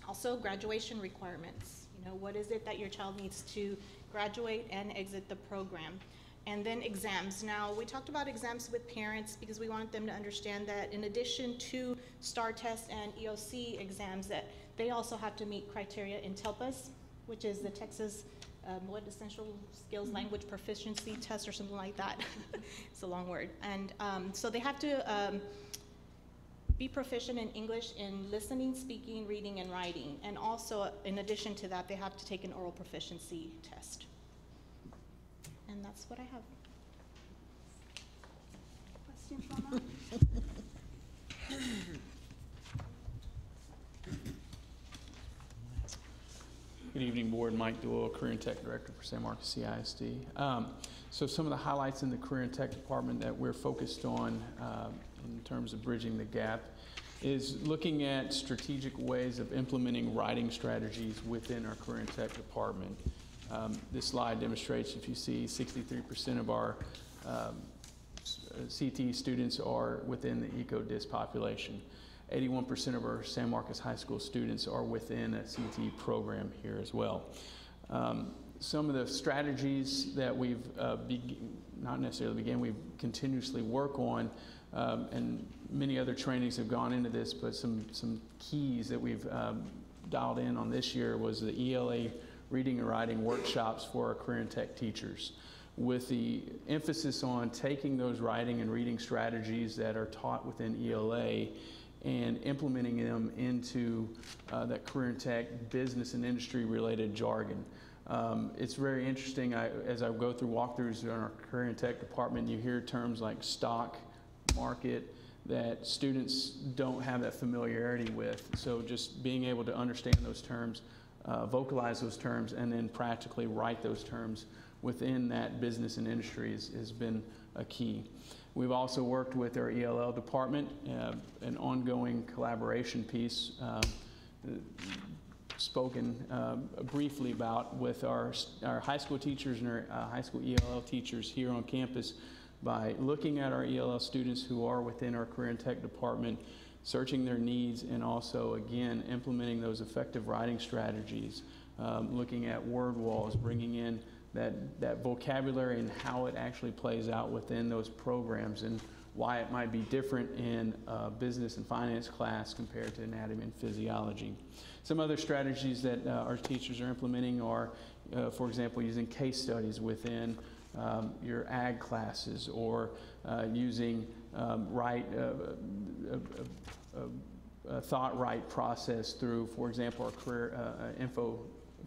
also graduation requirements. You know, what is it that your child needs to graduate and exit the program? And then exams. Now, we talked about exams with parents because we wanted them to understand that in addition to STAR tests and EOC exams, that they also have to meet criteria in TELPAS, which is the Texas Essential Skills Language Proficiency Test or something like that. It's a long word. And so they have to be proficient in English in listening, speaking, reading, and writing. And also, in addition to that, they have to take an oral proficiency test. And that's what I have. Questions on that? Good evening, Board. Mike Doyle, Career and Tech Director for San Marcos CISD. So some of the highlights in the Career and Tech Department that we're focused on in terms of bridging the gap is looking at strategic ways of implementing writing strategies within our Career and Tech Department. This slide demonstrates, if you see, 63% of our CTE students are within the ECO-DIS population. 81% of our San Marcos High School students are within a CTE program here as well. Some of the strategies that we've, not necessarily began, we continuously work on, and many other trainings have gone into this, but some keys that we've dialed in on this year was the ELA reading and writing workshops for our career and tech teachers, with the emphasis on taking those writing and reading strategies that are taught within ELA and implementing them into that career and tech business and industry related jargon. It's very interesting, as I go through walkthroughs in our career and tech department, you hear terms like stock market that students don't have that familiarity with. So just being able to understand those terms, vocalize those terms, and then practically write those terms within that business and industry has been a key. We've also worked with our ELL department, an ongoing collaboration piece spoken briefly about with our high school teachers and our high school ELL teachers here on campus by looking at our ELL students who are within our career and tech department, searching their needs, and also, again, implementing those effective writing strategies, looking at word walls, bringing in that vocabulary and how it actually plays out within those programs and why it might be different in a business and finance class compared to anatomy and physiology. Some other strategies that our teachers are implementing are, for example, using case studies within your ag classes, or using thought right process through, for example, our career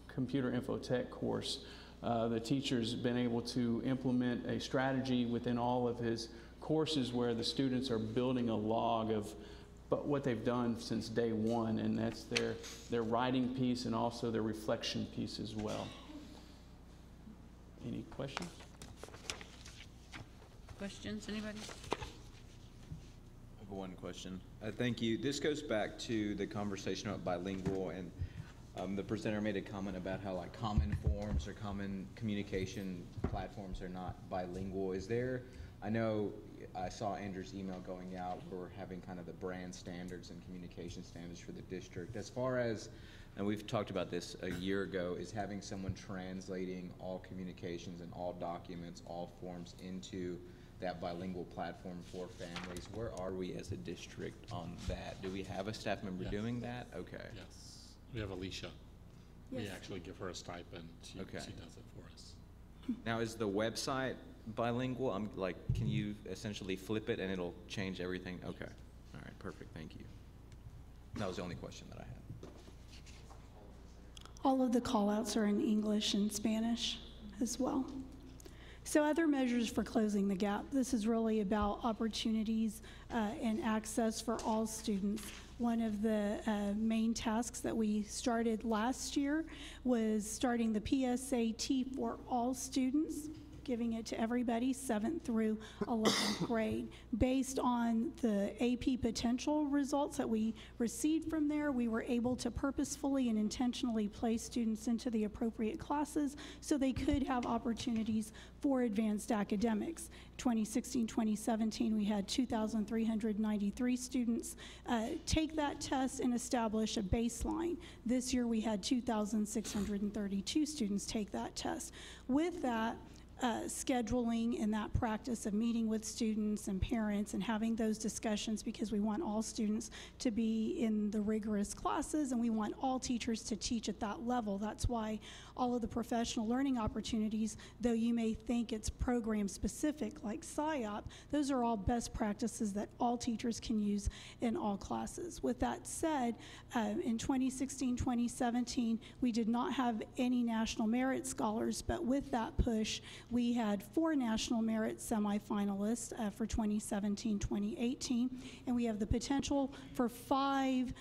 computer info tech course. The teacher's been able to implement a strategy within all of his courses where the students are building a log of what they've done since day one, and that's their writing piece and also their reflection piece as well. Any questions? Questions, anybody? I have one question. Thank you. This goes back to the conversation about bilingual, and the presenter made a comment about how like common forms or common communication platforms are not bilingual. Is there, I know I saw Andrew's email going out, we're having kind of the brand standards and communication standards for the district. As far as, and we've talked about this a year ago, is having someone translating all communications and all documents, all forms into that bilingual platform for families. Where are we as a district on that? Do we have a staff member doing that? Okay. Yes. We have Alicia. Yes. We actually give her a stipend. She does it for us. Now, is the website bilingual? I'm like, can you essentially flip it and it'll change everything? Okay. All right. Perfect. Thank you. That was the only question that I had. All of the call-outs are in English and Spanish as well. So other measures for closing the gap. This is really about opportunities and access for all students. One of the main tasks that we started last year was starting the PSAT for all students, giving it to everybody, 7th through 11th grade. Based on the AP potential results that we received from there, we were able to purposefully and intentionally place students into the appropriate classes so they could have opportunities for advanced academics. 2016-2017, we had 2,393 students take that test and establish a baseline. This year, we had 2,632 students take that test. With that, scheduling and that practice of meeting with students and parents and having those discussions, because we want all students to be in the rigorous classes and we want all teachers to teach at that level. That's why all of the professional learning opportunities, though you may think it's program specific like SIOP, those are all best practices that all teachers can use in all classes. With that said, in 2016, 2017, we did not have any national merit scholars, but with that push, we had 4 national merit semifinalists for 2017, 2018, and we have the potential for 5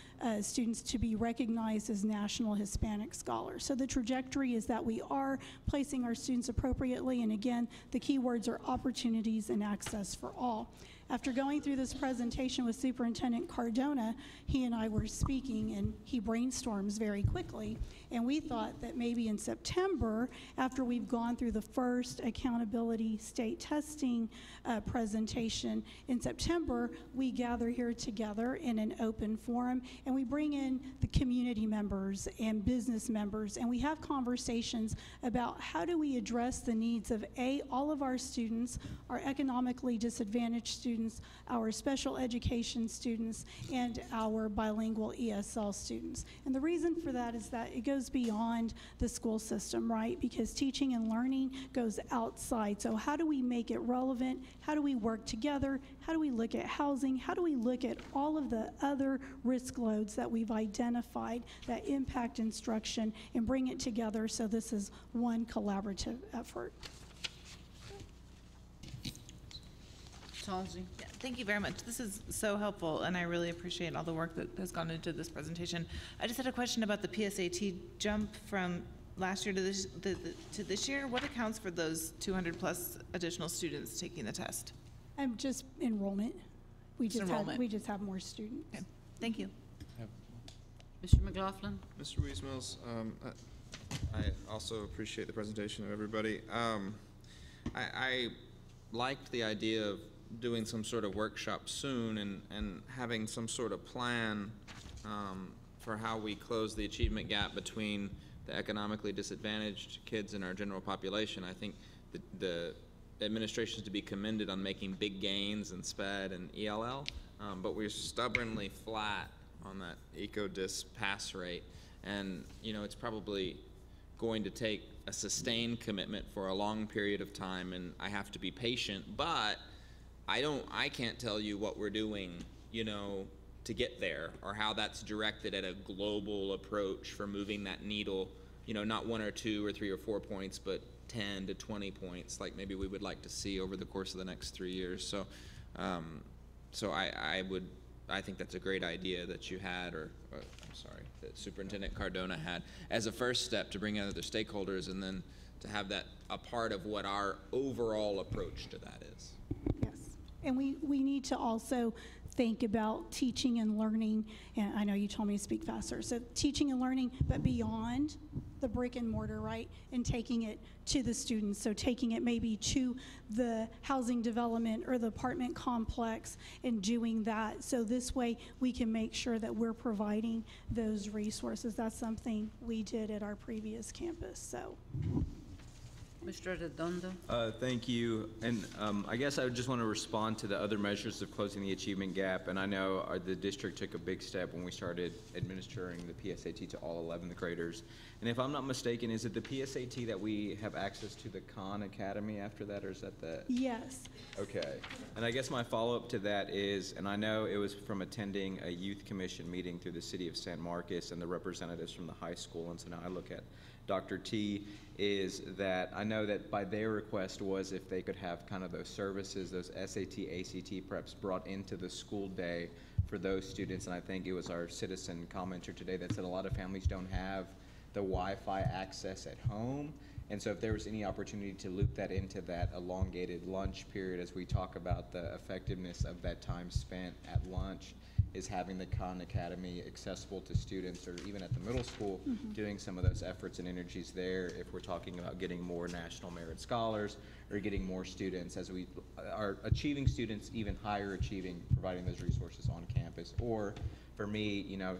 students to be recognized as national Hispanic scholars. So the trajectory is that we are placing our students appropriately, and again, the key words are opportunities and access for all. After going through this presentation with Superintendent Cardona, he and I were speaking, and he brainstorms very quickly. And we thought that maybe in September, after we've gone through the first accountability state testing presentation, in September, we gather here together in an open forum, and we bring in the community members and business members, and we have conversations about how do we address the needs of all of our students, our economically disadvantaged students, our special education students, and our bilingual ESL students. And the reason for that is that it goes beyond the school system, right? Because teaching and learning goes outside. So how do we make it relevant? How do we work together? How do we look at housing? How do we look at all of the other risk loads that we've identified that impact instruction and bring it together so this is one collaborative effort? Halsey. Yeah, thank you very much. This is so helpful, and I really appreciate all the work that has gone into this presentation. I just had a question about the PSAT jump from last year to this year. What accounts for those 200 plus additional students taking the test? Just enrollment. We just have more students. Okay. Thank you. Mr. McLaughlin. Mr. Weismills, I also appreciate the presentation of everybody. I liked the idea of doing some sort of workshop soon and having some sort of plan for how we close the achievement gap between the economically disadvantaged kids in our general population. I think the administration is to be commended on making big gains in SPED and ELL, but we're stubbornly flat on that EcoDis pass rate. And, you know, it's probably going to take a sustained commitment for a long period of time, and I have to be patient, but I can't tell you what we're doing, you know, to get there, or how that's directed at a global approach for moving that needle, you know, not 1 or 2 or 3 or 4 points, but 10 to 20 points, like maybe we would like to see over the course of the next 3 years. So, I think that's a great idea that you had, that Superintendent Cardona had as a first step to bring in other stakeholders, and then to have that a part of what our overall approach to that is. Yes, and we need to also think about teaching and learning, and I know you told me to speak faster, so teaching and learning, but beyond the brick and mortar, right, and taking it to the students, so taking it maybe to the housing development or the apartment complex and doing that, so this way we can make sure that we're providing those resources. That's something we did at our previous campus, so. Mr. Redondo. Thank you. And I guess I would just want to respond to the other measures of closing the achievement gap. And I know the district took a big step when we started administering the PSAT to all 11th graders. And if I'm not mistaken, is it the PSAT that we have access to the Khan Academy after that, or is that the? Yes. Okay. And I guess my follow-up to that is, and I know it was from attending a youth commission meeting through the city of San Marcos and the representatives from the high school, and so now I look at Dr. T, is that I know that by their request was if they could have kind of those services, those SAT, ACT preps brought into the school day for those students. And I think it was our citizen commenter today that said a lot of families don't have the Wi-Fi access at home. And so if there was any opportunity to loop that into that elongated lunch period as we talk about the effectiveness of that time spent at lunch, is having the Khan Academy accessible to students, or even at the middle school, doing some of those efforts and energies there if we're talking about getting more national merit scholars or getting more students as we are achieving students even higher achieving, providing those resources on campus. Or for me, you know,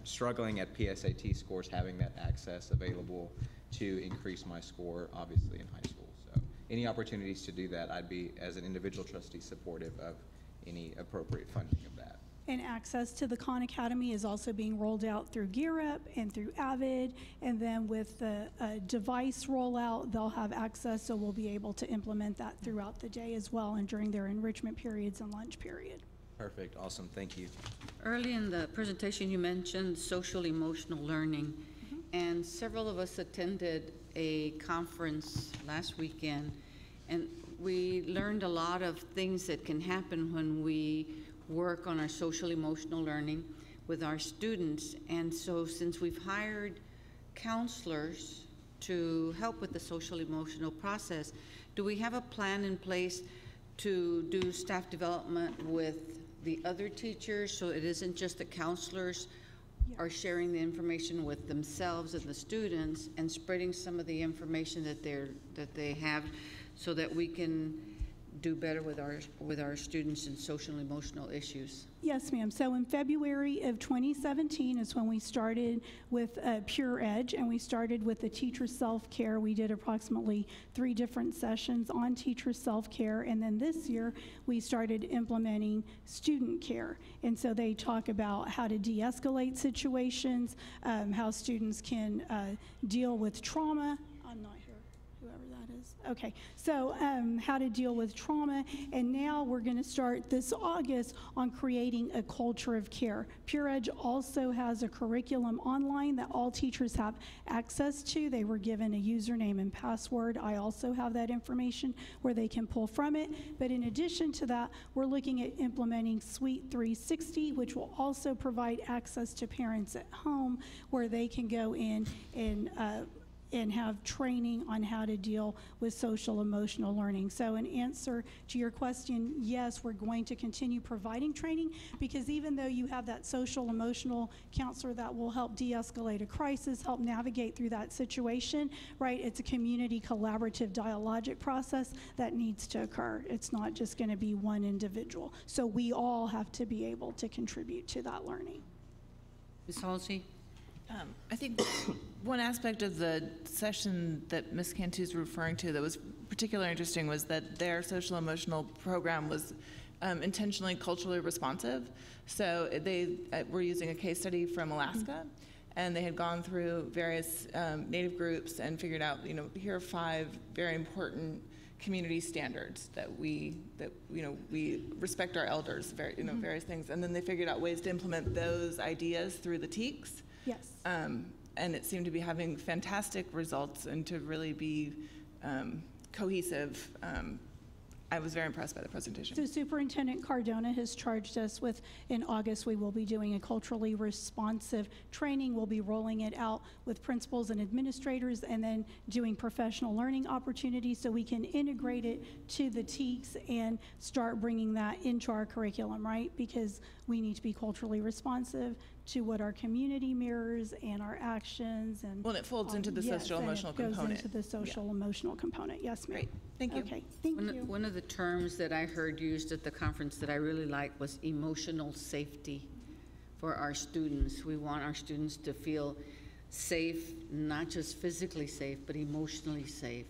struggling at PSAT scores, having that access available to increase my score, obviously, in high school. So any opportunities to do that, I'd be, as an individual trustee, supportive of any appropriate funding of that. And access to the Khan Academy is also being rolled out through Gear Up and through Avid. And then with the device rollout, they'll have access, so we'll be able to implement that throughout the day as well and during their enrichment periods and lunch period. Perfect, awesome, thank you. Early in the presentation, you mentioned social emotional learning, and several of us attended a conference last weekend, and we learned a lot of things that can happen when we work on our social emotional learning with our students. And so since we've hired counselors to help with the social emotional process, do we have a plan in place to do staff development with the other teachers, so it isn't just the counselors are sharing the information with themselves and the students and spreading some of the information that they have, so that we can do better with our students in social and emotional issues? Yes, ma'am. So in February of 2017 is when we started with Pure Edge, and we started with the teacher self-care. We did approximately 3 different sessions on teacher self-care, and then this year we started implementing student care. And so they talk about how to de-escalate situations, how students can deal with trauma. I'm not here, whoever that is. Okay, so how to deal with trauma, and now we're going to start this August on creating a culture of care. Pure Edge also has a curriculum online that all teachers have access to. They were given a username and password. I also have that information where they can pull from it. But in addition to that, we're looking at implementing Suite 360, which will also provide access to parents at home where they can go in and have training on how to deal with social emotional learning. So in answer to your question, yes, we're going to continue providing training, because even though you have that social emotional counselor that will help de-escalate a crisis, help navigate through that situation, right, it's a community collaborative dialogic process that needs to occur. It's not just going to be one individual. So we all have to be able to contribute to that learning. Ms. Halsey? I think one aspect of the session that Ms. Cantu is referring to that was particularly interesting was that their social emotional program was intentionally culturally responsive. So they were using a case study from Alaska, and they had gone through various Native groups and figured out, here are 5 very important community standards that we respect our elders, various things, and then they figured out ways to implement those ideas through the TEKS. Yes. And it seemed to be having fantastic results and to really be cohesive. I was very impressed by the presentation. So Superintendent Cardona has charged us with, in August, we will be doing a culturally responsive training. We'll be rolling it out with principals and administrators, and then doing professional learning opportunities so we can integrate it to the TEKS and start bringing that into our curriculum, right? Because we need to be culturally responsive to what our community mirrors and our actions, and well, it folds into the social emotional component. Goes into the social emotional component. Yes, ma'am. Great. Thank you. Okay. Thank you. One of the terms that I heard used at the conference that I really liked was emotional safety for our students. We want our students to feel safe, not just physically safe, but emotionally safe.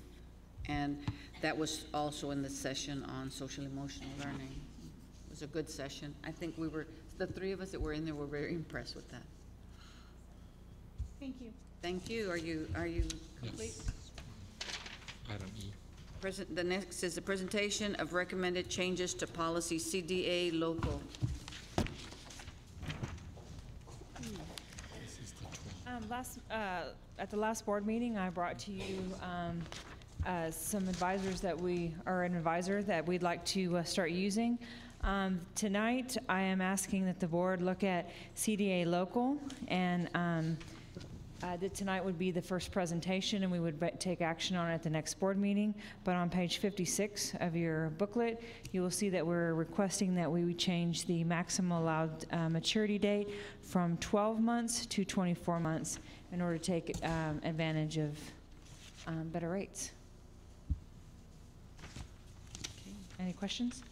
And that was also in the session on social emotional learning. It was a good session. I think the 3 of us that were in there were very impressed with that. Thank you. Thank you. Are you complete? Yes. Item E. The next is the presentation of recommended changes to policy CDA local. At the last board meeting, I brought to you some advisors an advisor that we'd like to start using. Tonight, I am asking that the board look at CDA local, and tonight would be the first presentation, and we would take action on it at the next board meeting. But on page 56 of your booklet, you will see that we're requesting that we would change the maximum allowed maturity date from 12 months to 24 months in order to take advantage of better rates. Okay. Any questions?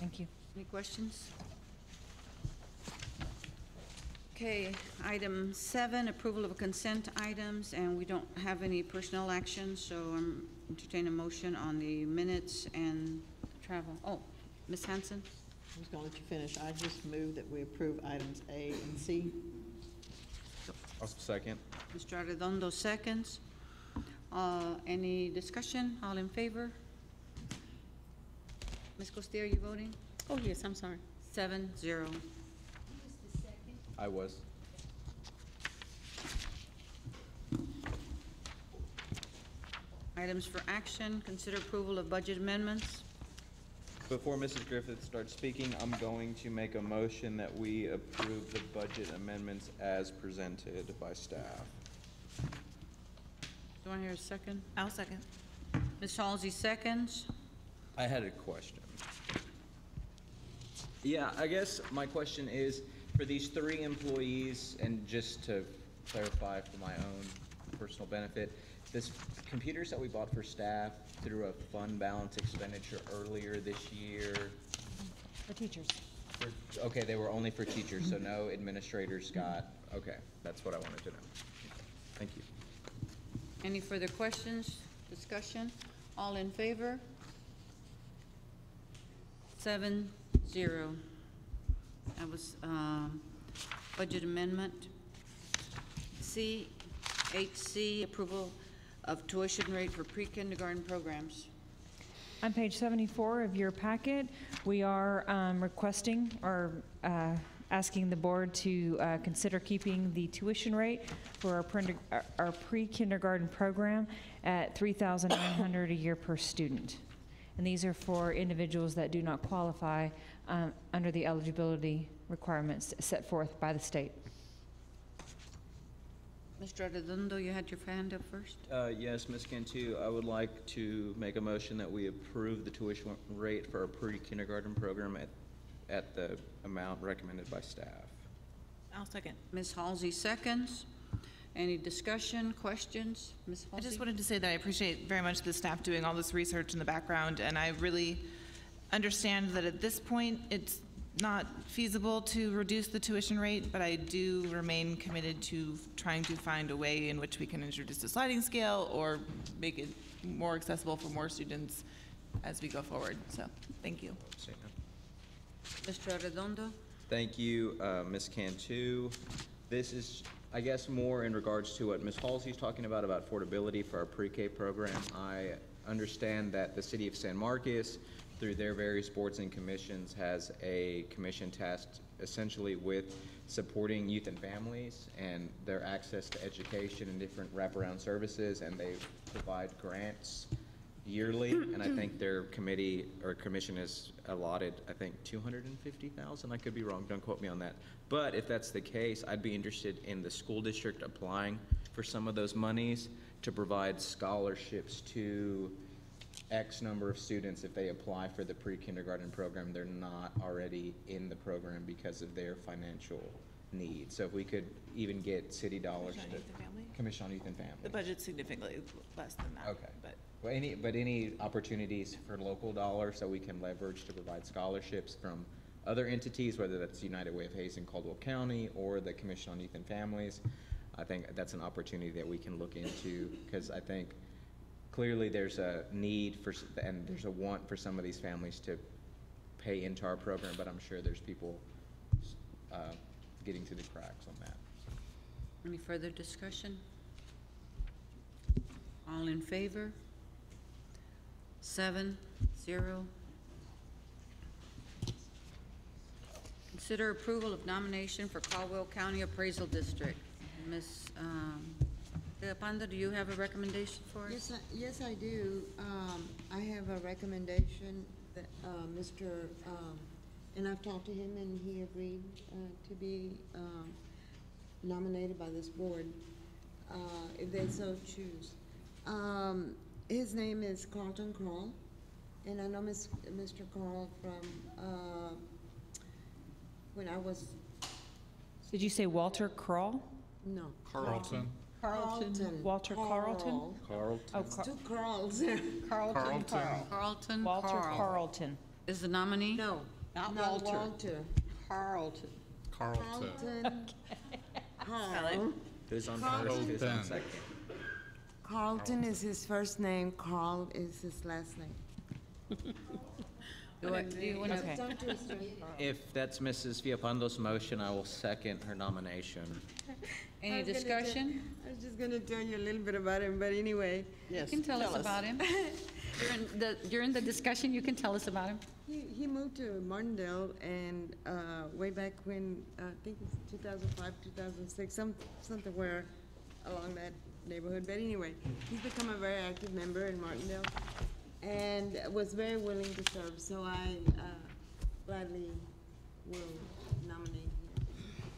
Thank you. Any questions? Okay, item 7, approval of consent items, and we don't have any personnel action, so I'm entertaining a motion on the minutes and travel. Oh, Ms. Hanson? I was gonna let you finish. I just move that we approve items A and C. I'll second. Mr. Arredondo seconds. Any discussion? All in favor? Ms. Costillo, you voting? Oh, yes, I'm sorry. 7-0. I was. Items for action, consider approval of budget amendments. Before Mrs. Griffith starts speaking, I'm going to make a motion that we approve the budget amendments as presented by staff. Do I hear a second? I'll second. Ms. Halsey seconds. I had a question. Yeah, I guess my question is, for these 3 employees, and just to clarify for my own personal benefit, this computers that we bought for staff through a fund balance expenditure earlier this year. For teachers. Okay, they were only for teachers, so no administrators got, okay, that's what I wanted to know. Thank you. Any further questions, discussion? All in favor? 7-0. That was budget amendment. C, 8C, approval of tuition rate for pre-kindergarten programs. On page 74 of your packet, we are requesting or asking the board to consider keeping the tuition rate for our pre-kindergarten program at $3,900 a year per student. And these are for individuals that do not qualify under the eligibility requirements set forth by the state. Mr. Arredondo, you had your hand up first? Yes, Ms. Cantu, I would like to make a motion that we approve the tuition rate for our pre-kindergarten program at the amount recommended by staff. I'll second. Ms. Halsey seconds. Any discussion, questions? Ms. I Halsey? just wanted to say that I appreciate very much the staff doing all this research in the background, and I really understand that at this point, it's not feasible to reduce the tuition rate, but I do remain committed to trying to find a way in which we can introduce a sliding scale or make it more accessible for more students as we go forward. So, thank you. Mr. Arredondo? Thank you, Ms. Cantu. This is, I guess, more in regards to what Ms. Halsey's talking about affordability for our pre-K program. I understand that the city of San Marcos, through their various boards and commissions, has a commission tasked essentially with supporting youth and families and their access to education and different wraparound services, and they provide grants yearly, and I think their committee or commission has allotted, I think, $250,000. I could be wrong, don't quote me on that. But if that's the case, I'd be interested in the school district applying for some of those monies to provide scholarships to X number of students. If they apply for the pre-kindergarten program, they're not already in the program because of their financial needs. So if we could even get city dollars to Commission on Youth and Family. The budget's significantly less than that. Okay. Well, any opportunities for local dollars that we can leverage to provide scholarships from other entities, whether that's United Way of Hays in Caldwell County or the Commission on Youth and Families, I think that's an opportunity that we can look into, because I think clearly there's a need for, and there's a want for some of these families to pay into our program, but I'm sure there's people getting through the cracks on that. Any further discussion? All in favor? 7-0. Consider approval of nomination for Caldwell County Appraisal District. Ms. De Panda, do you have a recommendation for us? Yes, I do. I have a recommendation that and I've talked to him, and he agreed to be nominated by this board if they so choose. His name is Carlton Carl, and I know Mr. Carl from when I was. Did you say Walter Kroll? No. Carlton. Carlton. Walter Carlton? Carlton. Oh, Two Carls there. Carlton. Carlton. Walter Carl. Carlton. Is the nominee? No, Not not Walter. Walter. Carlton. Carlton. Carlton Carl. Who's on Carl. first, who's on second? Carlton is his first name, Carl is his last name. Do you want Okay. to? If that's Mrs. Villapando's motion, I will second her nomination. Any discussion? I was just gonna tell you a little bit about him, but anyway. You can tell us about him. During the discussion, you can tell us about him. He moved to Martindale and, way back when, I think it's 2005, 2006, something where along that neighborhood. But anyway, he's become a very active member in Martindale and was very willing to serve, so I, gladly will nominate him.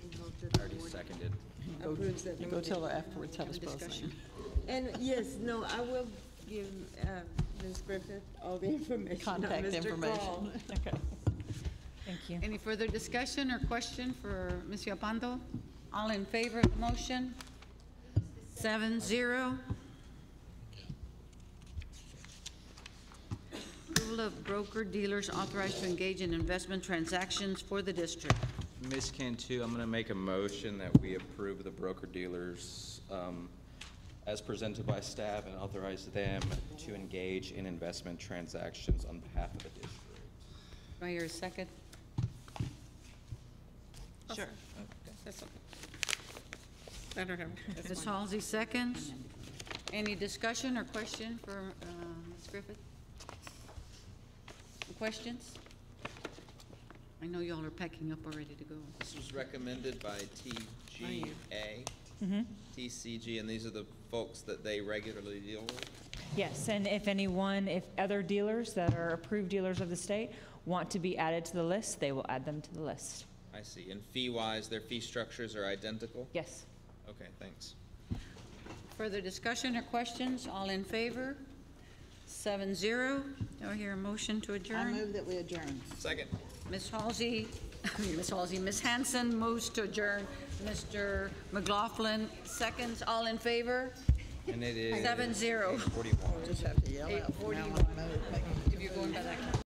and hope that the Already board seconded. approves that You go tell her nomination. afterwards how to spell his name. And yes, no, I will give, Ms. Griffith all the information on Contact Mr. information. Crawl. Okay. Thank you. Any further discussion or question for Ms. Yapando? All in favor of the motion? 7-0. Approval of broker-dealers authorized to engage in investment transactions for the district. Ms. Cantu, I'm going to make a motion that we approve the broker-dealers as presented by staff and authorize them to engage in investment transactions on behalf of the district. Do I hear a second? Sure. That's okay. Let her have it. Ms. Halsey seconds. Any discussion or question for Ms. Griffith? Questions? I know y'all are packing up already to go. This was recommended by TGA, TCG, and these are the folks that they regularly deal with? Yes, and if other dealers that are approved dealers of the state want to be added to the list, they will add them to the list. I see. And fee-wise, their fee structures are identical? Yes. Okay, thanks. Further discussion or questions? All in favor? 7-0. Do I hear a motion to I adjourn? move that we adjourn. Second. Ms. Hanson moves to adjourn. Mr. McLaughlin seconds. All in favor? And it is 7-0. 41. Just have to yell out. 8:41. If you're going by that.